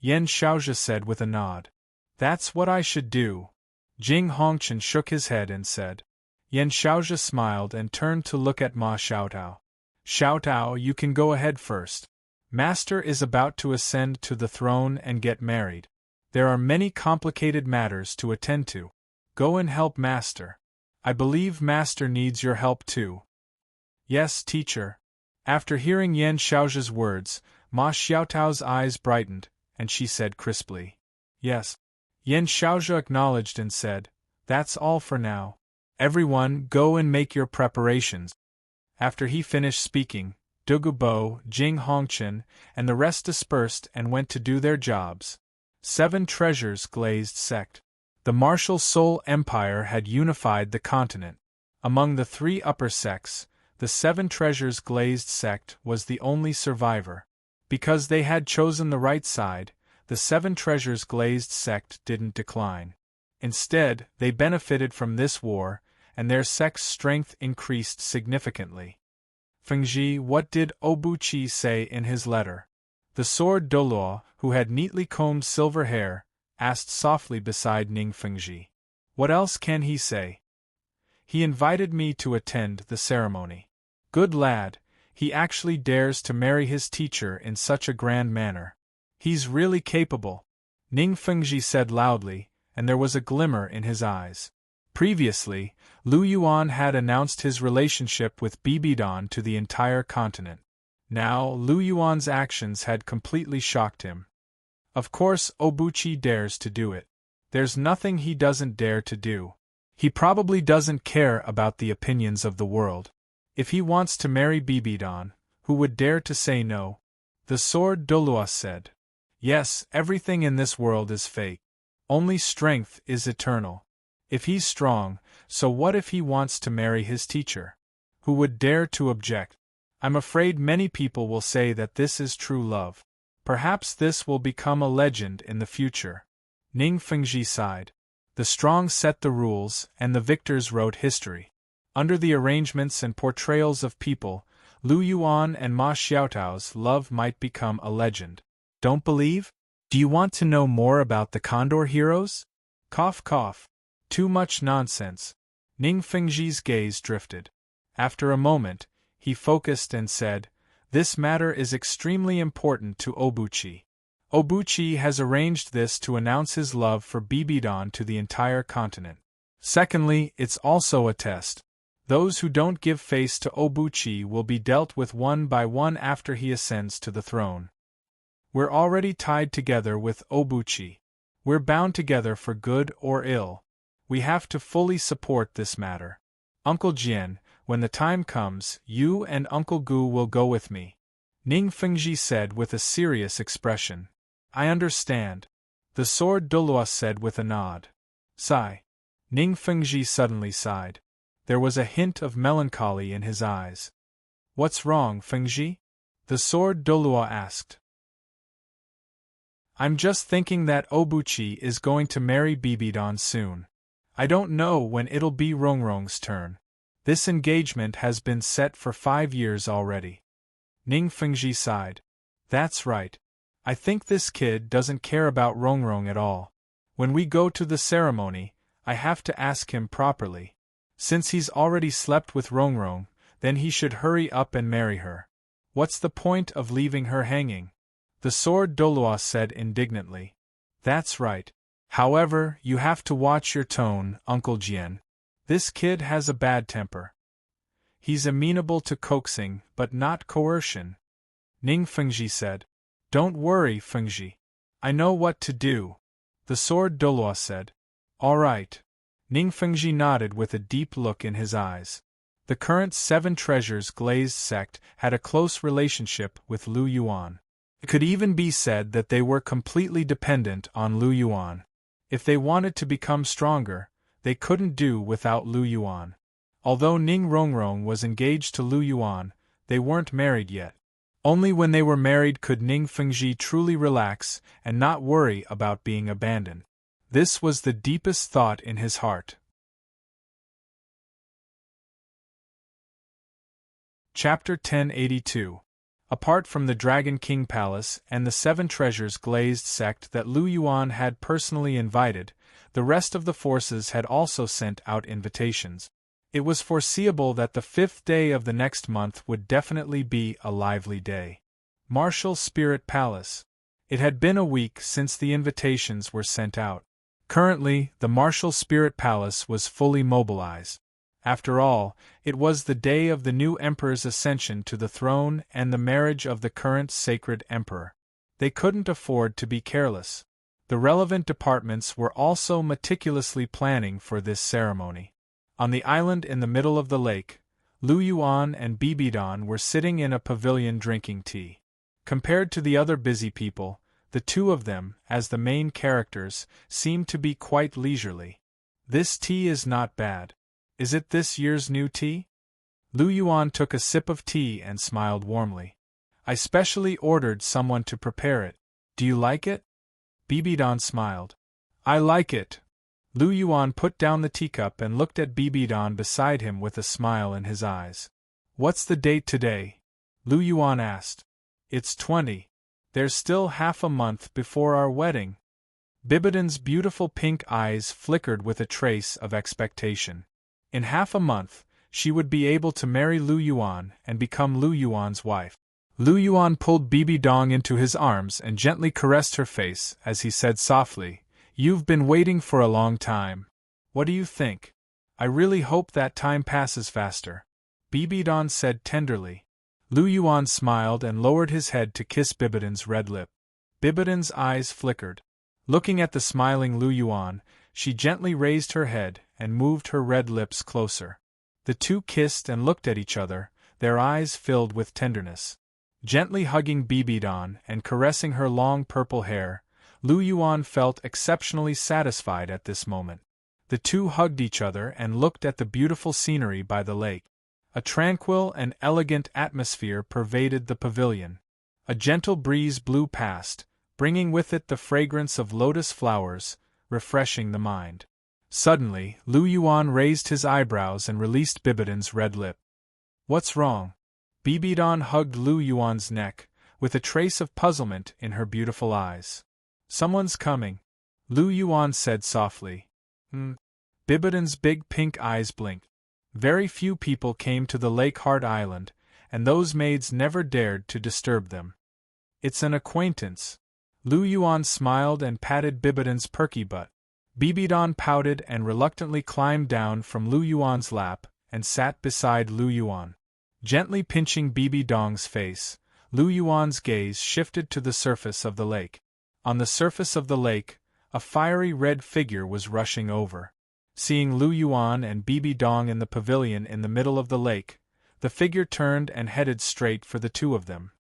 [SPEAKER 1] Yan Xiaozhi said with a nod. That's what I should do. Jing Hongchen shook his head and said. Yan Xiaozhi smiled and turned to look at Ma Xiaotao. Xiaotao, you can go ahead first. Master is about to ascend to the throne and get married. There are many complicated matters to attend to. Go and help Master. I believe Master needs your help too. Yes, teacher. After hearing Yan Xiaozhi's words, Ma Xiaotao's eyes brightened, and she said crisply, Yes. Yan Xiaozhi acknowledged and said, That's all for now. Everyone, go and make your preparations. After he finished speaking, Douluo, Jing Hongchen, and the rest dispersed and went to do their jobs. 7 Treasures Glazed Sect. The martial Soul Empire had unified the continent. Among the 3 upper sects, the 7 Treasures Glazed Sect was the only survivor. Because they had chosen the right side, the 7 Treasures Glazed Sect didn't decline. Instead, they benefited from this war, and their sect's strength increased significantly. Fengji, what did Obuchi say in his letter? The sword Douluo, who had neatly combed silver hair, asked softly beside Ning Fengji. What else can he say? He invited me to attend the ceremony. Good lad, he actually dares to marry his teacher in such a grand manner. He's really capable, Ning Fengji said loudly, and there was a glimmer in his eyes. Previously, Lu Yuan had announced his relationship with Bibidan to the entire continent. Now, Lu Yuan's actions had completely shocked him. Of course, Obuchi dares to do it. There's nothing he doesn't dare to do. He probably doesn't care about the opinions of the world. If he wants to marry Bibidan, who would dare to say no? The sword Douluo said. Yes, everything in this world is fake. Only strength is eternal. If he's strong, so what if he wants to marry his teacher? Who would dare to object? I'm afraid many people will say that this is true love. Perhaps this will become a legend in the future. Ning Fengji sighed. The strong set the rules, and the victors wrote history. Under the arrangements and portrayals of people, Lu Yuan and Ma Xiaotao's love might become a legend. Don't believe? Do you want to know more about the Condor heroes? Cough cough. Too much nonsense. Ning Fengji's gaze drifted. After a moment, he focused and said, This matter is extremely important to Obuchi. Obuchi has arranged this to announce his love for Bibidan to the entire continent. Secondly, it's also a test. Those who don't give face to Obuchi will be dealt with one by one after he ascends to the throne. We're already tied together with Obuchi. We're bound together for good or ill. We have to fully support this matter. Uncle Jian, when the time comes, you and Uncle Gu will go with me. Ning Fengji said with a serious expression. I understand. The sword Douluo said with a nod. Sigh. Ning Fengji suddenly sighed. There was a hint of melancholy in his eyes. What's wrong, Fengji? The sword Douluo asked. I'm just thinking that Obuchi is going to marry Bibidan soon. I don't know when it'll be Rongrong's turn. This engagement has been set for 5 years already. Ning Fengji sighed. That's right. I think this kid doesn't care about Rongrong at all. When we go to the ceremony, I have to ask him properly. Since he's already slept with Rongrong, then he should hurry up and marry her. What's the point of leaving her hanging? The sword Douluo said indignantly. That's right. However, you have to watch your tone, Uncle Jian. This kid has a bad temper. He's amenable to coaxing, but not coercion. Ning Fengji said. Don't worry, Fengji. I know what to do. The sword Douluo said. All right. Ning Fengji nodded with a deep look in his eyes. The current Seven Treasures glazed sect had a close relationship with Lu Yuan. It could even be said that they were completely dependent on Lu Yuan. If they wanted to become stronger, they couldn't do without Lu Yuan. Although Ning Rongrong was engaged to Lu Yuan, they weren't married yet. Only when they were married could Ning Fengji truly relax and not worry about being abandoned. This was the deepest thought in his heart. Chapter 1082. Apart from the Dragon King Palace and the Seven Treasures glazed sect that Lu Yuan had personally invited, the rest of the forces had also sent out invitations. It was foreseeable that the 5th day of the next month would definitely be a lively day. Martial Spirit Palace. It had been a week since the invitations were sent out. Currently, the Martial Spirit Palace was fully mobilized. After all, it was the day of the new emperor's ascension to the throne and the marriage of the current sacred emperor. They couldn't afford to be careless. The relevant departments were also meticulously planning for this ceremony. On the island in the middle of the lake, Lu Yuan and Bibidon were sitting in a pavilion drinking tea. Compared to the other busy people, the two of them, as the main characters, seemed to be quite leisurely. This tea is not bad. Is it this year's new tea? Lu Yuan took a sip of tea and smiled warmly. I specially ordered someone to prepare it. Do you like it? Bibidon smiled. I like it. Lu Yuan put down the teacup and looked at Bibidon beside him with a smile in his eyes. What's the date today? Lu Yuan asked. It's 20. There's still half a month before our wedding. Bibidon's beautiful pink eyes flickered with a trace of expectation. In half a month, she would be able to marry Lu Yuan and become Lu Yuan's wife. Lu Yuan pulled Bibidong into his arms and gently caressed her face as he said softly, You've been waiting for a long time. What do you think? I really hope that time passes faster. Bibidon said tenderly. Lu Yuan smiled and lowered his head to kiss Bibidon's red lip. Bibidon's eyes flickered. Looking at the smiling Lu Yuan, she gently raised her head and moved her red lips closer. The two kissed and looked at each other, their eyes filled with tenderness. Gently hugging Bibidon and caressing her long purple hair, Lu Yuan felt exceptionally satisfied at this moment. The two hugged each other and looked at the beautiful scenery by the lake. A tranquil and elegant atmosphere pervaded the pavilion. A gentle breeze blew past, bringing with it the fragrance of lotus flowers, refreshing the mind. Suddenly, Lu Yuan raised his eyebrows and released Bibidon's red lip. What's wrong? Bibidon hugged Lu Yuan's neck, with a trace of puzzlement in her beautiful eyes. Someone's coming, Lu Yuan said softly. Bibidon's big pink eyes blinked. Very few people came to the Lake Heart Island, and those maids never dared to disturb them. It's an acquaintance. Lu Yuan smiled and patted Bibidon's perky butt. Bibidon pouted and reluctantly climbed down from Lu Yuan's lap and sat beside Lu Yuan. Gently pinching Bibidong's face, Lu Yuan's gaze shifted to the surface of the lake. On the surface of the lake, a fiery red figure was rushing over. Seeing Lu Yuan and Bibidong in the pavilion in the middle of the lake, the figure turned and headed straight for the two of them.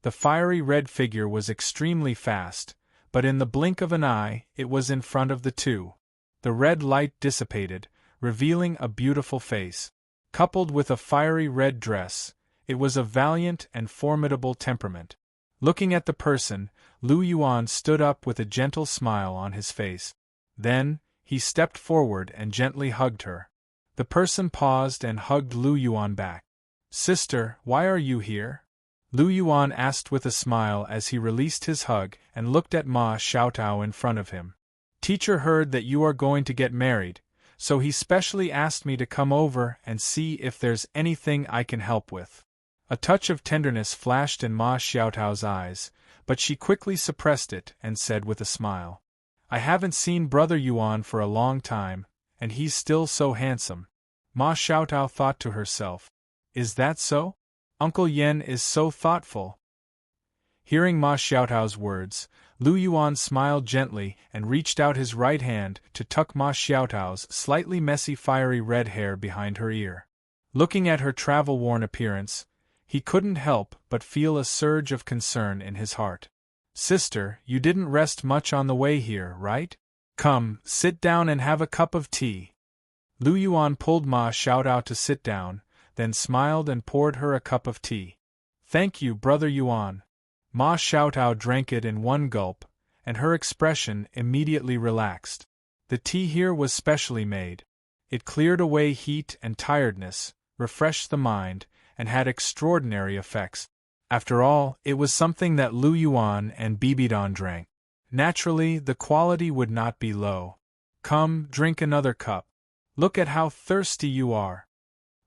[SPEAKER 1] The fiery red figure was extremely fast, but in the blink of an eye, it was in front of the two. The red light dissipated, revealing a beautiful face. Coupled with a fiery red dress, it was a valiant and formidable temperament. Looking at the person, Lu Yuan stood up with a gentle smile on his face. Then, he stepped forward and gently hugged her. The person paused and hugged Lu Yuan back. Sister, why are you here? Lu Yuan asked with a smile as he released his hug and looked at Ma Xiaotao in front of him. Teacher heard that you are going to get married, so he specially asked me to come over and see if there's anything I can help with. A touch of tenderness flashed in Ma Xiaotao's eyes, but she quickly suppressed it and said with a smile, I haven't seen Brother Yuan for a long time, and he's still so handsome. Ma Xiaotao thought to herself, is that so? Uncle Yen is so thoughtful. Hearing Ma Xiaotao's words, Lu Yuan smiled gently and reached out his right hand to tuck Ma Xiaotao's slightly messy fiery red hair behind her ear. Looking at her travel-worn appearance, he couldn't help but feel a surge of concern in his heart. Sister, you didn't rest much on the way here, right? Come, sit down and have a cup of tea. Lu Yuan pulled Ma Xiaotao to sit down, then smiled and poured her a cup of tea. Thank you, Brother Yuan. Ma Xiaotao drank it in one gulp, and her expression immediately relaxed. The tea here was specially made. It cleared away heat and tiredness, refreshed the mind, and had extraordinary effects. After all, it was something that Lu Yuan and Bibidon drank. Naturally, the quality would not be low. Come, drink another cup. Look at how thirsty you are.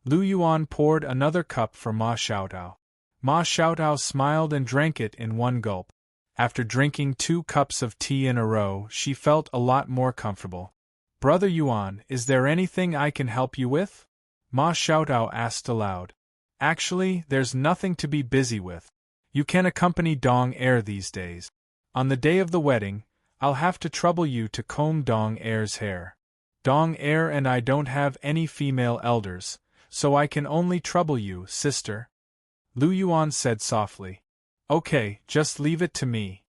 [SPEAKER 1] Lu Yuan poured another cup for Ma Xiaotao. Ma Xiaotao smiled and drank it in one gulp. After drinking 2 cups of tea in a row, she felt a lot more comfortable. Brother Yuan, is there anything I can help you with? Ma Xiaotao asked aloud. Actually, there's nothing to be busy with. You can accompany Dong Er these days. On the day of the wedding, I'll have to trouble you to comb Dong Er's hair. Dong Er and I don't have any female elders, so I can only trouble you, sister. Lu Yuan said softly. Okay, just leave it to me.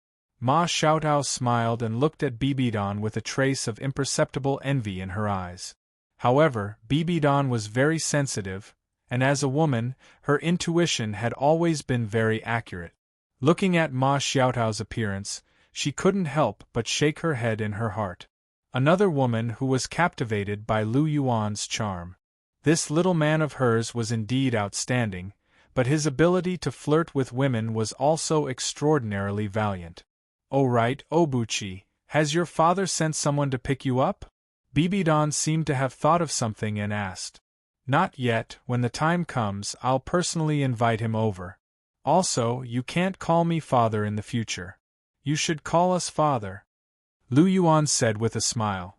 [SPEAKER 1] Ma Xiaotao smiled and looked at Bibidon with a trace of imperceptible envy in her eyes. However, Bibidon was very sensitive, and as a woman, her intuition had always been very accurate. Looking at Ma Xiaotao's appearance, she couldn't help but shake her head in her heart. Another woman who was captivated by Lu Yuan's charm. This little man of hers was indeed outstanding, but his ability to flirt with women was also extraordinarily valiant. Oh right, Obuchi, has your father sent someone to pick you up? Bibidon seemed to have thought of something and asked. Not yet, when the time comes I'll personally invite him over. Also, you can't call me father in the future. You should call us father. Lu Yuan said with a smile.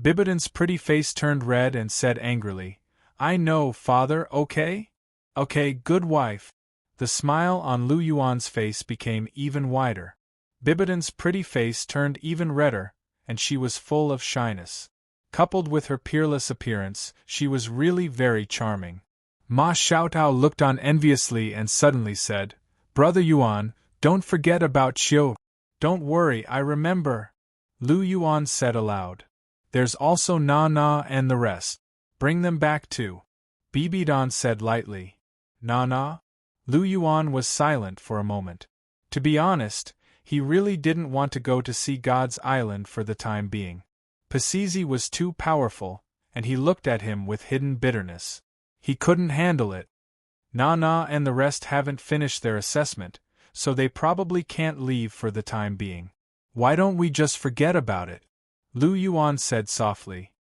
[SPEAKER 1] Bibidon's pretty face turned red and said angrily, I know, father, okay? Okay, good wife. The smile on Lu Yuan's face became even wider. Bibidon's pretty face turned even redder, and she was full of shyness. Coupled with her peerless appearance, she was really very charming. Ma Xiaotao looked on enviously and suddenly said, Brother Yuan, don't forget about Xiu. Don't worry, I remember. Lu Yuan said aloud. There's also Na Na and the rest. Bring them back too. Bibidon said lightly. Na Na? Lu Yuan was silent for a moment. To be honest, he really didn't want to go to see God's Island for the time being. Pasizi was too powerful, and he looked at him with hidden bitterness. He couldn't handle it. Na Na and the rest haven't finished their assessment, so they probably can't leave for the time being. Why don't we just forget about it? Lu Yuan said softly.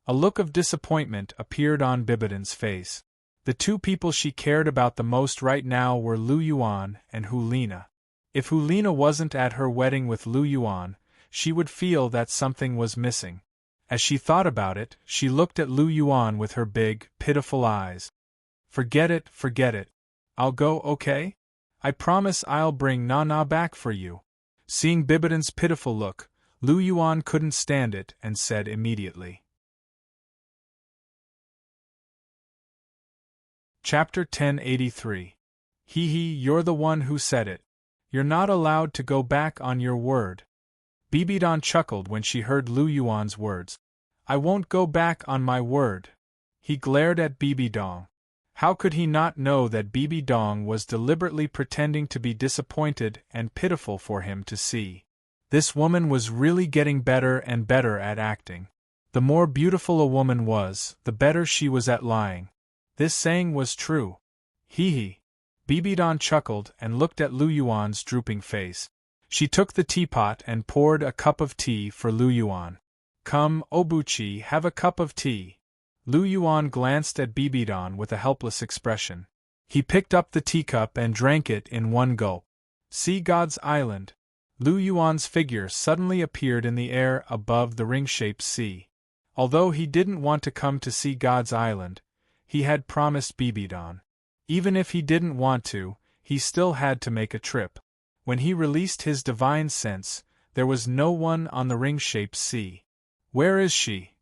[SPEAKER 1] A look of disappointment appeared on Bibidon's face. The 2 people she cared about the most right now were Lu Yuan and Hulina. If Hulina wasn't at her wedding with Lu Yuan, she would feel that something was missing. As she thought about it, she looked at Lu Yuan with her big, pitiful eyes. Forget it, forget it. I'll go, okay? I promise I'll bring Na Na back for you. Seeing Bibidon's pitiful look, Lu Yuan couldn't stand it and said immediately. Chapter 1083. Hee, you're the one who said it. You're not allowed to go back on your word. Bibidon chuckled when she heard Lu Yuan's words. I won't go back on my word. He glared at Bibidong. How could he not know that Bibidong was deliberately pretending to be disappointed and pitiful for him to see? This woman was really getting better and better at acting. The more beautiful a woman was, the better she was at lying. This saying was true. Hee. Bibidon chuckled and looked at Lu Yuan's drooping face. She took the teapot and poured a cup of tea for Lu Yuan. Come, Obuchi, have a cup of tea. Lu Yuan glanced at Bibidon with a helpless expression. He picked up the teacup and drank it in one gulp. Sea God's Island. Lu Yuan's figure suddenly appeared in the air above the ring-shaped sea. Although he didn't want to come to Sea God's Island, he had promised Bibidon. Even if he didn't want to, he still had to make a trip. When he released his divine sense, there was no one on the ring-shaped sea. Where is she?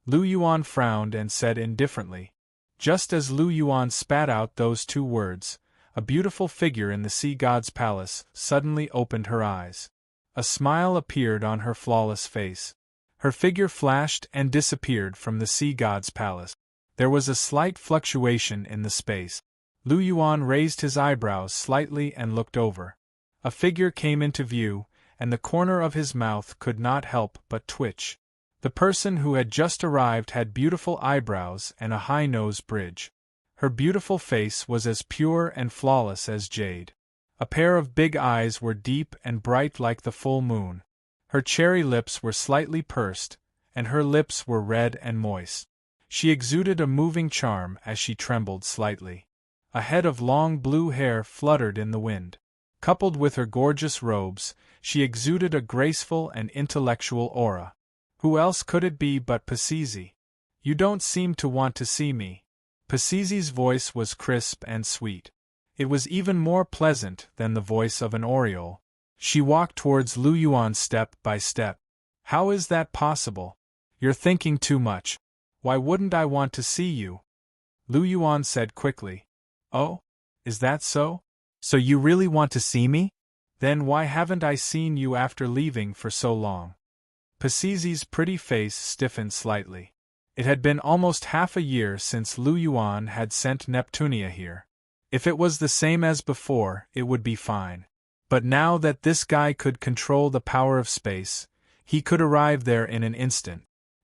[SPEAKER 1] Lu Yuan frowned and said indifferently. Just as Lu Yuan spat out those two words, a beautiful figure in the sea god's palace suddenly opened her eyes. A smile appeared on her flawless face. Her figure flashed and disappeared from the sea god's palace. There was a slight fluctuation in the space. Lu Yuan raised his eyebrows slightly and looked over. A figure came into view, and the corner of his mouth could not help but twitch. The person who had just arrived had beautiful eyebrows and a high nose bridge. Her beautiful face was as pure and flawless as jade. A pair of big eyes were deep and bright like the full moon. Her cherry lips were slightly pursed, and her lips were red and moist. She exuded a moving charm as she trembled slightly. A head of long blue hair fluttered in the wind. Coupled with her gorgeous robes, she exuded a graceful and intellectual aura. Who else could it be but Pasizi? You don't seem to want to see me. Pasizi's voice was crisp and sweet. It was even more pleasant than the voice of an oriole. She walked towards Lu Yuan step by step. How is that possible? You're thinking too much. Why wouldn't I want to see you? Lu Yuan said quickly. Oh? Is that so? So you really want to see me? Then why haven't I seen you after leaving for so long? Pasizi's pretty face stiffened slightly. It had been almost half a year since Lu Yuan had sent Neptunia here. If it was the same as before, it would be fine. But now that this guy could control the power of space, he could arrive there in an instant.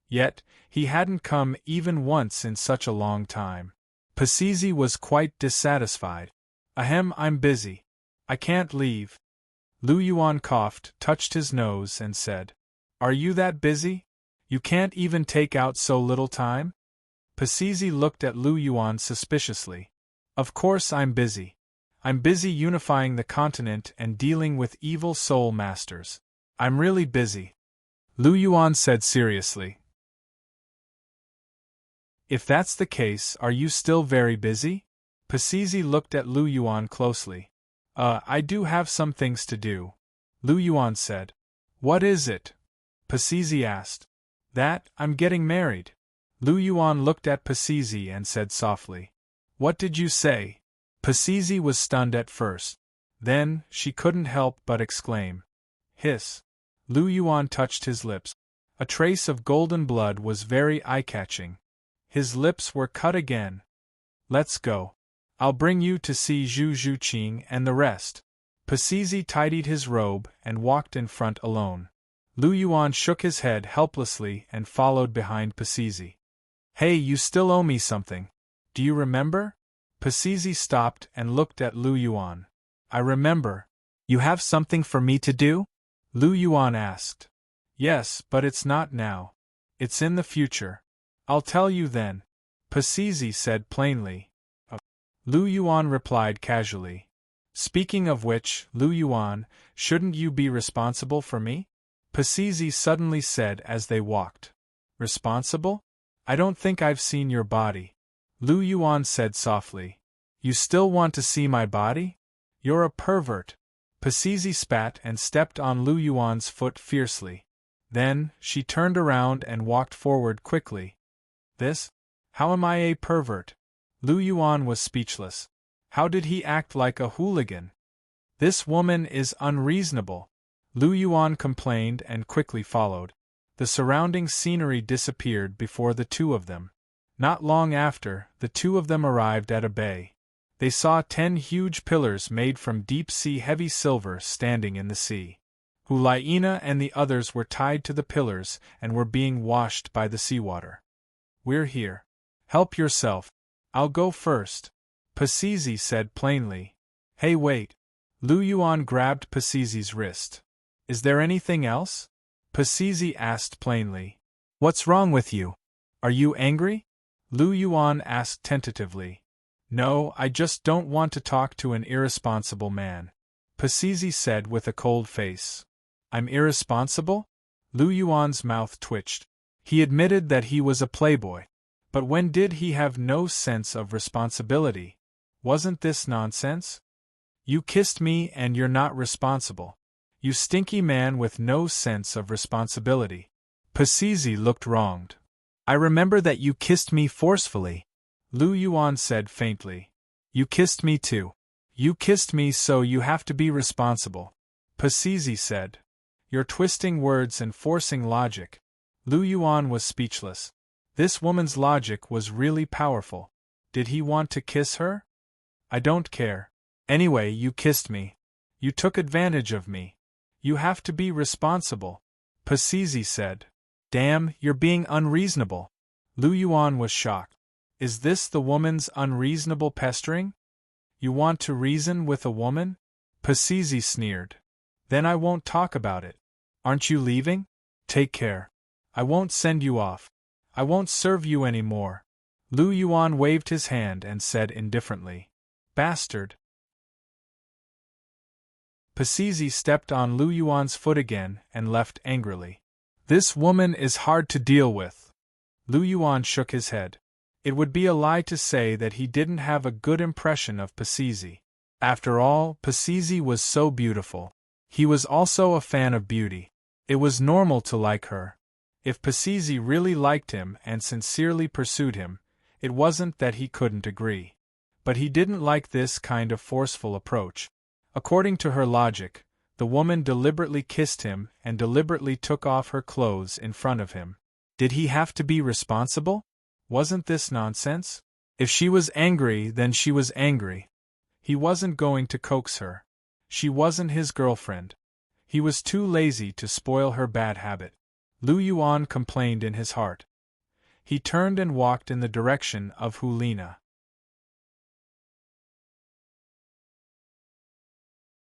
[SPEAKER 1] Yet, he hadn't come even once in such a long time. Pasizi was quite dissatisfied. Ahem, I'm busy. I can't leave. Lu Yuan coughed, touched his nose, and said, Are you that busy? You can't even take out so little time? Pasizi looked at Lu Yuan suspiciously. Of course I'm busy. I'm busy unifying the continent and dealing with evil soul masters. I'm really busy. Lu Yuan said seriously. If that's the case, are you still very busy? Pasizi looked at Lu Yuan closely. I do have some things to do. Lu Yuan said. What is it? Pasizi asked. That, I'm getting married. Lu Yuan looked at Pasizi and said softly. What did you say? Pasizi was stunned at first. Then, she couldn't help but exclaim. Hiss. Lu Yuan touched his lips. A trace of golden blood was very eye-catching. His lips were cut again. Let's go. I'll bring you to see Zhu Zhuqing and the rest. Pasizi tidied his robe and walked in front alone. Lu Yuan shook his head helplessly and followed behind Pasizi. Hey, you still owe me something. Do you remember? Pasizi stopped and looked at Lu Yuan. I remember. You have something for me to do? Lu Yuan asked. Yes, but it's not now. It's in the future. I'll tell you then. Pasizi said plainly. Lu Yuan replied casually. Speaking of which, Lu Yuan, shouldn't you be responsible for me? Pasizi suddenly said as they walked. Responsible? I don't think I've seen your body. Lu Yuan said softly. You still want to see my body? You're a pervert. Pasizi spat and stepped on Lu Yuan's foot fiercely. Then, she turned around and walked forward quickly. This? How am I a pervert? Lu Yuan was speechless. How did he act like a hooligan? This woman is unreasonable. Lu Yuan complained and quickly followed. The surrounding scenery disappeared before the two of them. Not long after, the two of them arrived at a bay. They saw 10 huge pillars made from deep-sea heavy silver standing in the sea. Hulaina and the others were tied to the pillars and were being washed by the seawater. We're here. Help yourself. I'll go first. Pasizi said plainly. Hey, wait. Lu Yuan grabbed Pasizi's wrist. Is there anything else? Pasizi asked plainly. What's wrong with you? Are you angry? Lu Yuan asked tentatively. No, I just don't want to talk to an irresponsible man, Pasizi said with a cold face. I'm irresponsible? Lu Yuan's mouth twitched. He admitted that he was a playboy. But when did he have no sense of responsibility? Wasn't this nonsense? You kissed me and you're not responsible. You stinky man with no sense of responsibility. Pasizi looked wronged. I remember that you kissed me forcefully, Lu Yuan said faintly. You kissed me too. You kissed me, so you have to be responsible, Pasizi said. You're twisting words and forcing logic. Lu Yuan was speechless. This woman's logic was really powerful. Did he want to kiss her? I don't care. Anyway, you kissed me. You took advantage of me. You have to be responsible, Pasizi said. Damn, you're being unreasonable. Lu Yuan was shocked. Is this the woman's unreasonable pestering? You want to reason with a woman? Pasizi sneered. Then I won't talk about it. Aren't you leaving? Take care. I won't send you off. I won't serve you any more. Lu Yuan waved his hand and said indifferently. Bastard. Pasizi stepped on Lu Yuan's foot again and left angrily. This woman is hard to deal with. Lu Yuan shook his head. It would be a lie to say that he didn't have a good impression of Pasizi. After all, Pasizi was so beautiful. He was also a fan of beauty. It was normal to like her. If Pasizi really liked him and sincerely pursued him, it wasn't that he couldn't agree. But he didn't like this kind of forceful approach. According to her logic, the woman deliberately kissed him and deliberately took off her clothes in front of him. Did he have to be responsible? Wasn't this nonsense? If she was angry, then she was angry. He wasn't going to coax her. She wasn't his girlfriend. He was too lazy to spoil her bad habit. Lu Yuan complained in his heart. He turned and walked in the direction of Hulina.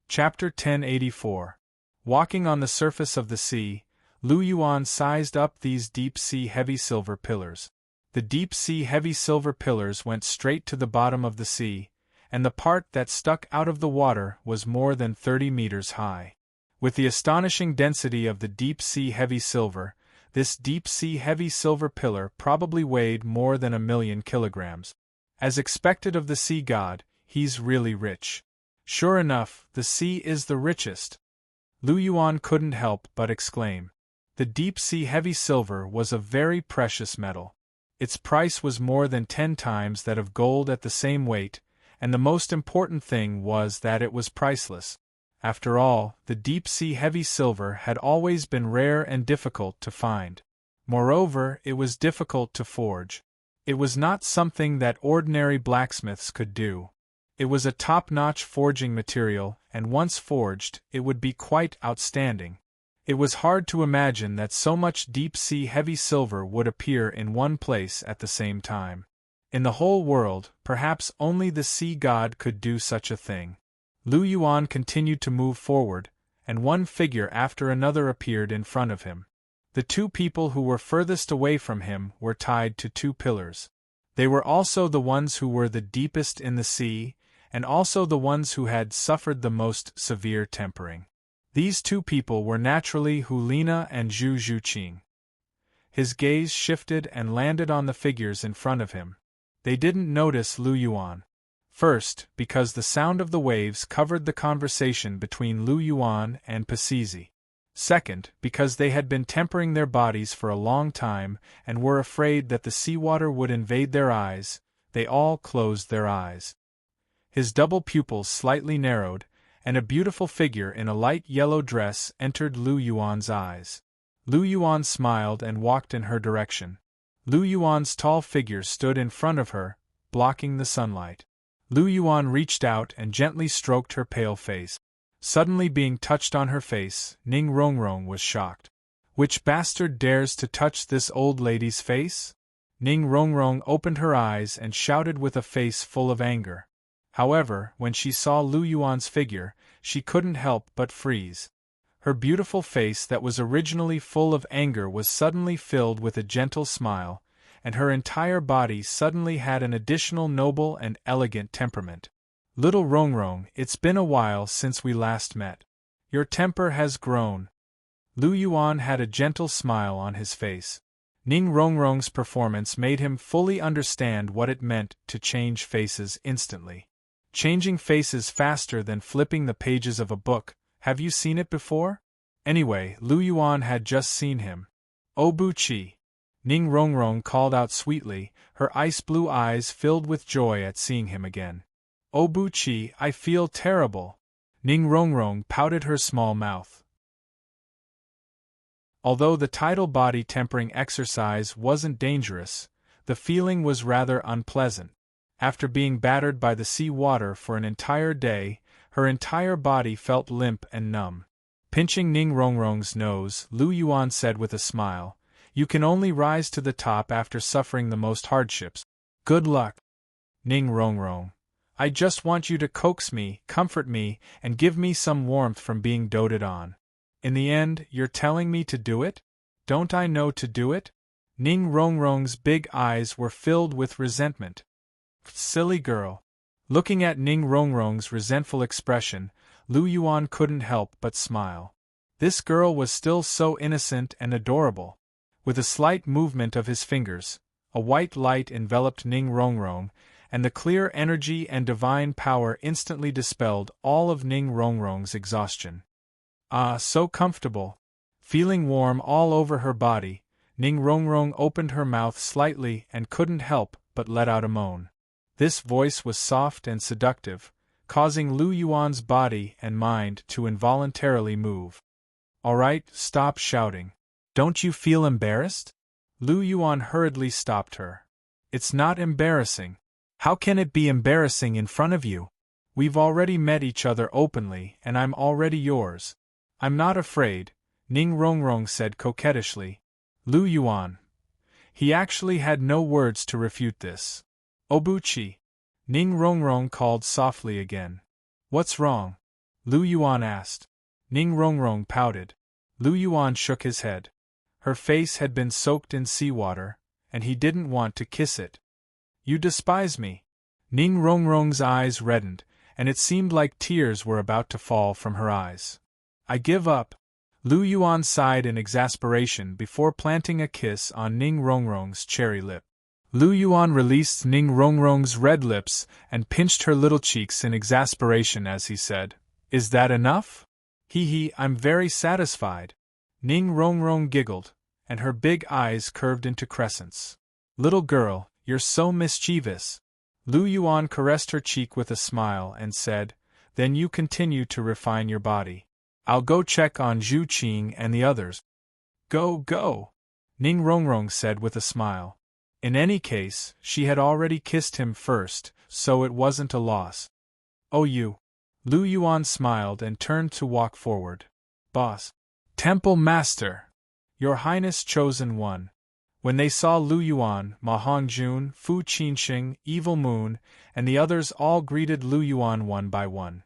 [SPEAKER 1] Chapter 1084. Walking on the surface of the sea, Lu Yuan sized up these deep-sea heavy silver pillars. The deep-sea heavy silver pillars went straight to the bottom of the sea, and the part that stuck out of the water was more than 30 meters high. With the astonishing density of the deep-sea heavy silver, this deep-sea heavy silver pillar probably weighed more than 1,000,000 kilograms. As expected of the sea god, he's really rich. Sure enough, the sea is the richest. Lu Yuan couldn't help but exclaim. The deep-sea heavy silver was a very precious metal. Its price was more than 10 times that of gold at the same weight, and the most important thing was that it was priceless. After all, the deep-sea heavy silver had always been rare and difficult to find. Moreover, it was difficult to forge. It was not something that ordinary blacksmiths could do. It was a top-notch forging material, and once forged, it would be quite outstanding. It was hard to imagine that so much deep-sea heavy silver would appear in one place at the same time. In the whole world, perhaps only the sea god could do such a thing. Lu Yuan continued to move forward, and one figure after another appeared in front of him. The two people who were furthest away from him were tied to 2 pillars. They were also the ones who were the deepest in the sea, and also the ones who had suffered the most severe tempering. These 2 people were naturally Hulina and Zhu Zhuqing. His gaze shifted and landed on the figures in front of him. They didn't notice Lu Yuan. First, because the sound of the waves covered the conversation between Lu Yuan and Pasizi. Second, because they had been tempering their bodies for a long time and were afraid that the seawater would invade their eyes, they all closed their eyes. His double pupils slightly narrowed, and a beautiful figure in a light yellow dress entered Lu Yuan's eyes. Lu Yuan smiled and walked in her direction. Lu Yuan's tall figure stood in front of her, blocking the sunlight. Lu Yuan reached out and gently stroked her pale face. Suddenly being touched on her face, Ning Rongrong was shocked. Which bastard dares to touch this old lady's face? Ning Rongrong opened her eyes and shouted with a face full of anger. However, when she saw Lu Yuan's figure, she couldn't help but freeze. Her beautiful face that was originally full of anger was suddenly filled with a gentle smile, and her entire body suddenly had an additional noble and elegant temperament. Little Rongrong, it's been a while since we last met. Your temper has grown. Lu Yuan had a gentle smile on his face. Ning Rongrong's performance made him fully understand what it meant to change faces instantly. Changing faces faster than flipping the pages of a book, have you seen it before? Anyway, Lu Yuan had just seen him. Oh Bu-chi! Ning Rongrong called out sweetly, her ice-blue eyes filled with joy at seeing him again. Oh Bu-chi, I feel terrible. Ning Rongrong pouted her small mouth. Although the tidal body tempering exercise wasn't dangerous, the feeling was rather unpleasant. After being battered by the sea water for an entire day, her entire body felt limp and numb. Pinching Ning Rongrong's nose, Lu Yuan said with a smile, "You can only rise to the top after suffering the most hardships. Good luck." Ning Rongrong, I just want you to coax me, comfort me, and give me some warmth from being doted on. In the end, you're telling me to do it? Don't I know to do it? Ning Rongrong's big eyes were filled with resentment. Silly girl. Looking at Ning Rongrong's resentful expression, Lu Yuan couldn't help but smile. This girl was still so innocent and adorable. With a slight movement of his fingers, a white light enveloped Ning Rongrong, and the clear energy and divine power instantly dispelled all of Ning Rongrong's exhaustion. Ah, so comfortable. Feeling warm all over her body, Ning Rongrong opened her mouth slightly and couldn't help but let out a moan. This voice was soft and seductive, causing Lu Yuan's body and mind to involuntarily move. All right, stop shouting. Don't you feel embarrassed? Lu Yuan hurriedly stopped her. It's not embarrassing. How can it be embarrassing in front of you? We've already met each other openly, and I'm already yours. I'm not afraid, Ning Rongrong said coquettishly. Lu Yuan. He actually had no words to refute this. Obuchi. Ning Rongrong called softly again. What's wrong? Lu Yuan asked. Ning Rongrong pouted. Lu Yuan shook his head. Her face had been soaked in seawater, and he didn't want to kiss it. You despise me. Ning Rongrong's eyes reddened, and it seemed like tears were about to fall from her eyes. I give up. Lu Yuan sighed in exasperation before planting a kiss on Ning Rongrong's cherry lip. Lu Yuan released Ning Rongrong's red lips and pinched her little cheeks in exasperation as he said, Is that enough? Hee, I'm very satisfied. Ning Rongrong giggled, and her big eyes curved into crescents. Little girl, you're so mischievous. Lu Yuan caressed her cheek with a smile and said, Then you continue to refine your body. I'll go check on Zhu Qing and the others. Go. Ning Rongrong said with a smile. In any case, she had already kissed him first, so it wasn't a loss. Oh you. Lu Yuan smiled and turned to walk forward. Boss. Temple Master. Your Highness Chosen One. When they saw Lu Yuan, Ma Hongjun, Fu Qinxing, Evil Moon, and the others all greeted Lu Yuan one by one.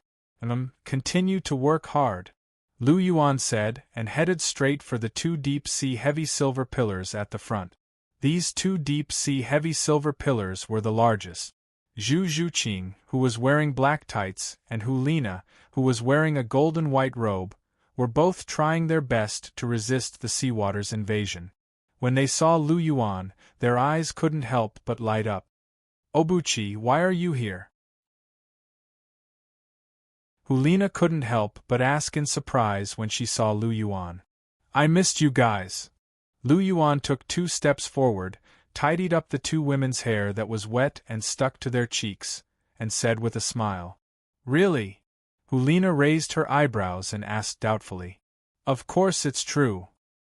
[SPEAKER 1] Continue to work hard, Lu Yuan said, and headed straight for the two deep-sea heavy silver pillars at the front. These two deep-sea heavy silver pillars were the largest. Zhu Zhuqing, who was wearing black tights, and Hulina, who was wearing a golden white robe, were both trying their best to resist the seawater's invasion. When they saw Lu Yuan, their eyes couldn't help but light up. Obuchi, why are you here? Hulina couldn't help but ask in surprise when she saw Lu Yuan. I missed you guys. Lu Yuan took 2 steps forward, tidied up the 2 women's hair that was wet and stuck to their cheeks, and said with a smile. Really? Hulina raised her eyebrows and asked doubtfully. Of course it's true,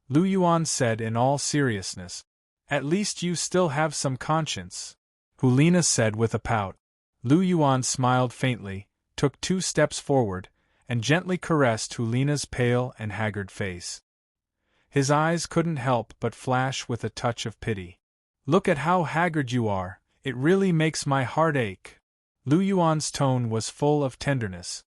[SPEAKER 1] Lu Yuan said in all seriousness. At least you still have some conscience, Hulina said with a pout. Lu Yuan smiled faintly, took 2 steps forward, and gently caressed Hulina's pale and haggard face. His eyes couldn't help but flash with a touch of pity. Look at how haggard you are, it really makes my heart ache. Lu Yuan's tone was full of tenderness.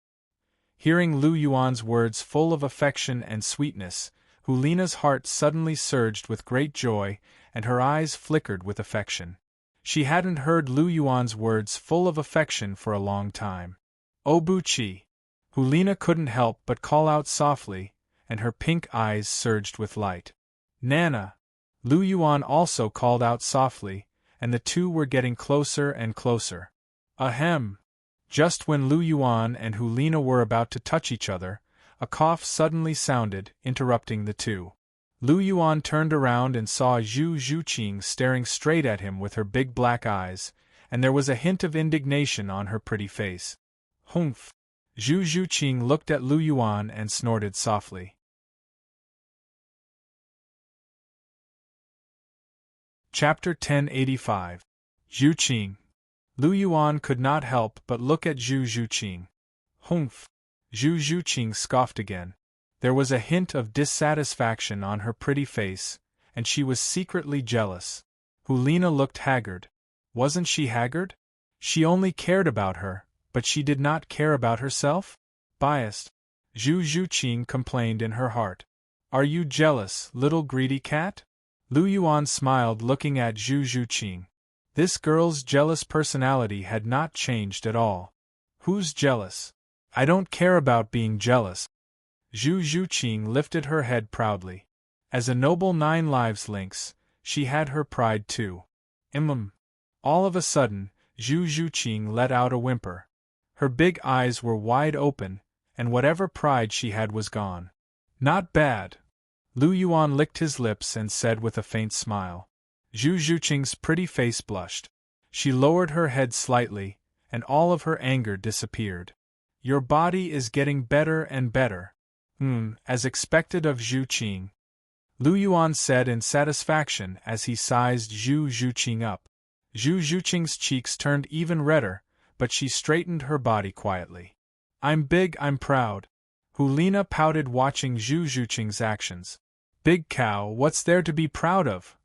[SPEAKER 1] Hearing Lu Yuan's words full of affection and sweetness, Hulina's heart suddenly surged with great joy, and her eyes flickered with affection. She hadn't heard Lu Yuan's words full of affection for a long time. Obuchi! Hulina couldn't help but call out softly, and her pink eyes surged with light. Nana! Lu Yuan also called out softly, and the two were getting closer and closer. Ahem! Just when Lu Yuan and Hulina were about to touch each other, a cough suddenly sounded, interrupting the two. Lu Yuan turned around and saw Zhu Zhuqing staring straight at him with her big black eyes, and there was a hint of indignation on her pretty face. Humph! Zhu Zhuqing looked at Lu Yuan and snorted softly. Chapter 1085. Zhuqing. Lu Yuan could not help but look at Zhu Zhuqing. Humph! Zhu Zhuqing scoffed again. There was a hint of dissatisfaction on her pretty face, and she was secretly jealous. Hulina looked haggard. Wasn't she haggard? She only cared about her, but she did not care about herself? Biased. Zhu Zhuqing complained in her heart. Are you jealous, little greedy cat? Lu Yuan smiled looking at Zhu Zhuqing. This girl's jealous personality had not changed at all. Who's jealous? I don't care about being jealous. Zhu Zhuqing lifted her head proudly. As a noble 9 lives lynx, she had her pride too. All of a sudden, Zhu Zhuqing let out a whimper. Her big eyes were wide open, and whatever pride she had was gone. Not bad. Lu Yuan licked his lips and said with a faint smile. Zhu Zhuqing's pretty face blushed. She lowered her head slightly, and all of her anger disappeared. Your body is getting better and better. As expected of Zhuqing. Lu Yuan said in satisfaction as he sized Zhu Zhuqing up. Zhu Zhuqing's cheeks turned even redder, but she straightened her body quietly. I'm big, I'm proud. Hulina pouted watching Zhu Zhuqing's actions. Big cow, what's there to be proud of?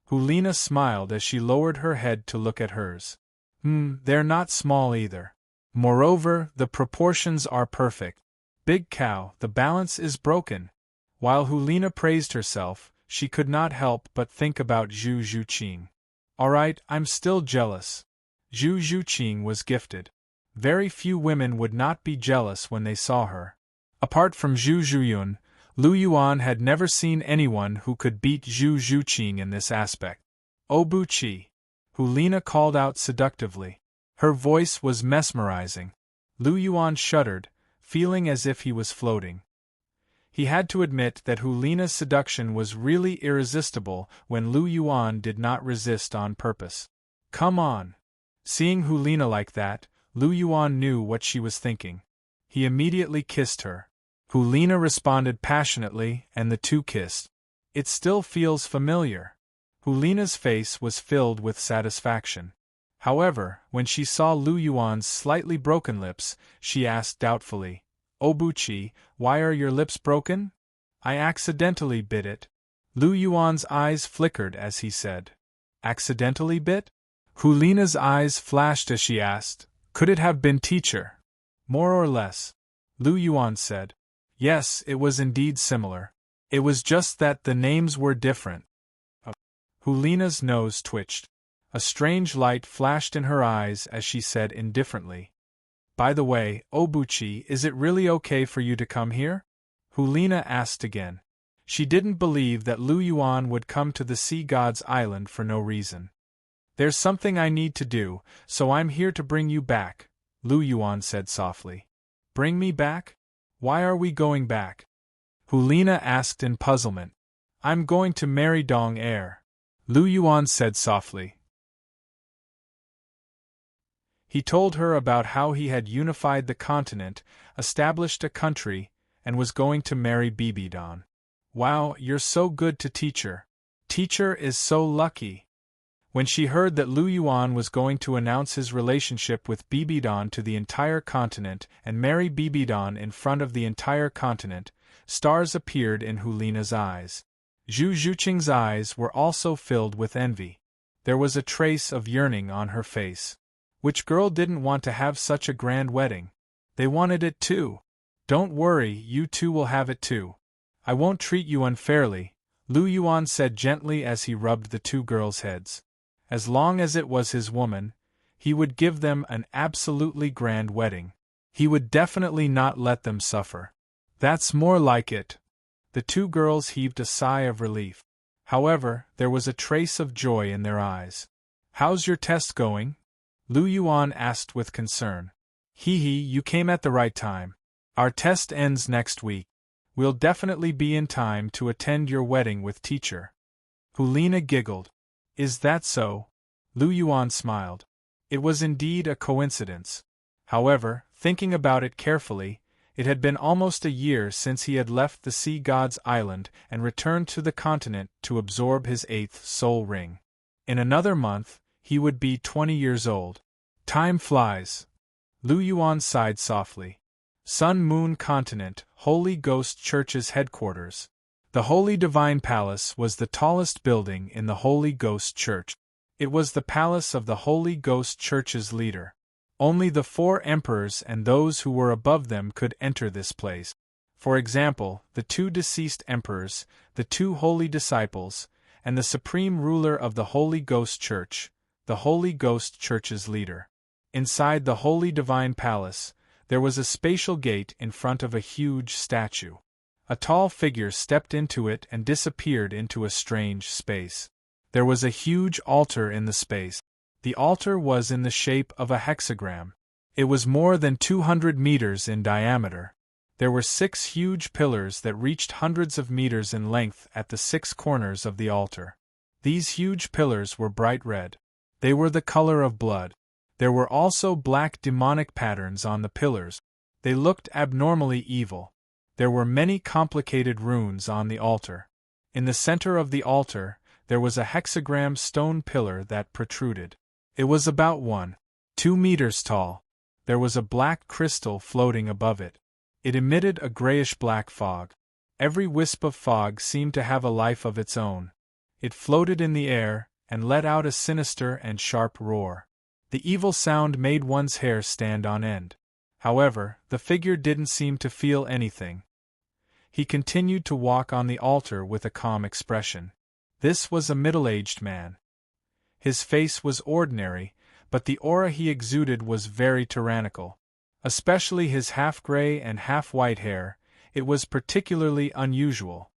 [SPEAKER 1] Hulina smiled as she lowered her head to look at hers. They're not small either. Moreover, the proportions are perfect. Big cow, the balance is broken. While Hulina praised herself, she could not help but think about Zhu Zhuqing. Alright, I'm still jealous. Zhu Zhuqing was gifted. Very few women would not be jealous when they saw her. Apart from Zhu Zhuyun, Lu Yuan had never seen anyone who could beat Zhu Zhuqing in this aspect. Obuchi! Hulina called out seductively. Her voice was mesmerizing. Lu Yuan shuddered, feeling as if he was floating. He had to admit that Hulina's seduction was really irresistible when Lu Yuan did not resist on purpose. Come on! Seeing Hulina like that, Lu Yuan knew what she was thinking. He immediately kissed her. Hulina responded passionately, and the two kissed. It still feels familiar. Hulina's face was filled with satisfaction. However, when she saw Lu Yuan's slightly broken lips, she asked doubtfully, Obuchi, why are your lips broken? I accidentally bit it. Lu Yuan's eyes flickered as he said. Accidentally bit? Hulina's eyes flashed as she asked, could it have been teacher? More or less. Lu Yuan said. Yes, it was indeed similar. It was just that the names were different. Hulina's nose twitched. A strange light flashed in her eyes as she said indifferently. By the way, Obuchi, is it really okay for you to come here? Hulina asked again. She didn't believe that Lu Yuan would come to the sea god's island for no reason. There's something I need to do, so I'm here to bring you back, Lu Yuan said softly. Bring me back? Why are we going back? Hulina asked in puzzlement. I'm going to marry Dong Er, Lu Yuan said softly. He told her about how he had unified the continent, established a country, and was going to marry Bibidon. Wow, you're so good to teacher. Teacher is so lucky. When she heard that Lu Yuan was going to announce his relationship with Bibidon to the entire continent and marry Bibidon in front of the entire continent, stars appeared in Hulina's eyes. Zhu Zhuqing's eyes were also filled with envy. There was a trace of yearning on her face. Which girl didn't want to have such a grand wedding? They wanted it too. Don't worry, you two will have it too. I won't treat you unfairly, Lu Yuan said gently as he rubbed the two girls' heads. As long as it was his woman, he would give them an absolutely grand wedding. He would definitely not let them suffer. That's more like it. The two girls heaved a sigh of relief. However, there was a trace of joy in their eyes. How's your test going? Lu Yuan asked with concern. Hee, you came at the right time. Our test ends next week. We'll definitely be in time to attend your wedding with teacher. Hulina giggled. Is that so? Lu Yuan smiled. It was indeed a coincidence. However, thinking about it carefully, it had been almost a year since he had left the Sea God's island and returned to the continent to absorb his 8th soul ring. In another month, he would be 20 years old. Time flies. Lu Yuan sighed softly. Sun Moon Continent, Holy Ghost Church's headquarters. The Holy Divine Palace was the tallest building in the Holy Ghost Church. It was the palace of the Holy Ghost Church's leader. Only the 4 emperors and those who were above them could enter this place. For example, the 2 deceased emperors, the 2 holy disciples, and the supreme ruler of the Holy Ghost Church, the Holy Ghost Church's leader. Inside the Holy Divine Palace, there was a spatial gate in front of a huge statue. A tall figure stepped into it and disappeared into a strange space. There was a huge altar in the space. The altar was in the shape of a hexagram. It was more than 200 meters in diameter. There were 6 huge pillars that reached hundreds of meters in length at the 6 corners of the altar. These huge pillars were bright red. They were the color of blood. There were also black demonic patterns on the pillars. They looked abnormally evil. There were many complicated runes on the altar. In the center of the altar, there was a hexagram stone pillar that protruded. It was about 1.2 meters tall. There was a black crystal floating above it. It emitted a grayish-black fog. Every wisp of fog seemed to have a life of its own. It floated in the air and let out a sinister and sharp roar. The evil sound made one's hair stand on end. However, the figure didn't seem to feel anything. He continued to walk on the altar with a calm expression. This was a middle-aged man. His face was ordinary, but the aura he exuded was very tyrannical. Especially his half-gray and half-white hair, it was particularly unusual.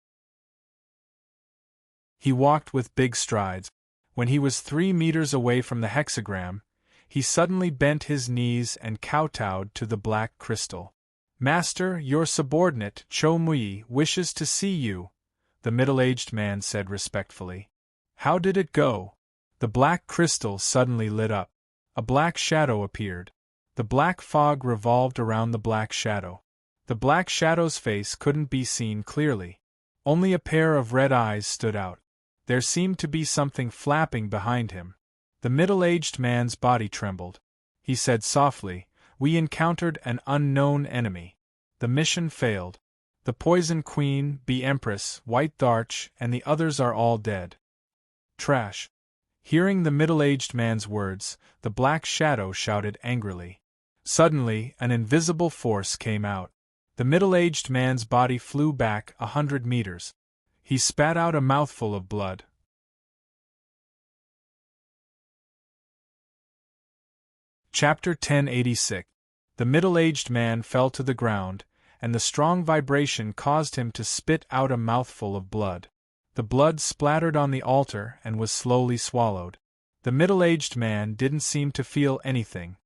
[SPEAKER 1] He walked with big strides. When he was 3 meters away from the hexagram, he suddenly bent his knees and kowtowed to the black crystal. Master, your subordinate, Cho Mui, wishes to see you, the middle-aged man said respectfully. How did it go? The black crystal suddenly lit up. A black shadow appeared. The black fog revolved around the black shadow. The black shadow's face couldn't be seen clearly. Only a pair of red eyes stood out. There seemed to be something flapping behind him. The middle-aged man's body trembled. He said softly, "We encountered an unknown enemy. The mission failed. The Poison Queen, Bee Empress, White Tharch, and the others are all dead." Trash. Hearing the middle-aged man's words, the black shadow shouted angrily. Suddenly, an invisible force came out. The middle-aged man's body flew back 100 meters. He spat out a mouthful of blood. Chapter 1086. The middle-aged man fell to the ground, and the strong vibration caused him to spit out a mouthful of blood. The blood splattered on the altar and was slowly swallowed. The middle-aged man didn't seem to feel anything.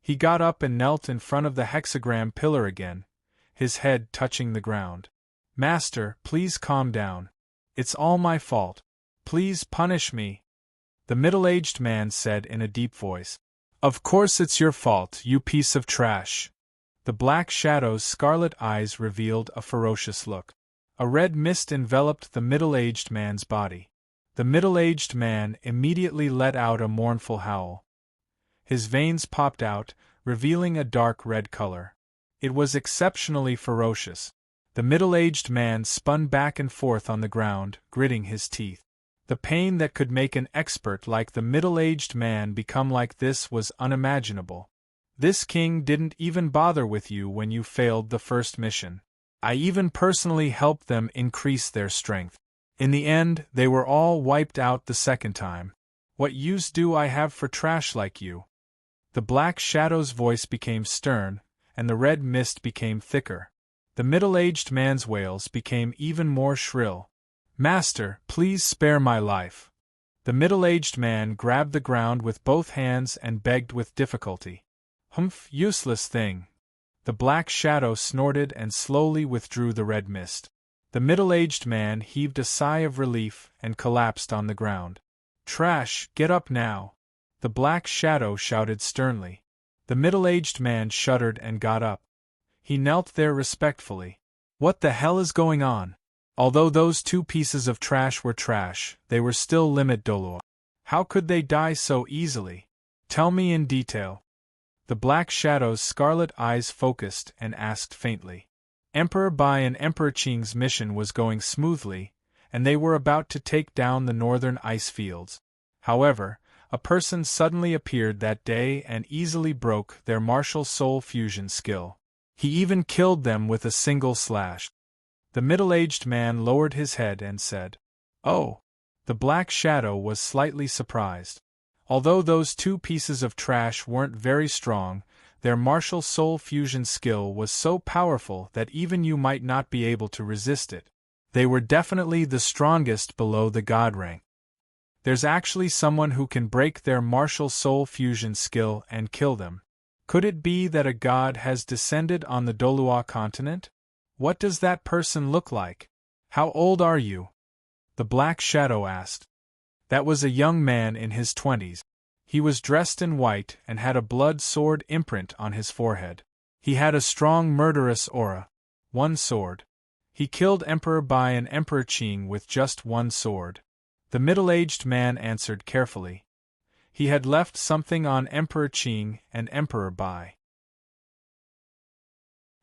[SPEAKER 1] He got up and knelt in front of the hexagram pillar again, his head touching the ground. "Master, please calm down. It's all my fault. Please punish me," the middle-aged man said in a deep voice. "Of course it's your fault, you piece of trash." The black shadow's scarlet eyes revealed a ferocious look. A red mist enveloped the middle-aged man's body. The middle-aged man immediately let out a mournful howl. His veins popped out, revealing a dark red color. It was exceptionally ferocious. The middle-aged man spun back and forth on the ground, gritting his teeth. The pain that could make an expert like the middle-aged man become like this was unimaginable. This king didn't even bother with you when you failed the first mission. I even personally helped them increase their strength. In the end, they were all wiped out the second time. What use do I have for trash like you?" The Black Shadow's voice became stern, and the red mist became thicker. The middle-aged man's wails became even more shrill. "Master, please spare my life." The middle-aged man grabbed the ground with both hands and begged with difficulty. "Humph, useless thing." The Black Shadow snorted and slowly withdrew the red mist. The middle-aged man heaved a sigh of relief and collapsed on the ground. "Trash, get up now!" The Black Shadow shouted sternly. The middle-aged man shuddered and got up. He knelt there respectfully. "What the hell is going on?" Although those two pieces of trash were trash, they were still limit Douluo. How could they die so easily? Tell me in detail. The Black Shadow's scarlet eyes focused and asked faintly. Emperor Bai and Emperor Qing's mission was going smoothly, and they were about to take down the northern ice fields. However, a person suddenly appeared that day and easily broke their martial soul fusion skill. He even killed them with a single slash. The middle-aged man lowered his head and said, "Oh." The Black Shadow was slightly surprised. Although those two pieces of trash weren't very strong, their martial soul fusion skill was so powerful that even you might not be able to resist it. They were definitely the strongest below the god rank. There's actually someone who can break their martial soul fusion skill and kill them. Could it be that a god has descended on the Douluo continent? What does that person look like? How old are you? The Black Shadow asked. That was a young man in his 20s. He was dressed in white and had a blood sword imprint on his forehead. He had a strong murderous aura. One sword. He killed Emperor Bai and Emperor Qing with just one sword. The middle-aged man answered carefully. He had left something on Emperor Qing and Emperor Bai.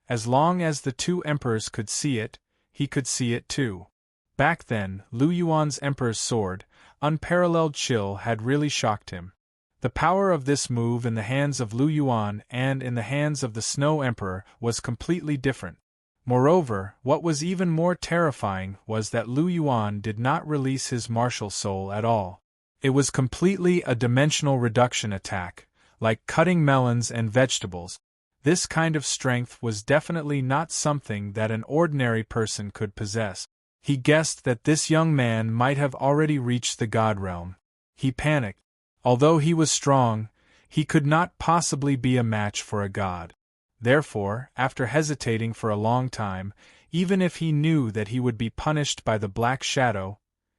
[SPEAKER 1] As long as the two emperors could see it, he could see it too. Back then, Lu Yuan's emperor's sword, unparalleled chill, had really shocked him. The power of this move in the hands of Lu Yuan and in the hands of the Snow Emperor was completely different. Moreover, what was even more terrifying was that Lu Yuan did not release his martial soul at all. It was completely a dimensional reduction attack, like cutting melons and vegetables. This kind of strength was definitely not something that an ordinary person could possess. He guessed that this young man might have already reached the god realm. He panicked. Although he was strong, he could not possibly be a match for a god. Therefore, after hesitating for a long time, even if he knew that he would be punished by the Black Shadow,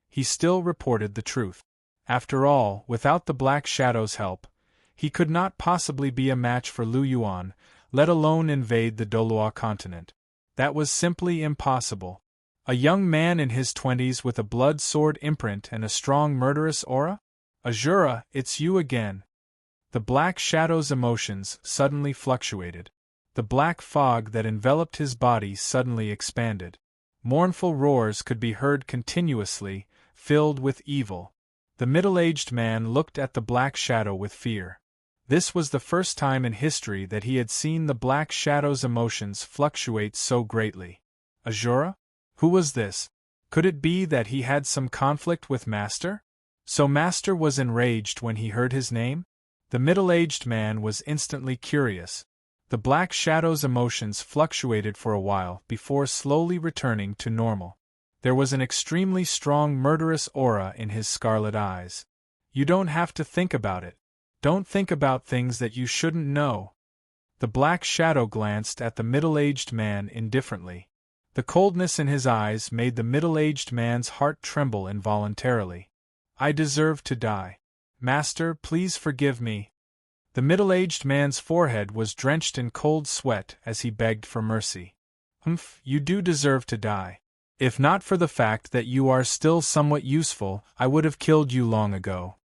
[SPEAKER 1] he still reported the truth. After all, without the Black Shadow's help, he could not possibly be a match for Lu Yuan, let alone invade the Douluo continent. That was simply impossible. A young man in his 20s with a blood sword imprint and a strong murderous aura? Azura, it's you again. The Black Shadow's emotions suddenly fluctuated. The black fog that enveloped his body suddenly expanded. Mournful roars could be heard continuously, filled with evil. The middle-aged man looked at the Black Shadow with fear. This was the first time in history that he had seen the Black Shadow's emotions fluctuate so greatly. Azura? Who was this? Could it be that he had some conflict with Master? So Master was enraged when he heard his name? The middle-aged man was instantly curious. The Black Shadow's emotions fluctuated for a while before slowly returning to normal. There was an extremely strong murderous aura in his scarlet eyes. You don't have to think about it. Don't think about things that you shouldn't know. The Black Shadow glanced at the middle-aged man indifferently. The coldness in his eyes made the middle-aged man's heart tremble involuntarily. I deserve to die. Master, please forgive me. The middle-aged man's forehead was drenched in cold sweat as he begged for mercy. Humph, you do deserve to die. If not for the fact that you are still somewhat useful, I would have killed you long ago.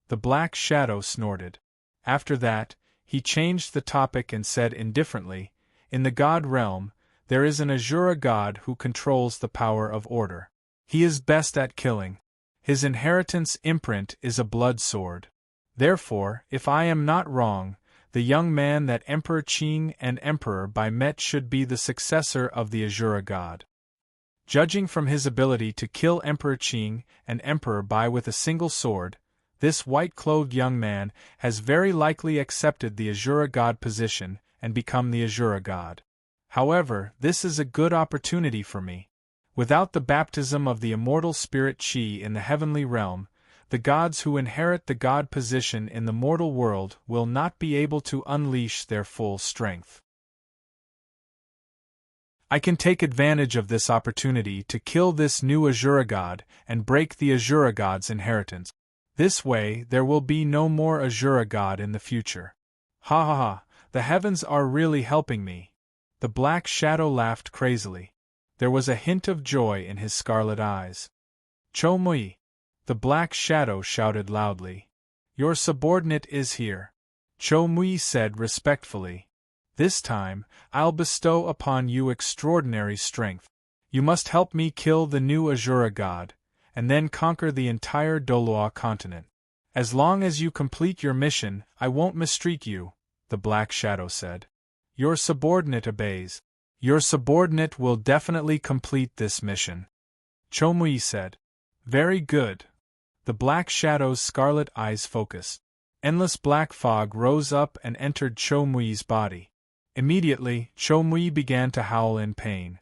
[SPEAKER 1] The Black Shadow snorted. After that, he changed the topic and said indifferently, in the god realm, there is an Azura god who controls the power of order. He is best at killing. His inheritance imprint is a blood sword. Therefore, if I am not wrong, the young man that Emperor Qing and Emperor Bai met should be the successor of the Azura god. Judging from his ability to kill Emperor Qing and Emperor Bai with a single sword, this white-clothed young man has very likely accepted the Azura god position and become the Azura god. However, this is a good opportunity for me. Without the baptism of the immortal spirit Qi in the heavenly realm, the gods who inherit the god position in the mortal world will not be able to unleash their full strength. I can take advantage of this opportunity to kill this new Azura god and break the Azura god's inheritance. This way, there will be no more Azura god in the future. Ha ha ha, the heavens are really helping me. The black shadow laughed crazily. There was a hint of joy in his scarlet eyes. Cho Mui! The black shadow shouted loudly. Your subordinate is here. Cho Mui said respectfully. This time, I'll bestow upon you extraordinary strength. You must help me kill the new Azura god, and then conquer the entire Douluo continent. As long as you complete your mission, I won't mistreat you, the black shadow said. Your subordinate obeys. Your subordinate will definitely complete this mission. Cho Mui said. Very good. The black shadow's scarlet eyes focused. Endless black fog rose up and entered Cho Mui's body. Immediately, Cho Mui began to howl in pain.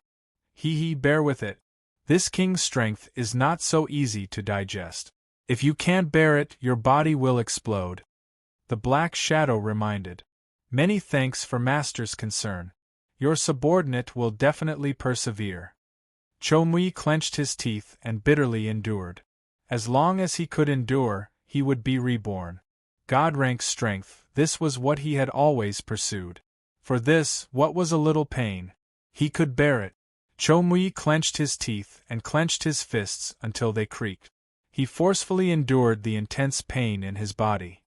[SPEAKER 1] Bear with it. This king's strength is not so easy to digest. If you can't bear it, your body will explode. The black shadow reminded. Many thanks for master's concern. Your subordinate will definitely persevere. Cho Mui clenched his teeth and bitterly endured. As long as he could endure, he would be reborn. God-rank strength, this was what he had always pursued. For this, what was a little pain? He could bear it. Cho Mui clenched his teeth and clenched his fists until they creaked. He forcefully endured the intense pain in his body.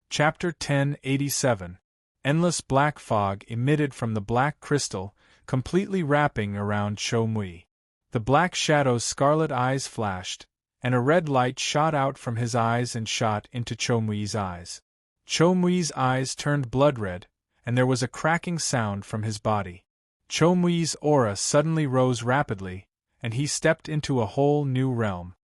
[SPEAKER 1] Chapter 1087. Endless black fog emitted from the black crystal, completely wrapping around Cho Mui. The black shadow's scarlet eyes flashed, and a red light shot out from his eyes and shot into Cho Mui's eyes. Cho Mui's eyes turned blood-red, and there was a cracking sound from his body. Cho Mui's aura suddenly rose rapidly, and he stepped into a whole new realm.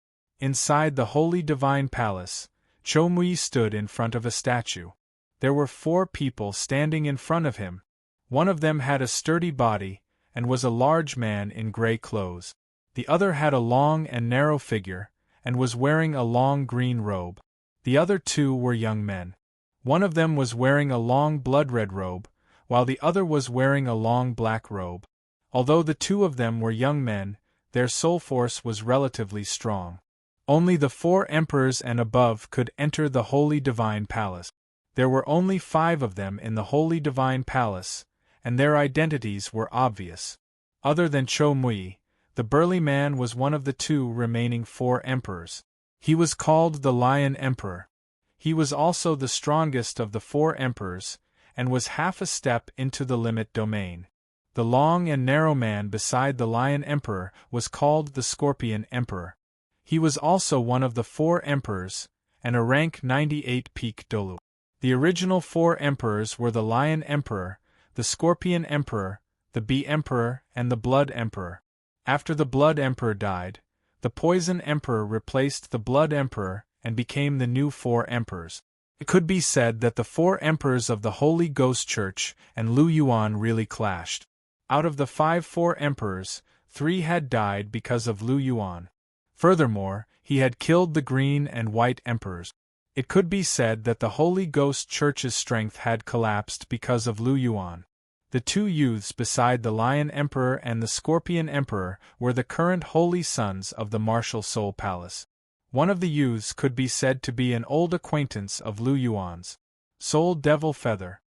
[SPEAKER 1] Inside the holy divine palace, Cho Mui stood in front of a statue. There were 4 people standing in front of him. One of them had a sturdy body, and was a large man in gray clothes. The other had a long and narrow figure, and was wearing a long green robe. The other 2 were young men. One of them was wearing a long blood-red robe, while the other was wearing a long black robe. Although the 2 of them were young men, their soul force was relatively strong. Only the 4 emperors and above could enter the holy divine palace. There were only 5 of them in the holy divine palace, and their identities were obvious. Other than Cho Mui, the burly man was one of the 2 remaining 4 emperors. He was called the Lion Emperor. He was also the strongest of the 4 emperors, and was half a step into the limit domain. The long and narrow man beside the Lion Emperor was called the Scorpion Emperor. He was also one of the 4 emperors, and a rank 98 peak Douluo. The original 4 emperors were the Lion Emperor, the Scorpion Emperor, the Bee Emperor, and the Blood Emperor. After the Blood Emperor died, the Poison Emperor replaced the Blood Emperor and became the new 4 emperors. It could be said that the 4 emperors of the Holy Ghost Church and Lu Yuan really clashed. Out of the 4 emperors, 3 had died because of Lu Yuan. Furthermore, he had killed the Green and White Emperors. It could be said that the Holy Ghost Church's strength had collapsed because of Lu Yuan. The 2 youths beside the Lion Emperor and the Scorpion Emperor were the current holy sons of the Martial Soul Palace. One of the youths could be said to be an old acquaintance of Lu Yuan's. Soul Devil Feather.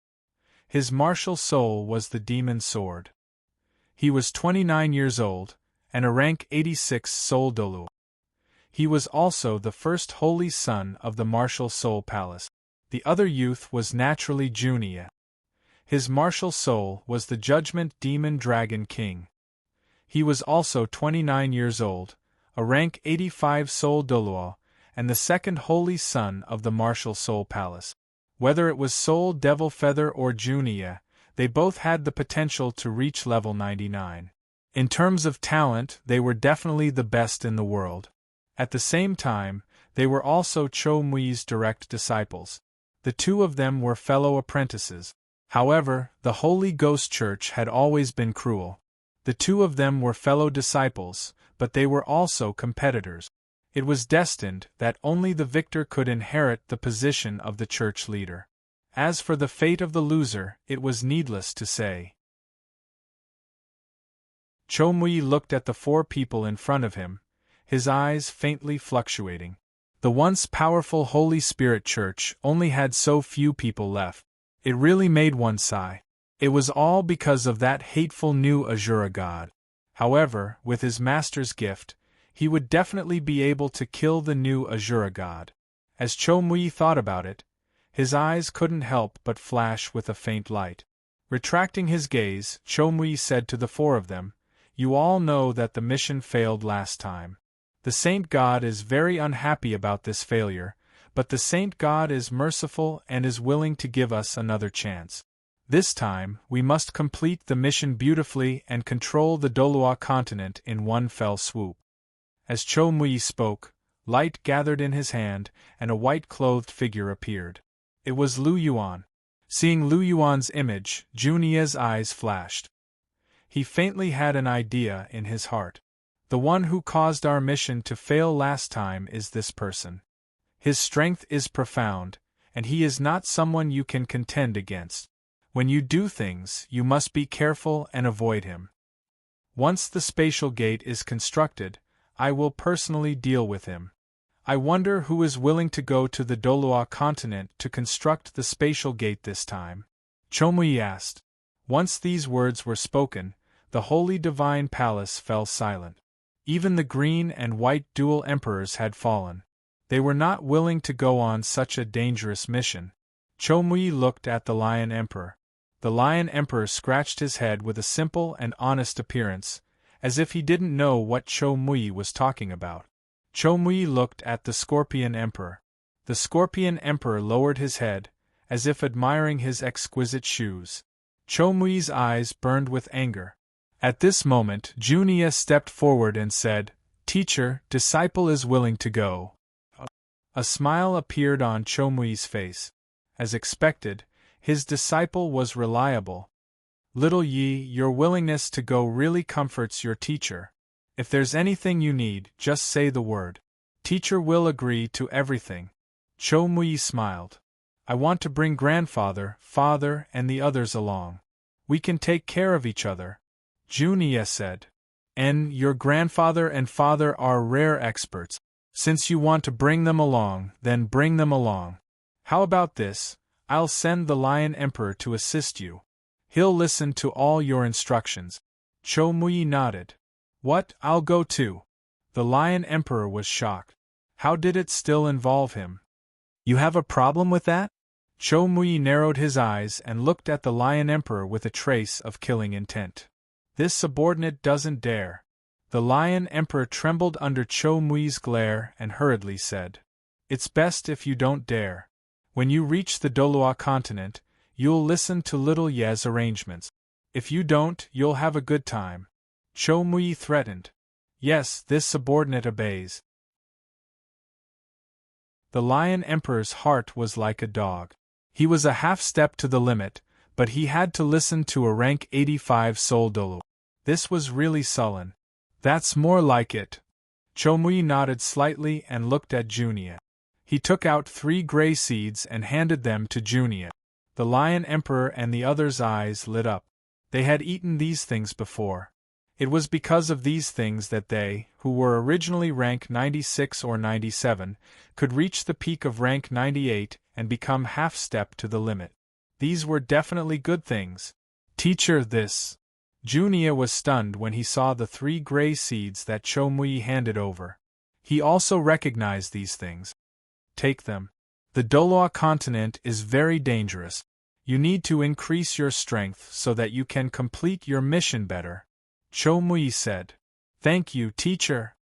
[SPEAKER 1] His martial soul was the Demon Sword. He was 29 years old, and a rank 86 Soul Douluo. He was also the first holy son of the Martial Soul Palace. The other youth was naturally Junia. His martial soul was the Judgment Demon Dragon King. He was also 29 years old, a rank 85 Soul Douluo, and the second holy son of the martial Soul Palace. Whether it was Soul Devil Feather or Junia, they both had the potential to reach level 99. In terms of talent, they were definitely the best in the world. At the same time, they were also Cho Mui's direct disciples. The two of them were fellow apprentices. However, the Holy Ghost Church had always been cruel. The two of them were fellow disciples, but they were also competitors. It was destined that only the victor could inherit the position of the church leader. As for the fate of the loser, it was needless to say. Cho Mui looked at the four people in front of him, his eyes faintly fluctuating. The once powerful Holy Spirit Church only had so few people left. It really made one sigh. It was all because of that hateful new Azura god. However, with his master's gift, he would definitely be able to kill the new Azura god. As Cho Mui thought about it, his eyes couldn't help but flash with a faint light. Retracting his gaze, Cho Mui said to the four of them, "You all know that the mission failed last time. The Saint God is very unhappy about this failure, but the Saint God is merciful and is willing to give us another chance. This time, we must complete the mission beautifully and control the Douluo continent in one fell swoop." As Cho Mui spoke, light gathered in his hand, and a white-clothed figure appeared. It was Lu Yuan. Seeing Lu Yuan's image, Junia's eyes flashed. He faintly had an idea in his heart. The one who caused our mission to fail last time is this person. His strength is profound, and he is not someone you can contend against. When you do things, you must be careful and avoid him. Once the spatial gate is constructed, I will personally deal with him. I wonder who is willing to go to the Douluo continent to construct the spatial gate this time? Cho Mui asked. Once these words were spoken, the Holy Divine Palace fell silent. Even the green and white dual emperors had fallen. They were not willing to go on such a dangerous mission. Cho Mui looked at the Lion Emperor. The Lion Emperor scratched his head with a simple and honest appearance, as if he didn't know what Cho Mui was talking about. Cho Mui looked at the Scorpion Emperor. The Scorpion Emperor lowered his head, as if admiring his exquisite shoes. Cho Mui's eyes burned with anger. At this moment, Junia stepped forward and said, "Teacher, disciple is willing to go." A smile appeared on Cho Mui's face. As expected, his disciple was reliable. "Little Yi, your willingness to go really comforts your teacher. If there's anything you need, just say the word. Teacher will agree to everything." Cho Mui smiled. "I want to bring grandfather, father, and the others along. We can take care of each other," Junia said. "And your grandfather and father are rare experts. Since you want to bring them along, then bring them along. How about this? I'll send the Lion Emperor to assist you. He'll listen to all your instructions." Cho Mui nodded. "What, I'll go too?" The Lion Emperor was shocked. How did it still involve him? "You have a problem with that?" Cho Mui narrowed his eyes and looked at the Lion Emperor with a trace of killing intent. This subordinate doesn't dare. The Lion Emperor trembled under Cho Mui's glare and hurriedly said, "It's best if you don't dare. When you reach the Douluo continent, you'll listen to Little Ye's arrangements. If you don't, you'll have a good time." Cho Mui threatened. Yes, this subordinate obeys. The Lion Emperor's heart was like a dog. He was a half-step to the limit, but he had to listen to a rank 85 Soul Douluo. This was really sullen. "That's more like it." Cho Mui nodded slightly and looked at Junia. He took out 3 gray seeds and handed them to Junia. The Lion Emperor and the others' eyes lit up. They had eaten these things before. It was because of these things that they, who were originally rank 96 or 97, could reach the peak of rank 98 and become half-step to the limit. These were definitely good things. "Teacher, this." Junia was stunned when he saw the 3 gray seeds that Cho Mui handed over. He also recognized these things. "Take them. The Douluo continent is very dangerous. You need to increase your strength so that you can complete your mission better," Cho Mui said. "Thank you, teacher."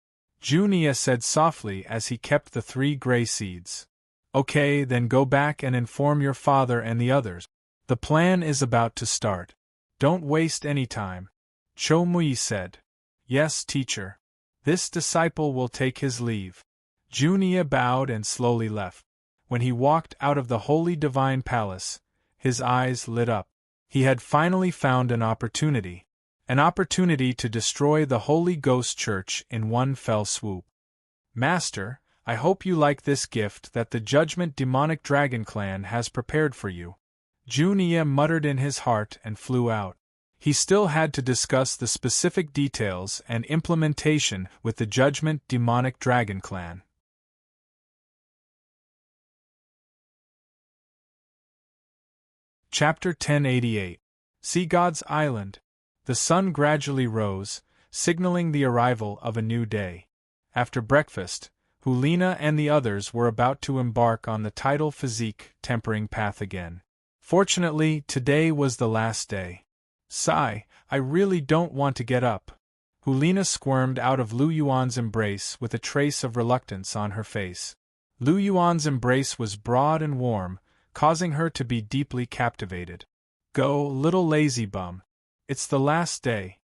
[SPEAKER 1] Junia said softly as he kept the 3 gray seeds. Okay, then go back and inform your father and the others. The plan is about to start. Don't waste any time. Cho Mui said. Yes, teacher. This disciple will take his leave. Junia bowed and slowly left. When he walked out of the holy divine palace, his eyes lit up. He had finally found an opportunity. An opportunity to destroy the Holy Ghost Church in one fell swoop. Master, I hope you like this gift that the Judgment Demonic Dragon Clan has prepared for you. Junia muttered in his heart and flew out. He still had to discuss the specific details and implementation with the Judgment Demonic Dragon Clan. Chapter 1088. Sea God's Island. The sun gradually rose, signaling the arrival of a new day. After breakfast, Hulina and the others were about to embark on the tidal physique tempering path again. Fortunately, today was the last day. Sigh, I really don't want to get up. Hulina squirmed out of Lu Yuan's embrace with a trace of reluctance on her face. Lu Yuan's embrace was broad and warm, causing her to be deeply captivated. Go, little lazy bum. It's the last day.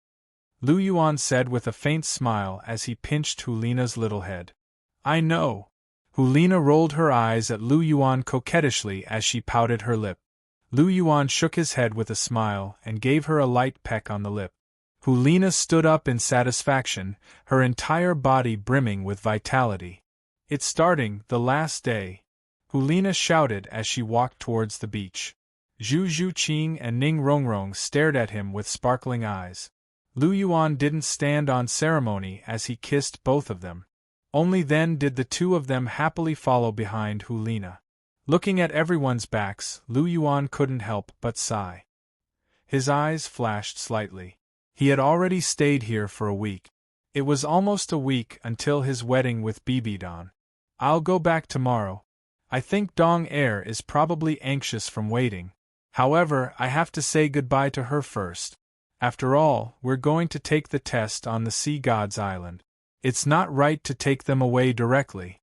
[SPEAKER 1] Lu Yuan said with a faint smile as he pinched Hulina's little head. I know. Hulina rolled her eyes at Lu Yuan coquettishly as she pouted her lip. Lu Yuan shook his head with a smile and gave her a light peck on the lip. Hulina stood up in satisfaction, her entire body brimming with vitality. It's starting, the last day. Hulina shouted as she walked towards the beach. Zhu Zhuqing and Ning Rongrong stared at him with sparkling eyes. Lu Yuan didn't stand on ceremony as he kissed both of them. Only then did the two of them happily follow behind Hulina. Looking at everyone's backs, Lu Yuan couldn't help but sigh. His eyes flashed slightly. He had already stayed here for a week. It was almost a week until his wedding with Bibidon. I'll go back tomorrow. I think Dong Er is probably anxious from waiting. However, I have to say goodbye to her first. After all, we're going to take the test on the Sea God's Island. It's not right to take them away directly.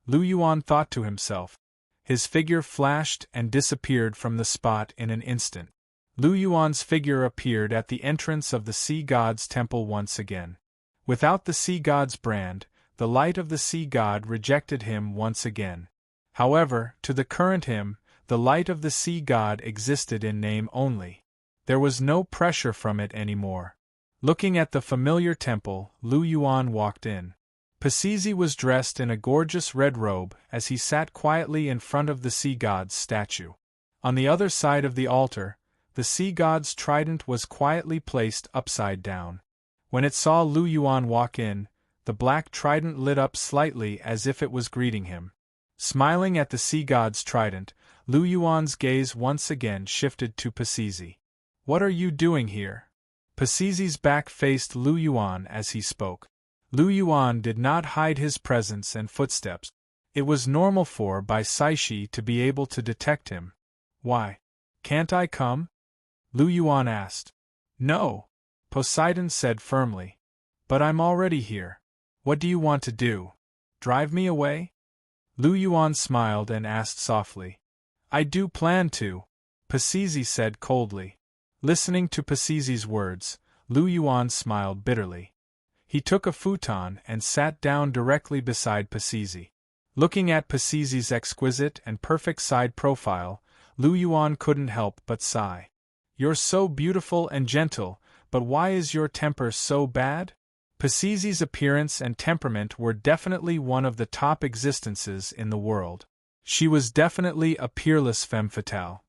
[SPEAKER 1] Lu Yuan thought to himself. His figure flashed and disappeared from the spot in an instant. Lu Yuan's figure appeared at the entrance of the Sea God's temple once again. Without the Sea God's brand, the light of the Sea God rejected him once again. However, to the current him, the light of the Sea God existed in name only. There was no pressure from it anymore. Looking at the familiar temple, Lu Yuan walked in. Pasizi was dressed in a gorgeous red robe as he sat quietly in front of the Sea God's statue. On the other side of the altar, the Sea God's trident was quietly placed upside down. When it saw Lu Yuan walk in, the black trident lit up slightly as if it was greeting him. Smiling at the Sea God's trident, Lu Yuan's gaze once again shifted to Pasizi. What are you doing here? Pasizi's back faced Lu Yuan as he spoke. Lu Yuan did not hide his presence and footsteps. It was normal for Bai Saishi to be able to detect him. Why? Can't I come? Lu Yuan asked. No, Poseidon said firmly. But I'm already here. What do you want to do? Drive me away? Lu Yuan smiled and asked softly. I do plan to, Pasizi said coldly. Listening to Pasizi's words, Lu Yuan smiled bitterly. He took a futon and sat down directly beside Pasizi. Looking at Pasizi's exquisite and perfect side profile, Lu Yuan couldn't help but sigh. You're so beautiful and gentle, but why is your temper so bad? Pasizi's appearance and temperament were definitely one of the top existences in the world. She was definitely a peerless femme fatale.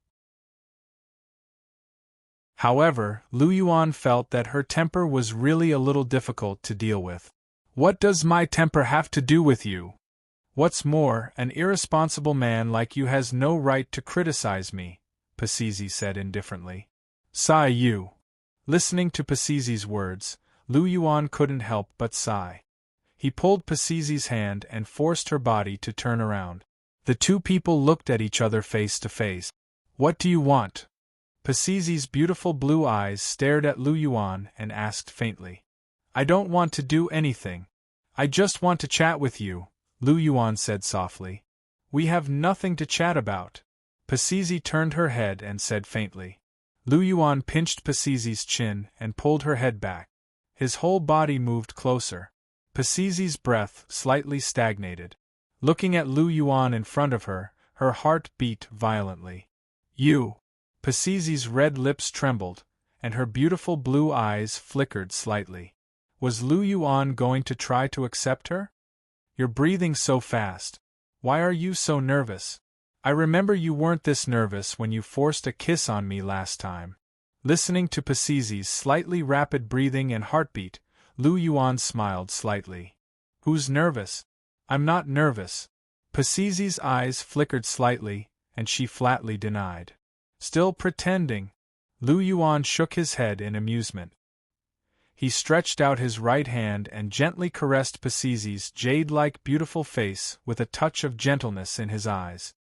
[SPEAKER 1] However, Lu Yuan felt that her temper was really a little difficult to deal with. What does my temper have to do with you? What's more, an irresponsible man like you has no right to criticize me, Pasizi said indifferently. Sigh you. Listening to Pasizi's words, Lu Yuan couldn't help but sigh. He pulled Pasizi's hand and forced her body to turn around. The two people looked at each other face to face. What do you want? Pasizi's beautiful blue eyes stared at Lu Yuan and asked faintly. I don't want to do anything. I just want to chat with you, Lu Yuan said softly. We have nothing to chat about. Pasizi turned her head and said faintly. Lu Yuan pinched Pasizi's chin and pulled her head back. His whole body moved closer. Pasizi's breath slightly stagnated. Looking at Lu Yuan in front of her, her heart beat violently. You! Pasizi's red lips trembled, and her beautiful blue eyes flickered slightly. Was Lu Yuan going to try to accept her? You're breathing so fast. Why are you so nervous? I remember you weren't this nervous when you forced a kiss on me last time. Listening to Pasizi's slightly rapid breathing and heartbeat, Lu Yuan smiled slightly. Who's nervous? I'm not nervous. Pasizi's eyes flickered slightly, and she flatly denied. Still pretending. Lu Yuan shook his head in amusement. He stretched out his right hand and gently caressed Pasizi's jade-like beautiful face with a touch of gentleness in his eyes.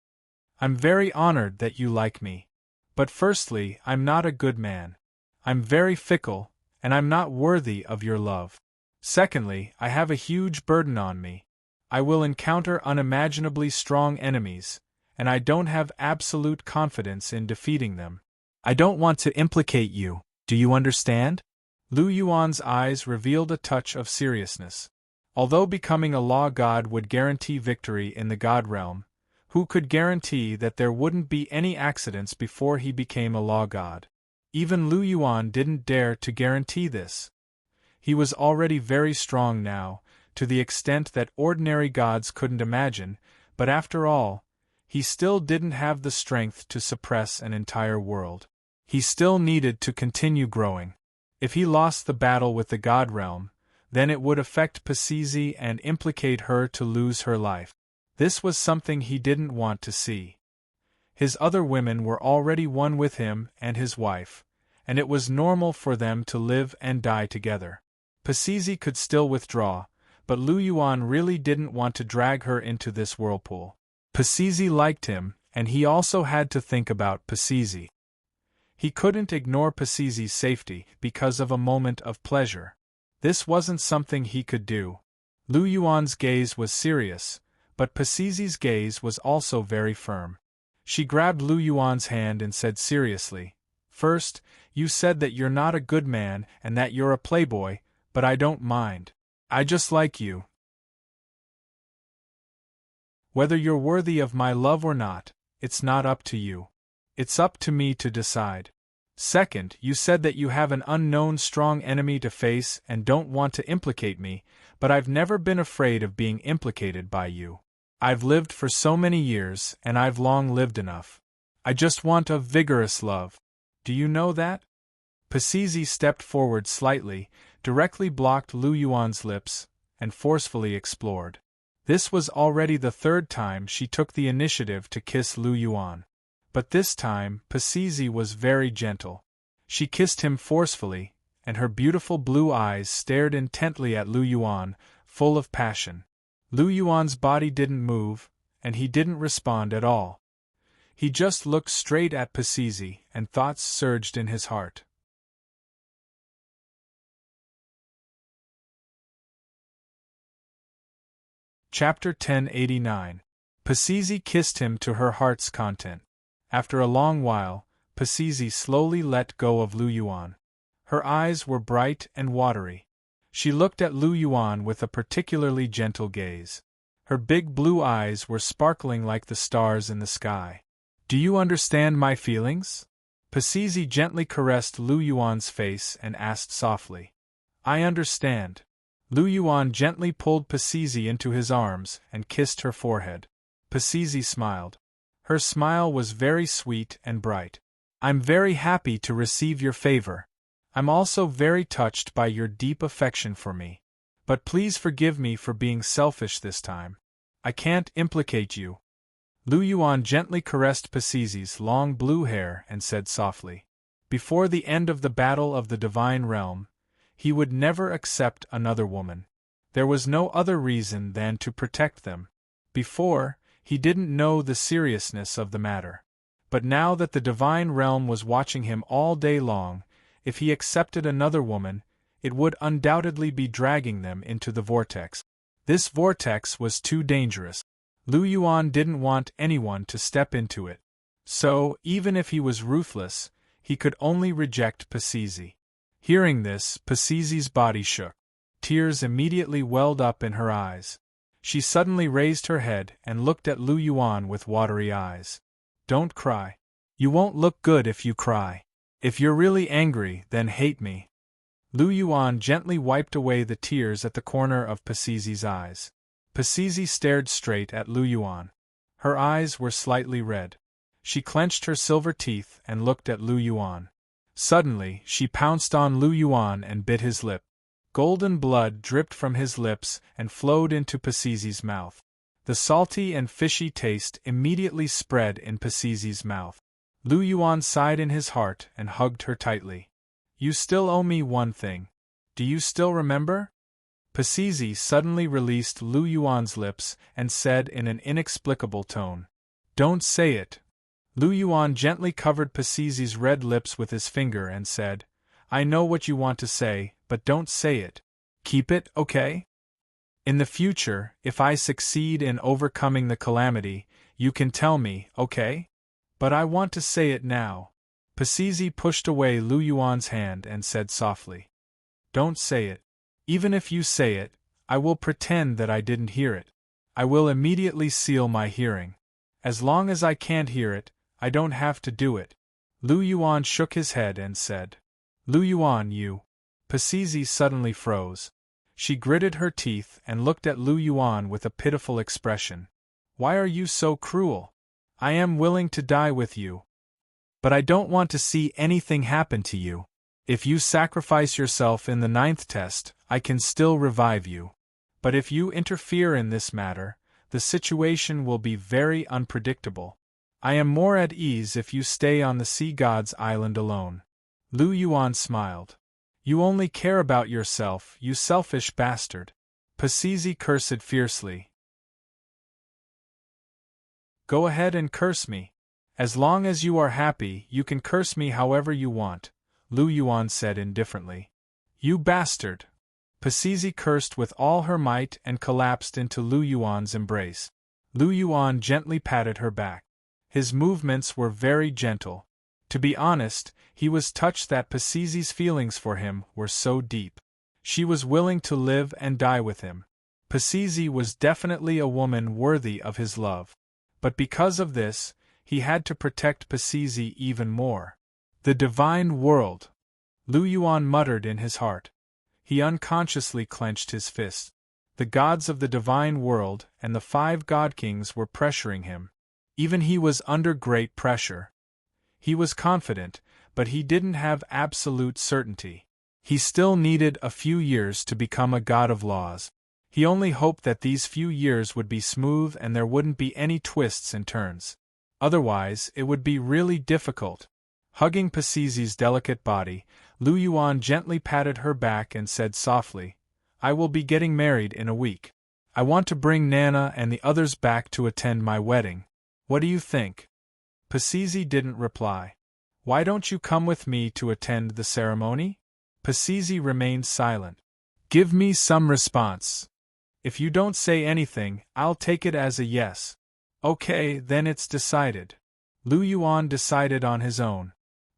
[SPEAKER 1] I'm very honored that you like me. But firstly, I'm not a good man. I'm very fickle, and I'm not worthy of your love. Secondly, I have a huge burden on me. I will encounter unimaginably strong enemies, and I don't have absolute confidence in defeating them. I don't want to implicate you, do you understand? Lu Yuan's eyes revealed a touch of seriousness. Although becoming a law god would guarantee victory in the god realm, who could guarantee that there wouldn't be any accidents before he became a law god? Even Lu Yuan didn't dare to guarantee this. He was already very strong now, to the extent that ordinary gods couldn't imagine, but after all, he still didn't have the strength to suppress an entire world. He still needed to continue growing. If he lost the battle with the god realm, then it would affect Pasizi and implicate her to lose her life. This was something he didn't want to see. His other women were already one with him and his wife, and it was normal for them to live and die together. Pasizi could still withdraw, but Lu Yuan really didn't want to drag her into this whirlpool. Pasizi liked him, and he also had to think about Pasizi. He couldn't ignore Pasizi's safety because of a moment of pleasure. This wasn't something he could do. Lu Yuan's gaze was serious, but Pasizi's gaze was also very firm. She grabbed Lu Yuan's hand and said seriously, First, you said that you're not a good man and that you're a playboy, but I don't mind. I just like you. Whether you're worthy of my love or not, it's not up to you. It's up to me to decide. Second, you said that you have an unknown strong enemy to face and don't want to implicate me, but I've never been afraid of being implicated by you. I've lived for so many years, and I've long lived enough. I just want a vigorous love. Do you know that? Pasizi stepped forward slightly, directly blocked Lu Yuan's lips, and forcefully explored. This was already the third time she took the initiative to kiss Lu Yuan. But this time, Pasizi was very gentle. She kissed him forcefully, and her beautiful blue eyes stared intently at Lu Yuan, full of passion. Lu Yuan's body didn't move, and he didn't respond at all. He just looked straight at Pasizi, and thoughts surged in his heart. Chapter 1089. Pasizi kissed him to her heart's content. After a long while, Pasizi slowly let go of Lu Yuan. Her eyes were bright and watery. She looked at Lu Yuan with a particularly gentle gaze. Her big blue eyes were sparkling like the stars in the sky. Do you understand my feelings? Pasizi gently caressed Lu Yuan's face and asked softly. I understand. Lu Yuan gently pulled Pasizi into his arms and kissed her forehead. Pasizi smiled. Her smile was very sweet and bright. I'm very happy to receive your favor. I'm also very touched by your deep affection for me. But please forgive me for being selfish this time. I can't implicate you. Lu Yuan gently caressed Pasizi's long blue hair and said softly. Before the end of the battle of the divine realm, he would never accept another woman. There was no other reason than to protect them. Before, he didn't know the seriousness of the matter. But now that the divine realm was watching him all day long, if he accepted another woman, it would undoubtedly be dragging them into the vortex. This vortex was too dangerous. Lu Yuan didn't want anyone to step into it. So, even if he was ruthless, he could only reject Pacizi. Hearing this, Pacizi's body shook. Tears immediately welled up in her eyes. She suddenly raised her head and looked at Lu Yuan with watery eyes. Don't cry. You won't look good if you cry. If you're really angry, then hate me. Lu Yuan gently wiped away the tears at the corner of Pacizi's eyes. Pacizi stared straight at Lu Yuan. Her eyes were slightly red. She clenched her silver teeth and looked at Lu Yuan. Suddenly, she pounced on Lu Yuan and bit his lip. Golden blood dripped from his lips and flowed into Pacizi's mouth. The salty and fishy taste immediately spread in Pacizi's mouth. Lu Yuan sighed in his heart and hugged her tightly. You still owe me one thing. Do you still remember? Pacizi suddenly released Lu Yuan's lips and said in an inexplicable tone. Don't say it. Lu Yuan gently covered Pacizi's red lips with his finger and said, I know what you want to say, but don't say it. Keep it, okay? In the future, if I succeed in overcoming the calamity, you can tell me, okay? But I want to say it now. Pacizi pushed away Lu Yuan's hand and said softly. Don't say it. Even if you say it, I will pretend that I didn't hear it. I will immediately seal my hearing. As long as I can't hear it, I don't have to do it. Lu Yuan shook his head and said. Lu Yuan, you. Pacizi suddenly froze. She gritted her teeth and looked at Lu Yuan with a pitiful expression. Why are you so cruel? I am willing to die with you. But I don't want to see anything happen to you. If you sacrifice yourself in the 9th test, I can still revive you. But if you interfere in this matter, the situation will be very unpredictable. I am more at ease if you stay on the Sea God's island alone. Lu Yuan smiled. You only care about yourself, you selfish bastard. Pacizi cursed fiercely. Go ahead and curse me. As long as you are happy, you can curse me however you want, Lu Yuan said indifferently. You bastard! Pacizi cursed with all her might and collapsed into Lu Yuan's embrace. Lu Yuan gently patted her back. His movements were very gentle. To be honest, he was touched that Pacizi's feelings for him were so deep. She was willing to live and die with him. Pacizi was definitely a woman worthy of his love. But because of this, he had to protect Pacizi even more. The divine world! Lu Yuan muttered in his heart. He unconsciously clenched his fist. The gods of the divine world and the 5 god kings were pressuring him. Even he was under great pressure. He was confident, but he didn't have absolute certainty. He still needed a few years to become a god of laws. He only hoped that these few years would be smooth and there wouldn't be any twists and turns. Otherwise, it would be really difficult. Hugging Pacizi's delicate body, Lu Yuan gently patted her back and said softly, I will be getting married in a week. I want to bring Nana and the others back to attend my wedding. What do you think? Pacizi didn't reply. Why don't you come with me to attend the ceremony? Pacizi remained silent. Give me some response. If you don't say anything, I'll take it as a yes. Okay, then it's decided. Lu Yuan decided on his own.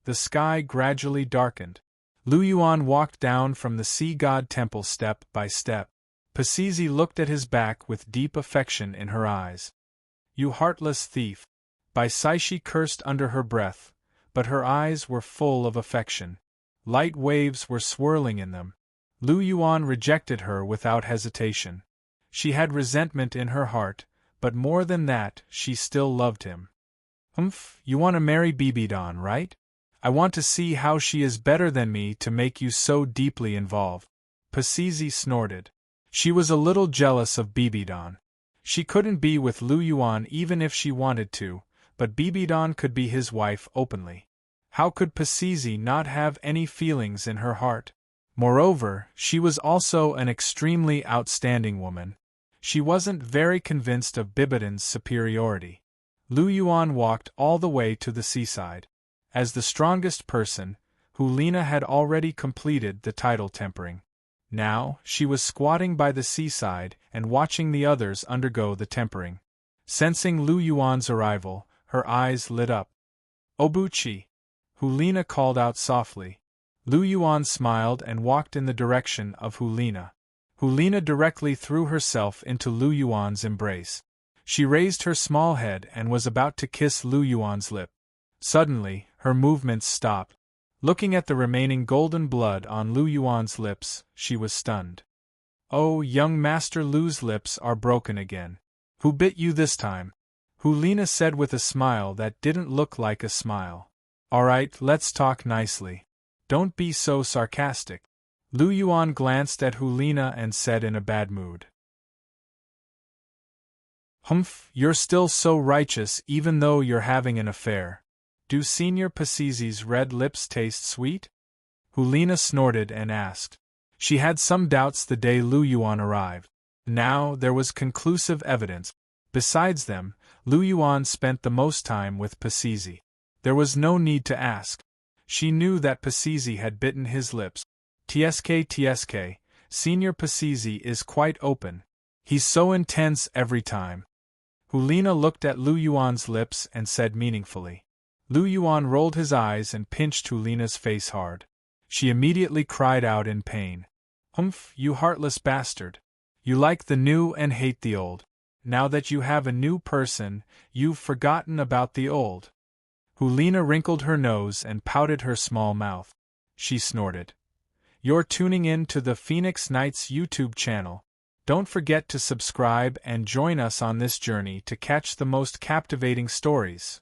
[SPEAKER 1] The sky gradually darkened. Lu Yuan walked down from the sea god temple step by step. Pacizi looked at his back with deep affection in her eyes. You heartless thief! Baisaishi cursed under her breath, but her eyes were full of affection. Light waves were swirling in them. Lu Yuan rejected her without hesitation. She had resentment in her heart, but more than that, she still loved him. You want to marry Bibidan, right? I want to see how she is better than me to make you so deeply involved. Pacizi snorted. She was a little jealous of Bibidan. She couldn't be with Lu Yuan even if she wanted to, but Bibidan could be his wife openly. How could Pacizi not have any feelings in her heart? Moreover, she was also an extremely outstanding woman. She wasn't very convinced of Bibidan's superiority. Lu Yuan walked all the way to the seaside. As the strongest person, Hulina had already completed the title tempering. Now, she was squatting by the seaside and watching the others undergo the tempering. Sensing Lu Yuan's arrival, her eyes lit up. "Obuchi!" Hulina called out softly. Lu Yuan smiled and walked in the direction of Hulina. Hulina directly threw herself into Lu Yuan's embrace. She raised her small head and was about to kiss Lu Yuan's lip. Suddenly, her movements stopped. Looking at the remaining golden blood on Lu Yuan's lips, she was stunned. "Oh, young Master Lu's lips are broken again. Who bit you this time?" Hulina said with a smile that didn't look like a smile. "Alright, let's talk nicely. Don't be so sarcastic." Lu Yuan glanced at Hulina and said in a bad mood. "Humph, you're still so righteous even though you're having an affair. Do Senior Pacizi's red lips taste sweet?" Hulina snorted and asked. She had some doubts the day Lu Yuan arrived. Now there was conclusive evidence. Besides them, Lu Yuan spent the most time with Pacizi. There was no need to ask. She knew that Pacizi had bitten his lips. TSK, Senior Pacizi is quite open. He's so intense every time. Hulina looked at Lu Yuan's lips and said meaningfully. Lu Yuan rolled his eyes and pinched Hulina's face hard. She immediately cried out in pain. "Humph, you heartless bastard. You like the new and hate the old. Now that you have a new person, you've forgotten about the old." Hulina wrinkled her nose and pouted her small mouth. She snorted. "You're tuning in to the Phoenix Knights YouTube channel. Don't forget to subscribe and join us on this journey to catch the most captivating stories.